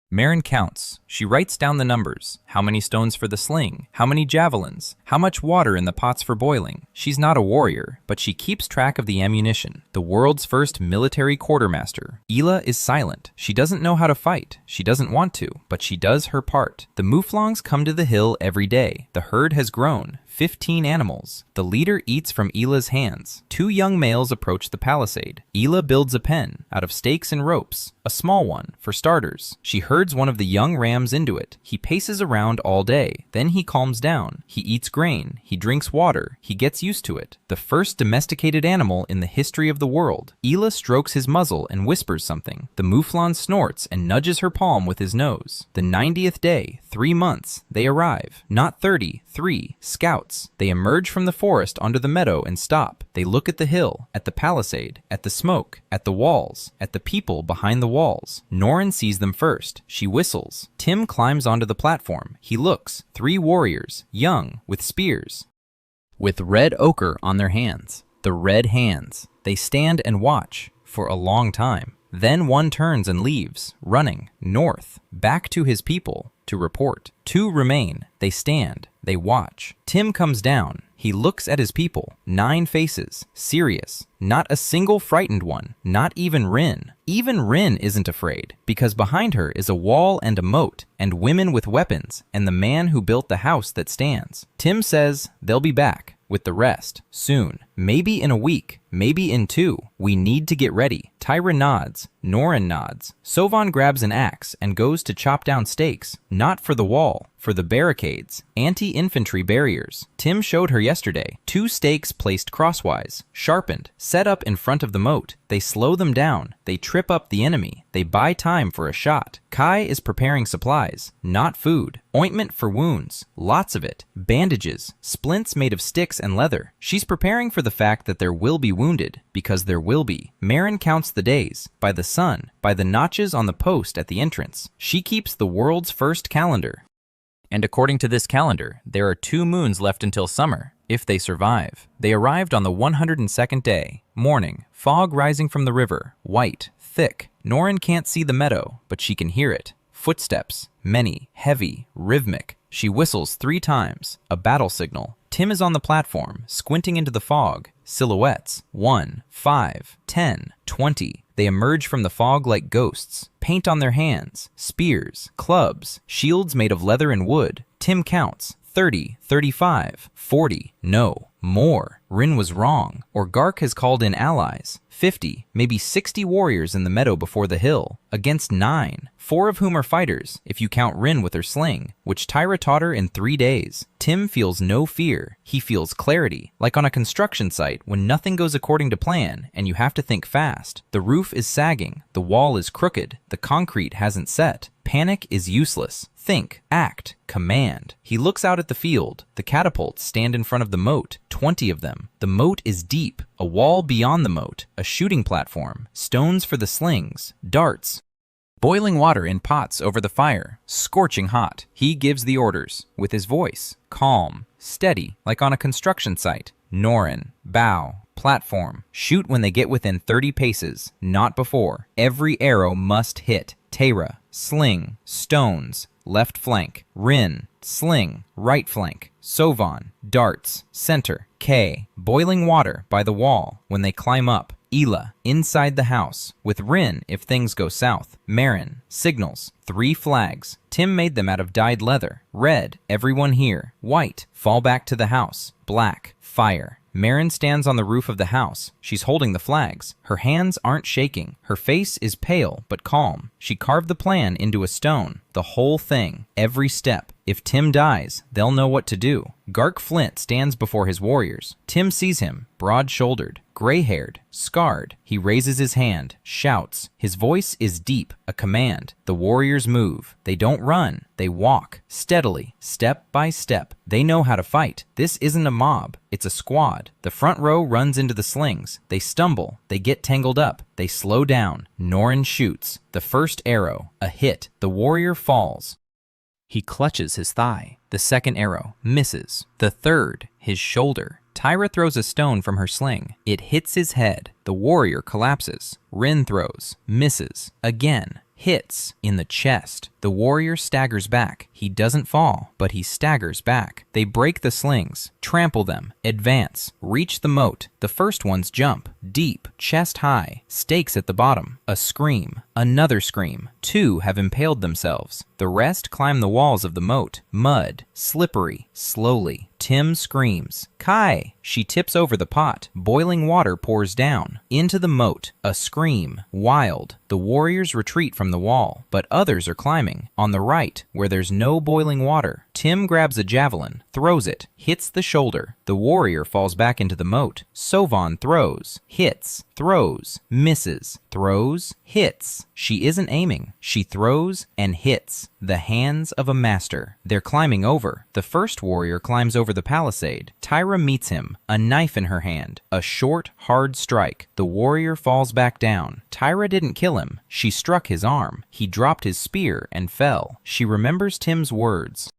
Marin counts. She writes down the numbers. How many stones for the sling? How many javelins? How much water in the pots for boiling? She's not a warrior, but she keeps track of the ammunition. The world's first military quartermaster. Hila is silent. She doesn't know how to fight. She doesn't want to, but she does her part. The mouflons come to the hill every day. The herd has grown. 15 animals. The leader eats from Hila's hands. 2 young males approach the palisade. Hila builds a pen out of stakes and ropes, a small one, for starters. She herds one of the young rams into it. He paces around all day. Then he calms down. He eats grain. He drinks water. He gets used to it. The first domesticated animal in the history of the world. Hila strokes his muzzle and whispers something. The mouflon snorts and nudges her palm with his nose. The 90th day, 3 months, they arrive. Not 30, 3, scouts. They emerge from the forest onto the meadow and stop. They look at the hill, at the palisade, at the smoke, at the walls, at the people behind the walls. Norin sees them first. She whistles. Tim climbs onto the platform. He looks. 3 warriors, young, with spears, with red ochre on their hands. The red hands. They stand and watch for a long time. Then one turns and leaves, running north, back to his people to report. 2 remain. They stand. They watch. Tim comes down. He looks at his people. 9 faces. Serious. Not a single frightened one. Not even Rin. Even Rin isn't afraid, because behind her is a wall and a moat, and women with weapons, and the man who built the house that stands. Tim says they'll be back with the rest soon. Maybe in a week. Maybe in 2. We need to get ready. Tyra nods. Norin nods. Sovan grabs an axe and goes to chop down stakes. Not for the wall, for the barricades, anti-infantry barriers. Tim showed her yesterday. 2 stakes placed crosswise, sharpened, set up in front of the moat. They slow them down. They trip up the enemy. They buy time for a shot. Kai is preparing supplies, not food. Ointment for wounds, lots of it. Bandages, splints made of sticks and leather. She's preparing for the fact that there will be wounded, because there will be. Marin counts the days, by the sun, by the notches on the post at the entrance. She keeps the world's first calendar. And according to this calendar, there are 2 moons left until summer, if they survive. They arrived on the 102nd day. Morning, fog rising from the river, white, thick. Norin can't see the meadow, but she can hear it. Footsteps, many, heavy, rhythmic. She whistles 3 times, a battle signal. Tim is on the platform, squinting into the fog. Silhouettes. 1, 5, 10, 20. They emerge from the fog like ghosts. Paint on their hands. Spears, clubs, shields made of leather and wood. Tim counts. 30, 35, 40. No, more. Rin was wrong. Or Gark has called in allies. 50, maybe 60 warriors in the meadow before the hill, against 9, 4 of whom are fighters, if you count Rin with her sling, which Tyra taught her in 3 days. Tim feels no fear. He feels clarity, like on a construction site when nothing goes according to plan and you have to think fast. The roof is sagging, the wall is crooked, the concrete hasn't set. Panic is useless. Think, act, command. He looks out at the field. The catapults stand in front of the moat, 20 of them. The moat is deep, a wall beyond the moat, a shooting platform, stones for the slings, darts. Boiling water in pots over the fire, scorching hot. He gives the orders, with his voice, calm, steady, like on a construction site. Norin, bow, platform. Shoot when they get within 30 paces, not before. Every arrow must hit. Teyra, sling, stones, left flank. Rin, sling, right flank. Sovan, darts, center. K, boiling water by the wall when they climb up. Ela, inside the house, with Rin if things go south. Marin, signals, 3 flags. Tim made them out of dyed leather. Red, everyone here. White, fall back to the house. Black, fire. Marin stands on the roof of the house. She's holding the flags. Her hands aren't shaking. Her face is pale but calm. She carved the plan into a stone. The whole thing, every step. If Tim dies, they'll know what to do. Gark Flint stands before his warriors. Tim sees him, broad-shouldered, gray-haired, scarred. He raises his hand, shouts. His voice is deep, a command. The warriors move. They don't run. They walk, steadily, step by step. They know how to fight. This isn't a mob. It's a squad. The front row runs into the slings. They stumble. They get tangled up. They slow down. Norin shoots. The first arrow, a hit. The warrior falls. He clutches his thigh. The second arrow misses. The third, his shoulder. Tyra throws a stone from her sling. It hits his head. The warrior collapses. Rin throws, misses. Again, hits in the chest. The warrior staggers back. He doesn't fall, but he staggers back. They break the slings, trample them, advance, reach the moat. The first ones jump, deep, chest high, stakes at the bottom. A scream, another scream. 2 have impaled themselves. The rest climb the walls of the moat. Mud, slippery, slowly. Tim screams. Kai! She tips over the pot. Boiling water pours down. Into the moat. A scream. Wild. The warriors retreat from the wall, but others are climbing. On the right, where there's no boiling water, Tim grabs a javelin, throws it, hits the shoulder. The warrior falls back into the moat. Sovan throws, hits, throws, misses, throws, hits. She isn't aiming. She throws and hits. The hands of a master. They're climbing over. The first warrior climbs over the palisade. Tyra meets him, a knife in her hand. A short, hard strike. The warrior falls back down. Tyra didn't kill him. She struck his arm. He dropped his spear and fell. She remembers Tim's words.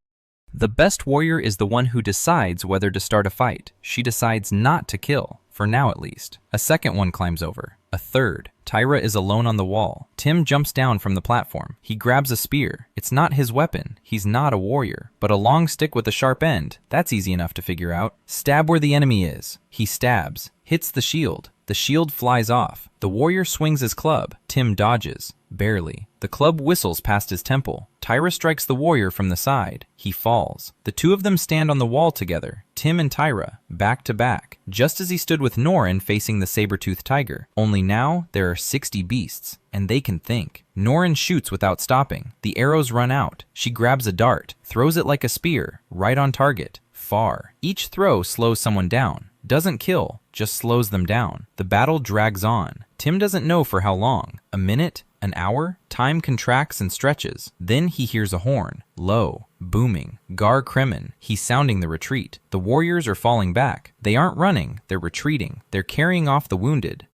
The best warrior is the one who decides whether to start a fight. She decides not to kill, for now at least. A second one climbs over. A third. Tyra is alone on the wall. Tim jumps down from the platform. He grabs a spear. It's not his weapon. He's not a warrior. But a long stick with a sharp end. That's easy enough to figure out. Stab where the enemy is. He stabs. Hits the shield. The shield flies off. The warrior swings his club. Tim dodges. Barely. The club whistles past his temple. Tyra strikes the warrior from the side. He falls. The 2 of them stand on the wall together, Tim and Tyra, back to back, just as he stood with Norin facing the saber-toothed tiger. Only now, there are 60 beasts, and they can think. Norin shoots without stopping. The arrows run out. She grabs a dart, throws it like a spear, right on target, far. Each throw slows someone down. Doesn't kill, just slows them down. The battle drags on. Tim doesn't know for how long. A minute? An hour? Time contracts and stretches. Then he hears a horn. Low. Booming. Gar Kremen. He's sounding the retreat. The warriors are falling back. They aren't running. They're retreating. They're carrying off the wounded.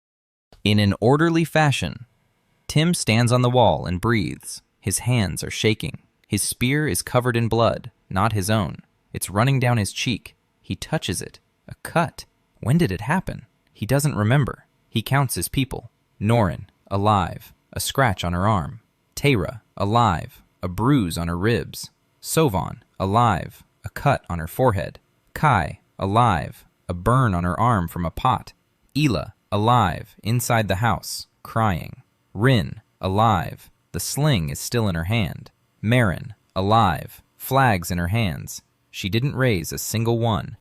In an orderly fashion, Tim stands on the wall and breathes. His hands are shaking. His spear is covered in blood, not his own. It's running down his cheek. He touches it. A cut. When did it happen? He doesn't remember. He counts his people. Norin, alive. A scratch on her arm. Teyra, alive. a bruise on her ribs. Sovan, alive, a cut on her forehead. Kai, alive, a burn on her arm from a pot. Ela, alive, inside the house, crying. Rin, alive, the sling is still in her hand. Marin, alive, flags in her hands. She didn't raise a single one.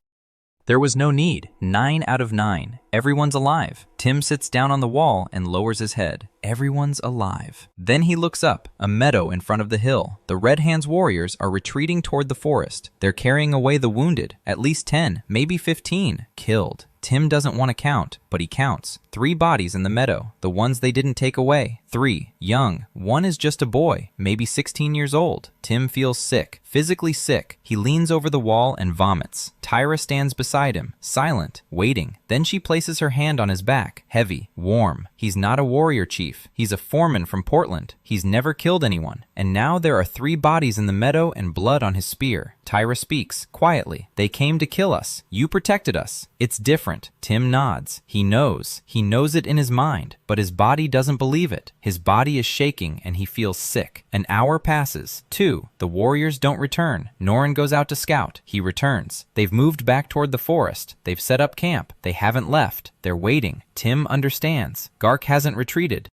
There was no need. 9 out of 9. Everyone's alive. Tim sits down on the wall and lowers his head. Everyone's alive. Then he looks up, a meadow in front of the hill. The Red Hands warriors are retreating toward the forest. They're carrying away the wounded, at least 10, maybe 15, killed. Tim doesn't want to count, but he counts. 3 bodies in the meadow, the ones they didn't take away. 3, young. 1 is just a boy, maybe 16 years old. Tim feels sick, physically sick. He leans over the wall and vomits. Tyra stands beside him, silent, waiting. Then she places her hand on his back, heavy, warm. He's not a warrior chief. He's a foreman from Portland. He's never killed anyone. And now there are 3 bodies in the meadow and blood on his spear. Tyra speaks, quietly. They came to kill us. You protected us. It's different. Tim nods. He knows. He knows it in his mind, but his body doesn't believe it. His body is shaking and he feels sick. An hour passes. 2. The warriors don't return. Norin goes out to scout. He returns. They've moved back toward the forest. They've set up camp. They haven't left. They're waiting. Tim understands. Gark hasn't retreated.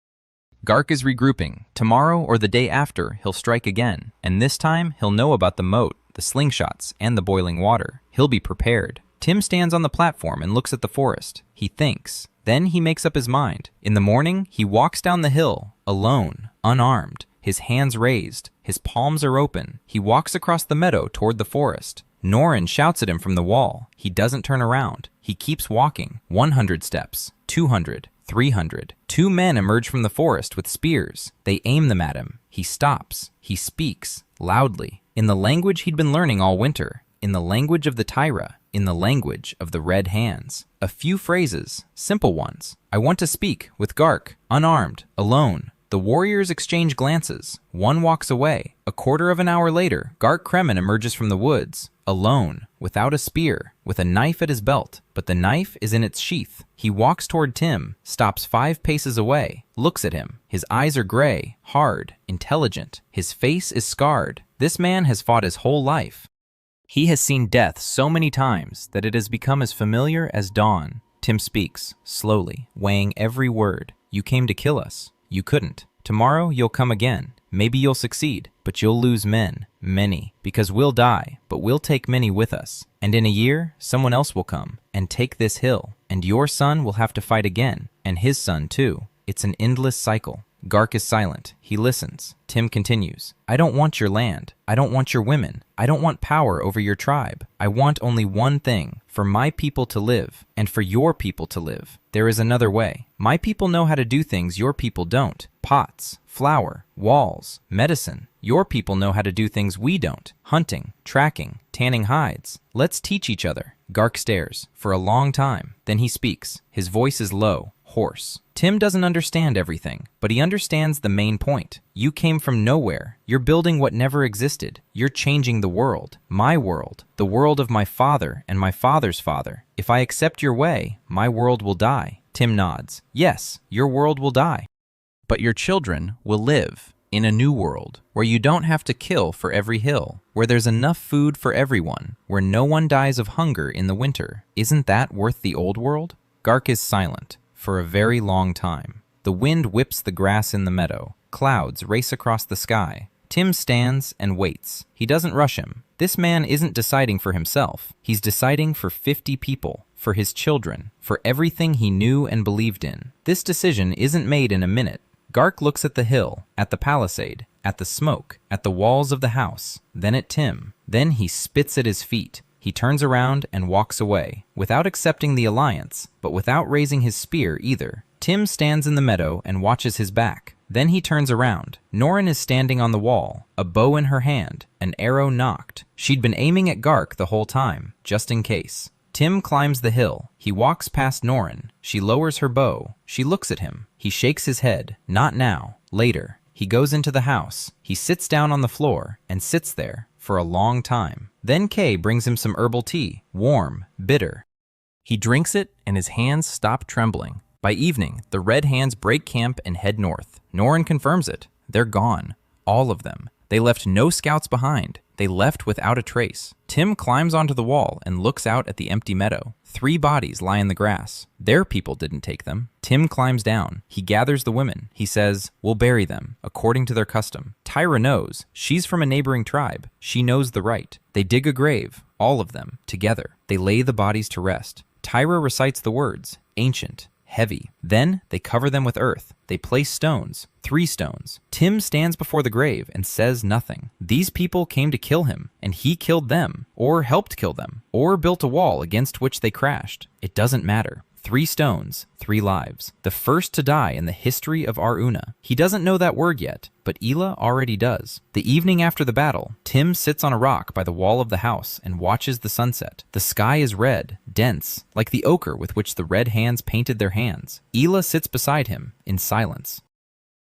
Gark is regrouping. Tomorrow or the day after, he'll strike again. And this time, he'll know about the moat, the slingshots, and the boiling water. He'll be prepared. Tim stands on the platform and looks at the forest. He thinks. Then he makes up his mind. In the morning, he walks down the hill, alone, unarmed, his hands raised. His palms are open. He walks across the meadow toward the forest. Norin shouts at him from the wall. He doesn't turn around. He keeps walking. 100 steps, 200, 300. 2 men emerge from the forest with spears. They aim them at him. He stops. He speaks, loudly, in the language he'd been learning all winter, in the language of the Tyra, in the language of the Red Hands. A few phrases, simple ones. I want to speak with Gark, unarmed, alone. The warriors exchange glances. One walks away. A quarter of an hour later, Gark Kremen emerges from the woods, alone, without a spear, with a knife at his belt, but the knife is in its sheath. He walks toward Tim, stops 5 paces away, looks at him. His eyes are gray, hard, intelligent. His face is scarred. This man has fought his whole life. He has seen death so many times that it has become as familiar as dawn. Tim speaks, slowly, weighing every word. You came to kill us. You couldn't. Tomorrow you'll come again. Maybe you'll succeed, but you'll lose men, many, because we'll die, but we'll take many with us. And in a year, someone else will come and take this hill, and your son will have to fight again, and his son too. It's an endless cycle. Gark is silent. He listens. Tim continues. I don't want your land. I don't want your women. I don't want power over your tribe. I want only one thing, for my people to live, and for your people to live. There is another way. My people know how to do things your people don't. Pots, flour, walls, medicine. Your people know how to do things we don't. Hunting, tracking, tanning hides. Let's teach each other. Gark stares for a long time. Then he speaks. His voice is low, hoarse. Tim doesn't understand everything, but he understands the main point. You came from nowhere. You're building what never existed. You're changing the world. My world. The world of my father and my father's father. If I accept your way, my world will die. Tim nods. Yes, your world will die. But your children will live in a new world, where you don't have to kill for every hill, where there's enough food for everyone, where no one dies of hunger in the winter. Isn't that worth the old world? Gark is silent for a very long time. The wind whips the grass in the meadow. Clouds race across the sky. Tim stands and waits. He doesn't rush him. This man isn't deciding for himself. He's deciding for 50 people, for his children, for everything he knew and believed in. This decision isn't made in a minute. Gark looks at the hill, at the palisade, at the smoke, at the walls of the house, then at Tim. Then he spits at his feet. He turns around and walks away, without accepting the alliance, but without raising his spear either. Tim stands in the meadow and watches his back. Then he turns around. Norin is standing on the wall, a bow in her hand, an arrow nocked. She'd been aiming at Gark the whole time, just in case. Tim climbs the hill. He walks past Norin. She lowers her bow. She looks at him. He shakes his head. Not now. Later. He goes into the house. He sits down on the floor and sits there for a long time. Then Kay brings him some herbal tea, warm, bitter. He drinks it and his hands stop trembling. By evening, the Red Hands break camp and head north. Norin confirms it. They're gone. All of them. They left no scouts behind. They left without a trace. Tim climbs onto the wall and looks out at the empty meadow. 3 bodies lie in the grass. Their people didn't take them. Tim climbs down. He gathers the women. He says, "We'll bury them, according to their custom." Tyra knows. She's from a neighboring tribe. She knows the right. They dig a grave, all of them, together. They lay the bodies to rest. Tyra recites the words, ancient, heavy. Then they cover them with earth. They place stones, 3 stones. Tim stands before the grave and says nothing. These people came to kill him, and he killed them, or helped kill them, or built a wall against which they crashed. It doesn't matter. 3 stones, 3 lives. The first to die in the history of Aruna. He doesn't know that word yet, but Ela already does. The evening after the battle, Tim sits on a rock by the wall of the house and watches the sunset. The sky is red, dense, like the ochre with which the red hands painted their hands. Ela sits beside him, in silence.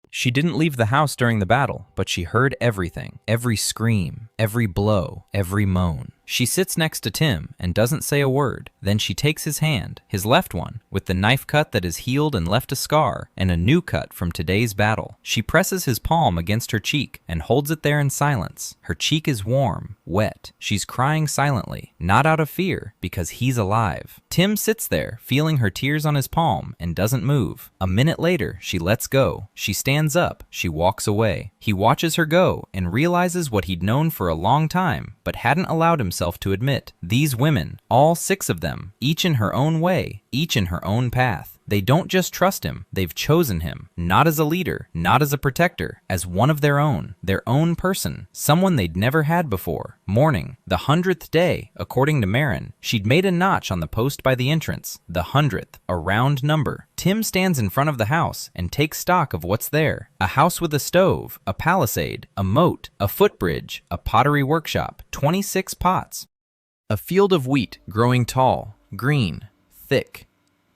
She didn't leave the house during the battle, but she heard everything. Every scream, every blow, every moan. She sits next to Tim and doesn't say a word. Then she takes his hand, his left one, with the knife cut that is healed and left a scar, and a new cut from today's battle. She presses his palm against her cheek and holds it there in silence. Her cheek is warm, wet. She's crying silently, not out of fear, because he's alive. Tim sits there, feeling her tears on his palm, and doesn't move. A minute later, she lets go. She stands up. She walks away. He watches her go and realizes what he'd known for a long time, but hadn't allowed himself to admit. These women, all 6 of them, each in her own way, each in her own path. They don't just trust him, they've chosen him, not as a leader, not as a protector, as one of their own person, someone they'd never had before. Morning, the 100th day, according to Marin. She'd made a notch on the post by the entrance, the 100th, a round number. Tim stands in front of the house and takes stock of what's there. A house with a stove, a palisade, a moat, a footbridge, a pottery workshop, 26 pots. A field of wheat growing tall, green, thick.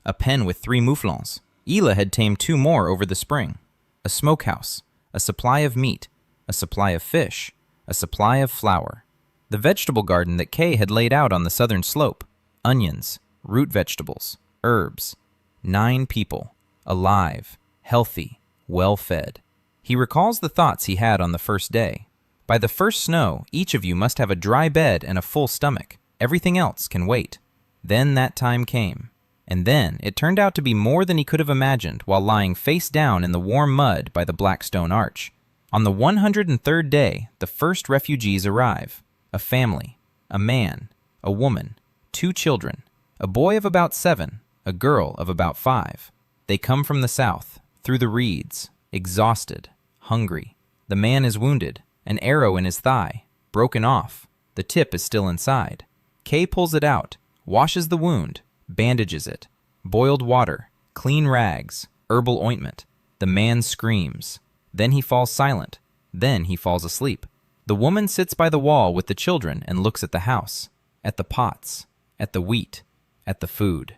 A pen with 3 mouflons. Ela had tamed 2 more over the spring. A smokehouse, a supply of meat, a supply of fish, a supply of flour. The vegetable garden that Kay had laid out on the southern slope. Onions, root vegetables, herbs. 9 people, alive, healthy, well-fed. He recalls the thoughts he had on the first day. By the first snow, each of you must have a dry bed and a full stomach. Everything else can wait. Then that time came. And then it turned out to be more than he could have imagined while lying face down in the warm mud by the black stone arch. On the 103rd day, the first refugees arrive. A family, a man, a woman, 2 children, a boy of about 7, a girl of about 5. They come from the south, through the reeds, exhausted, hungry. The man is wounded, an arrow in his thigh, broken off. The tip is still inside. Kay pulls it out, washes the wound, bandages it. Boiled water, clean rags, herbal ointment. The man screams. Then he falls silent. Then he falls asleep. The woman sits by the wall with the children and looks at the house, at the pots, at the wheat, at the food.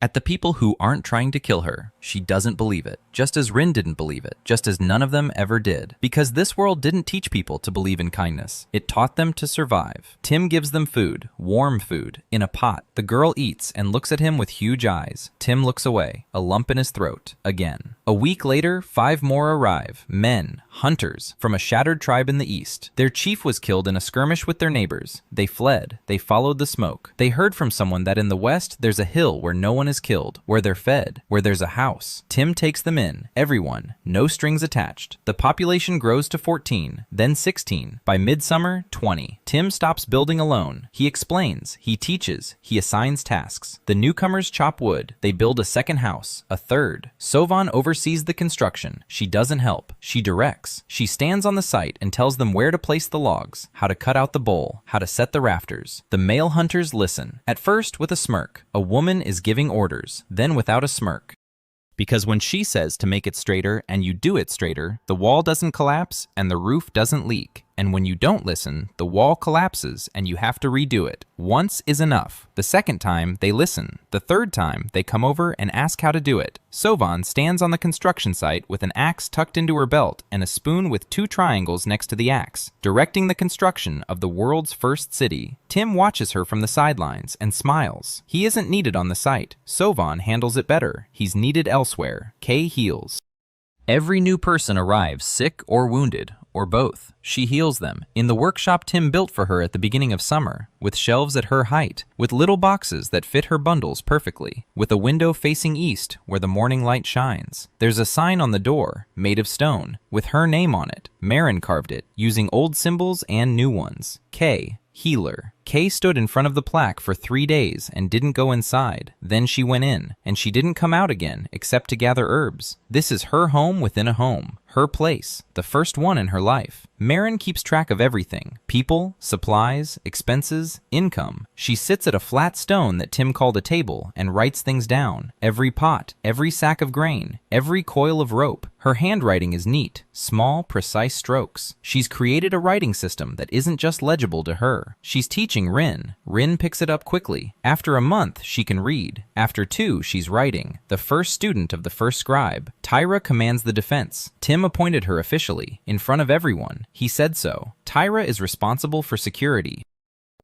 At the people who aren't trying to kill her, she doesn't believe it, just as Rin didn't believe it, just as none of them ever did. Because this world didn't teach people to believe in kindness. It taught them to survive. Tim gives them food, warm food, in a pot. The girl eats and looks at him with huge eyes. Tim looks away, a lump in his throat, again. A week later, 5 more arrive. Men, hunters, from a shattered tribe in the east. Their chief was killed in a skirmish with their neighbors. They fled. They followed the smoke. They heard from someone that in the west there's a hill where no one is killed, where they're fed, where there's a house. Tim takes them in, everyone, no strings attached. The population grows to 14, then 16. By midsummer, 20. Tim stops building alone. He explains, he teaches, he assigns tasks. The newcomers chop wood. They build a second house, a third. Sovan oversees the construction. She doesn't help. She directs. She stands on the site and tells them where to place the logs, how to cut out the bowl, how to set the rafters. The male hunters listen, at first with a smirk. A woman is giving orders, then without a smirk. Because when she says to make it straighter and you do it straighter, the wall doesn't collapse and the roof doesn't leak. And when you don't listen, the wall collapses and you have to redo it. Once is enough. The second time, they listen. The third time, they come over and ask how to do it. Sovan stands on the construction site with an axe tucked into her belt and a spoon with 2 triangles next to the axe, directing the construction of the world's first city. Tim watches her from the sidelines and smiles. He isn't needed on the site. Sovan handles it better. He's needed elsewhere. Kay heals. Every new person arrives sick or wounded, or both. She heals them in the workshop Tim built for her at the beginning of summer, with shelves at her height, with little boxes that fit her bundles perfectly, with a window facing east where the morning light shines. There's a sign on the door, made of stone, with her name on it. Marin carved it, using old symbols and new ones. K, healer. Kay stood in front of the plaque for 3 days and didn't go inside. Then she went in, and she didn't come out again except to gather herbs. This is her home within a home. Her place, the first one in her life. Marin keeps track of everything. People, supplies, expenses, income. She sits at a flat stone that Tim called a table and writes things down. Every pot, every sack of grain, every coil of rope. Her handwriting is neat, small, precise strokes. She's created a writing system that isn't just legible to her. She's teaching Rin. Rin picks it up quickly. After a month, she can read. After 2, she's writing. The first student of the first scribe. Tyra commands the defense. Tim appointed her officially, in front of everyone. He said so. Tyra is responsible for security.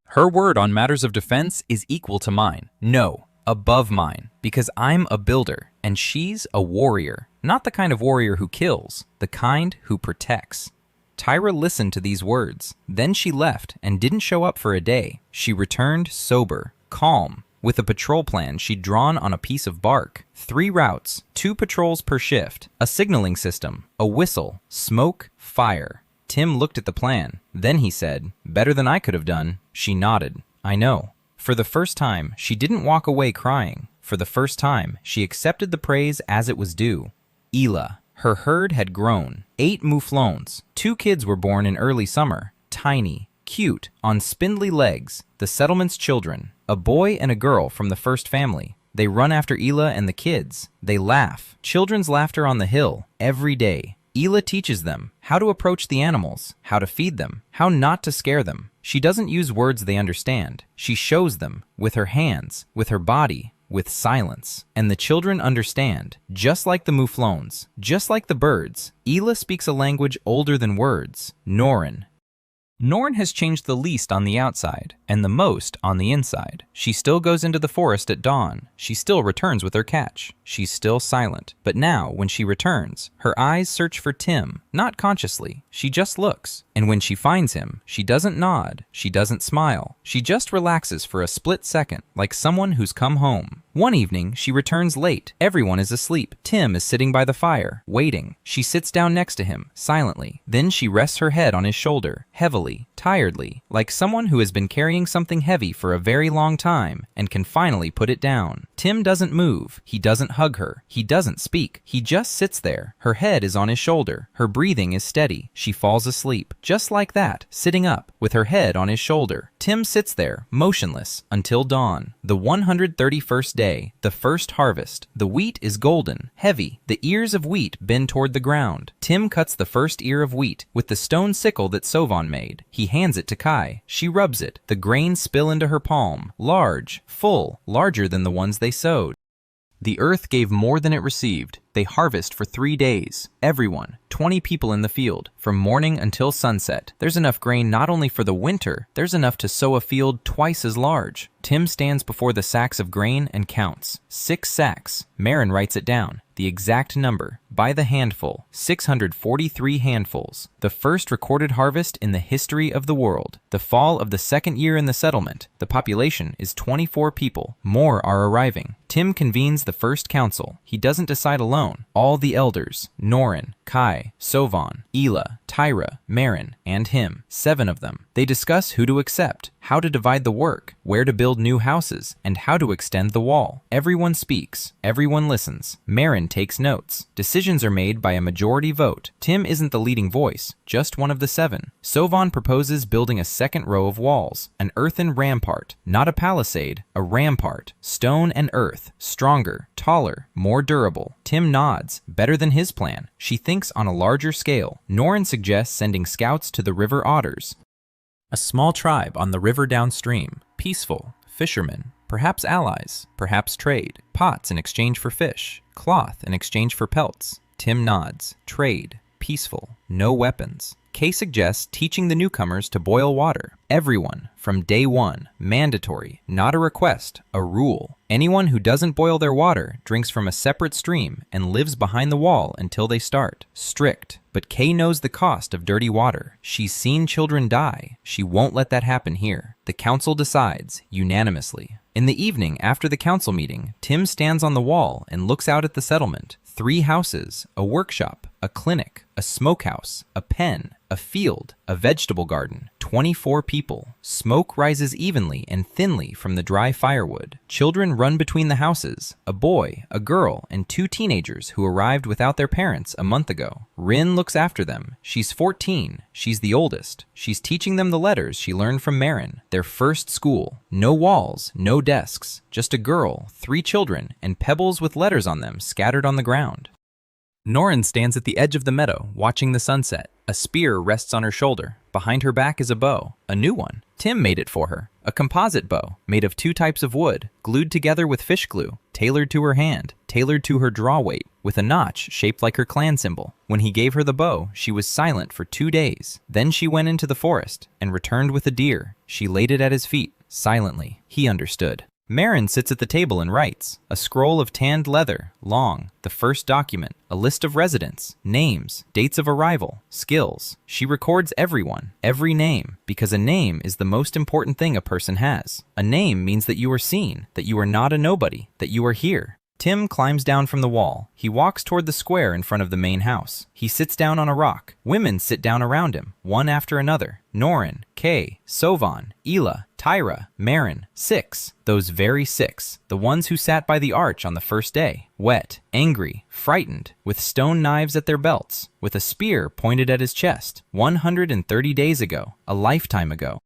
Her word on matters of defense is equal to mine. No, above mine, because I'm a builder, and she's a warrior. Not the kind of warrior who kills, the kind who protects. Tyra listened to these words. Then she left and didn't show up for a day. She returned sober, calm, with a patrol plan she'd drawn on a piece of bark. 3 routes, 2 patrols per shift, a signaling system, a whistle, smoke, fire. Tim looked at the plan. Then he said, "Better than I could have done." She nodded. "I know." For the first time, she didn't walk away crying. For the first time, she accepted the praise as it was due. Ela. Her herd had grown. 8 mouflons. 2 kids were born in early summer. Tiny, cute, on spindly legs. The settlement's children. A boy and a girl from the first family. They run after Ela and the kids. They laugh. Children's laughter on the hill. Every day. Ela teaches them how to approach the animals, how to feed them, how not to scare them. She doesn't use words they understand. She shows them with her hands, with her body, with silence. And the children understand, just like the mouflons, just like the birds. Ela speaks a language older than words, Norin. Norn has changed the least on the outside, and the most on the inside. She still goes into the forest at dawn. She still returns with her catch. She's still silent. But now, when she returns, her eyes search for Tim, not consciously. She just looks. And when she finds him, she doesn't nod. She doesn't smile. She just relaxes for a split second, like someone who's come home. One evening, she returns late. Everyone is asleep. Tim is sitting by the fire, waiting. She sits down next to him, silently. Then she rests her head on his shoulder, heavily, tiredly, like someone who has been carrying something heavy for a very long time and can finally put it down. Tim doesn't move. He doesn't hug her. He doesn't speak. He just sits there. Her head is on his shoulder. Her breathing is steady. She falls asleep. Just like that, sitting up, with her head on his shoulder. Tim sits there, motionless, until dawn. The 131st day, the first harvest. The wheat is golden, heavy. The ears of wheat bend toward the ground. Tim cuts the first ear of wheat with the stone sickle that Sovan made. He hands it to Kai. She rubs it. The grains spill into her palm. Large, full, larger than the ones they sowed. The earth gave more than it received. They harvest for 3 days. Everyone, 20 people in the field, from morning until sunset. There's enough grain not only for the winter, there's enough to sow a field twice as large. Tim stands before the sacks of grain and counts. 6 sacks. Marin writes it down. The exact number, by the handful, 643 handfuls. The first recorded harvest in the history of the world. The fall of the second year in the settlement. The population is 24 people. More are arriving. Tim convenes the first council. He doesn't decide alone. All the elders, Norin, Kai, Sovan, Ela, Tyra, Marin, and him, 7 of them. They discuss who to accept, how to divide the work, where to build new houses, and how to extend the wall. Everyone speaks. Everyone listens. Marin takes notes. Decisions are made by a majority vote. Tim isn't the leading voice, just one of the 7. Sovan proposes building a second row of walls, an earthen rampart, not a palisade, a rampart, stone and earth, stronger, taller, more durable. Tim nods, better than his plan. She thinks on a larger scale. Norin suggests sending scouts to the river otters, a small tribe on the river downstream, peaceful, fishermen, perhaps allies, perhaps trade, pots in exchange for fish, cloth in exchange for pelts. Tim nods, trade, peaceful, no weapons. Kay suggests teaching the newcomers to boil water. Everyone, from day one, mandatory, not a request, a rule. Anyone who doesn't boil their water drinks from a separate stream and lives behind the wall until they start. Strict. But Kay knows the cost of dirty water. She's seen children die. She won't let that happen here. The council decides, unanimously. In the evening after the council meeting, Tim stands on the wall and looks out at the settlement. 3 houses, a workshop, a clinic, a smokehouse, a pen, a field, a vegetable garden, 24 people. Smoke rises evenly and thinly from the dry firewood. Children run between the houses, a boy, a girl, and 2 teenagers who arrived without their parents a month ago. Rin looks after them. She's 14. She's the oldest. She's teaching them the letters she learned from Marin, their first school. No walls, no desks, just a girl, 3 children, and pebbles with letters on them scattered on the ground. Norin stands at the edge of the meadow, watching the sunset. A spear rests on her shoulder. Behind her back is a bow, a new one. Tim made it for her. A composite bow, made of 2 types of wood, glued together with fish glue, tailored to her hand, tailored to her draw weight, with a notch shaped like her clan symbol. When he gave her the bow, she was silent for 2 days. Then she went into the forest and returned with a deer. She laid it at his feet, silently. He understood. Marin sits at the table and writes. A scroll of tanned leather, long, the first document, a list of residents, names, dates of arrival, skills. She records everyone, every name, because a name is the most important thing a person has. A name means that you are seen, that you are not a nobody, that you are here. Tim climbs down from the wall. He walks toward the square in front of the main house. He sits down on a rock. Women sit down around him, one after another. Norin, Kay, Sovan, Ela, Tyra, Marin, 6. Those very 6. The ones who sat by the arch on the first day. Wet, angry, frightened, with stone knives at their belts, with a spear pointed at his chest. 130 days ago, a lifetime ago.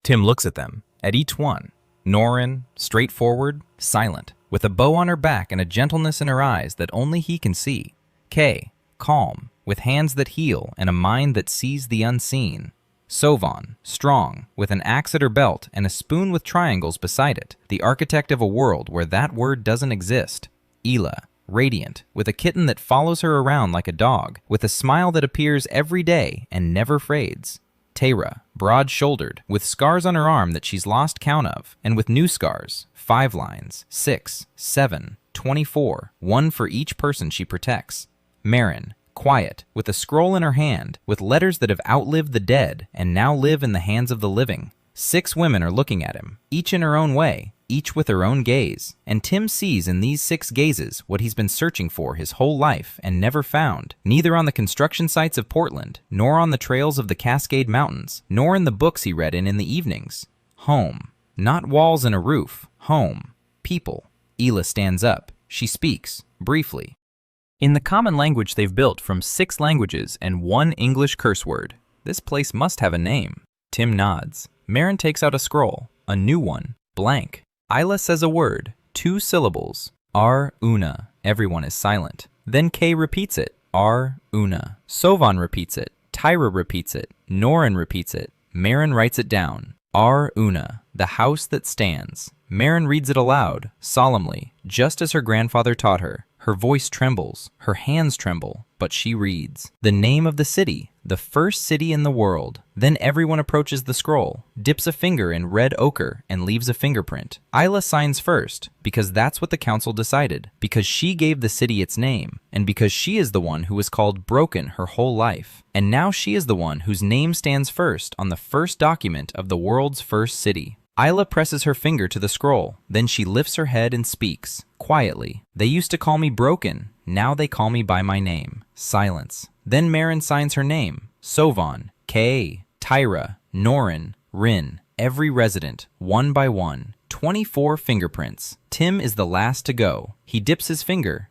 Tim looks at them, at each one. Norin, straightforward, silent, with a bow on her back and a gentleness in her eyes that only he can see. Kay, calm, with hands that heal and a mind that sees the unseen. Sovan, strong, with an axe at her belt and a spoon with triangles beside it, the architect of a world where that word doesn't exist. Ela, radiant, with a kitten that follows her around like a dog, with a smile that appears every day and never fades. Tayra, broad-shouldered, with scars on her arm that she's lost count of, and with new scars, 5 lines, 6, 7, 24, 1 for each person she protects. Marin, quiet, with a scroll in her hand, with letters that have outlived the dead and now live in the hands of the living. 6 women are looking at him, each in her own way, each with her own gaze, and Tim sees in these 6 gazes what he's been searching for his whole life and never found, neither on the construction sites of Portland, nor on the trails of the Cascade Mountains, nor in the books he read in the evenings. Home. Not walls and a roof. Home. People. Ela stands up. She speaks, briefly. In the common language they've built from 6 languages and 1 English curse word. This place must have a name. Tim nods. Marin takes out a scroll, a new one, blank. Isla says a word, 2 syllables. Ar-una. Everyone is silent. Then Kay repeats it. Ar-una. Sovan repeats it. Tyra repeats it. Norin repeats it. Marin writes it down. Ar-una. The house that stands. Marin reads it aloud, solemnly, just as her grandfather taught her. Her voice trembles, her hands tremble, but she reads. The name of the city, the first city in the world. Then everyone approaches the scroll, dips a finger in red ochre, and leaves a fingerprint. Isla signs first, because that's what the council decided, because she gave the city its name, and because she is the one who was called broken her whole life. And now she is the one whose name stands first on the first document of the world's first city. Isla presses her finger to the scroll. Then she lifts her head and speaks, quietly. They used to call me broken. Now they call me by my name. Silence. Then Marin signs her name. Sovan, Kay, Tyra, Norin, Rin. Every resident, one by one. 24 fingerprints. Tim is the last to go. He dips his finger.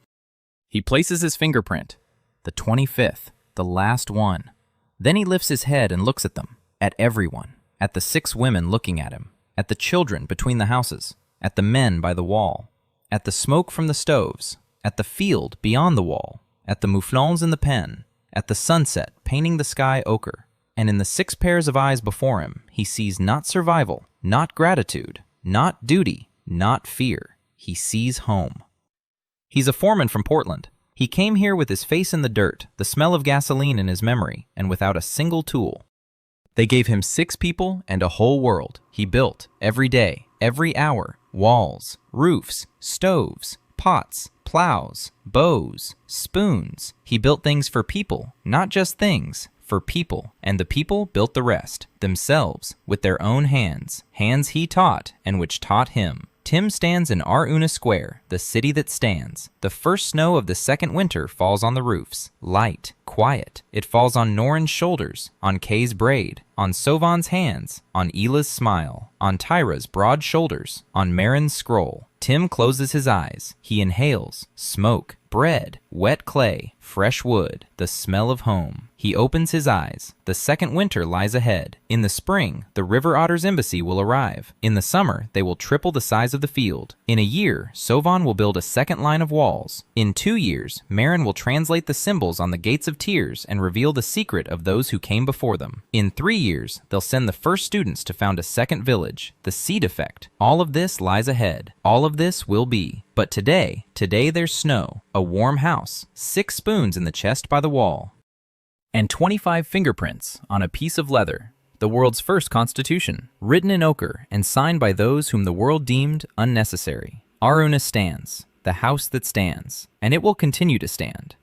He places his fingerprint. The 25th. The last one. Then he lifts his head and looks at them. At everyone. At the 6 women looking at him. At the children between the houses, at the men by the wall, at the smoke from the stoves, at the field beyond the wall, at the mouflons in the pen, at the sunset painting the sky ochre. And in the 6 pairs of eyes before him, he sees not survival, not gratitude, not duty, not fear. He sees home. He's a foreman from Portland. He came here with his face in the dirt, the smell of gasoline in his memory, and without a single tool. They gave him 6 people and a whole world. He built, every day, every hour, walls, roofs, stoves, pots, plows, bows, spoons. He built things for people, not just things, for people. And the people built the rest, themselves, with their own hands, hands he taught and which taught him. Tim stands in Aruna Square, the city that stands. The first snow of the second winter falls on the roofs. Light, quiet. It falls on Noran's shoulders, on Kay's braid, on Sovan's hands, on Ela's smile, on Tyra's broad shoulders, on Marin's scroll. Tim closes his eyes. He inhales smoke, bread, wet clay, fresh wood, the smell of home. He opens his eyes. The second winter lies ahead. In the spring, the river otter's embassy will arrive. In the summer, they will triple the size of the field. In a year, Sovan will build a second line of walls. In 2 years, Marin will translate the symbols on the gates of tears and reveal the secret of those who came before them. In 3 years, they'll send the first students to found a second village. The seed effect. All of this lies ahead. All of this will be. But today there's snow, a warm house, 6 spoons in the chest by the wall, and 25 fingerprints on a piece of leather, the world's first constitution, written in ochre and signed by those whom the world deemed unnecessary. Aruna stands, the house that stands, and it will continue to stand.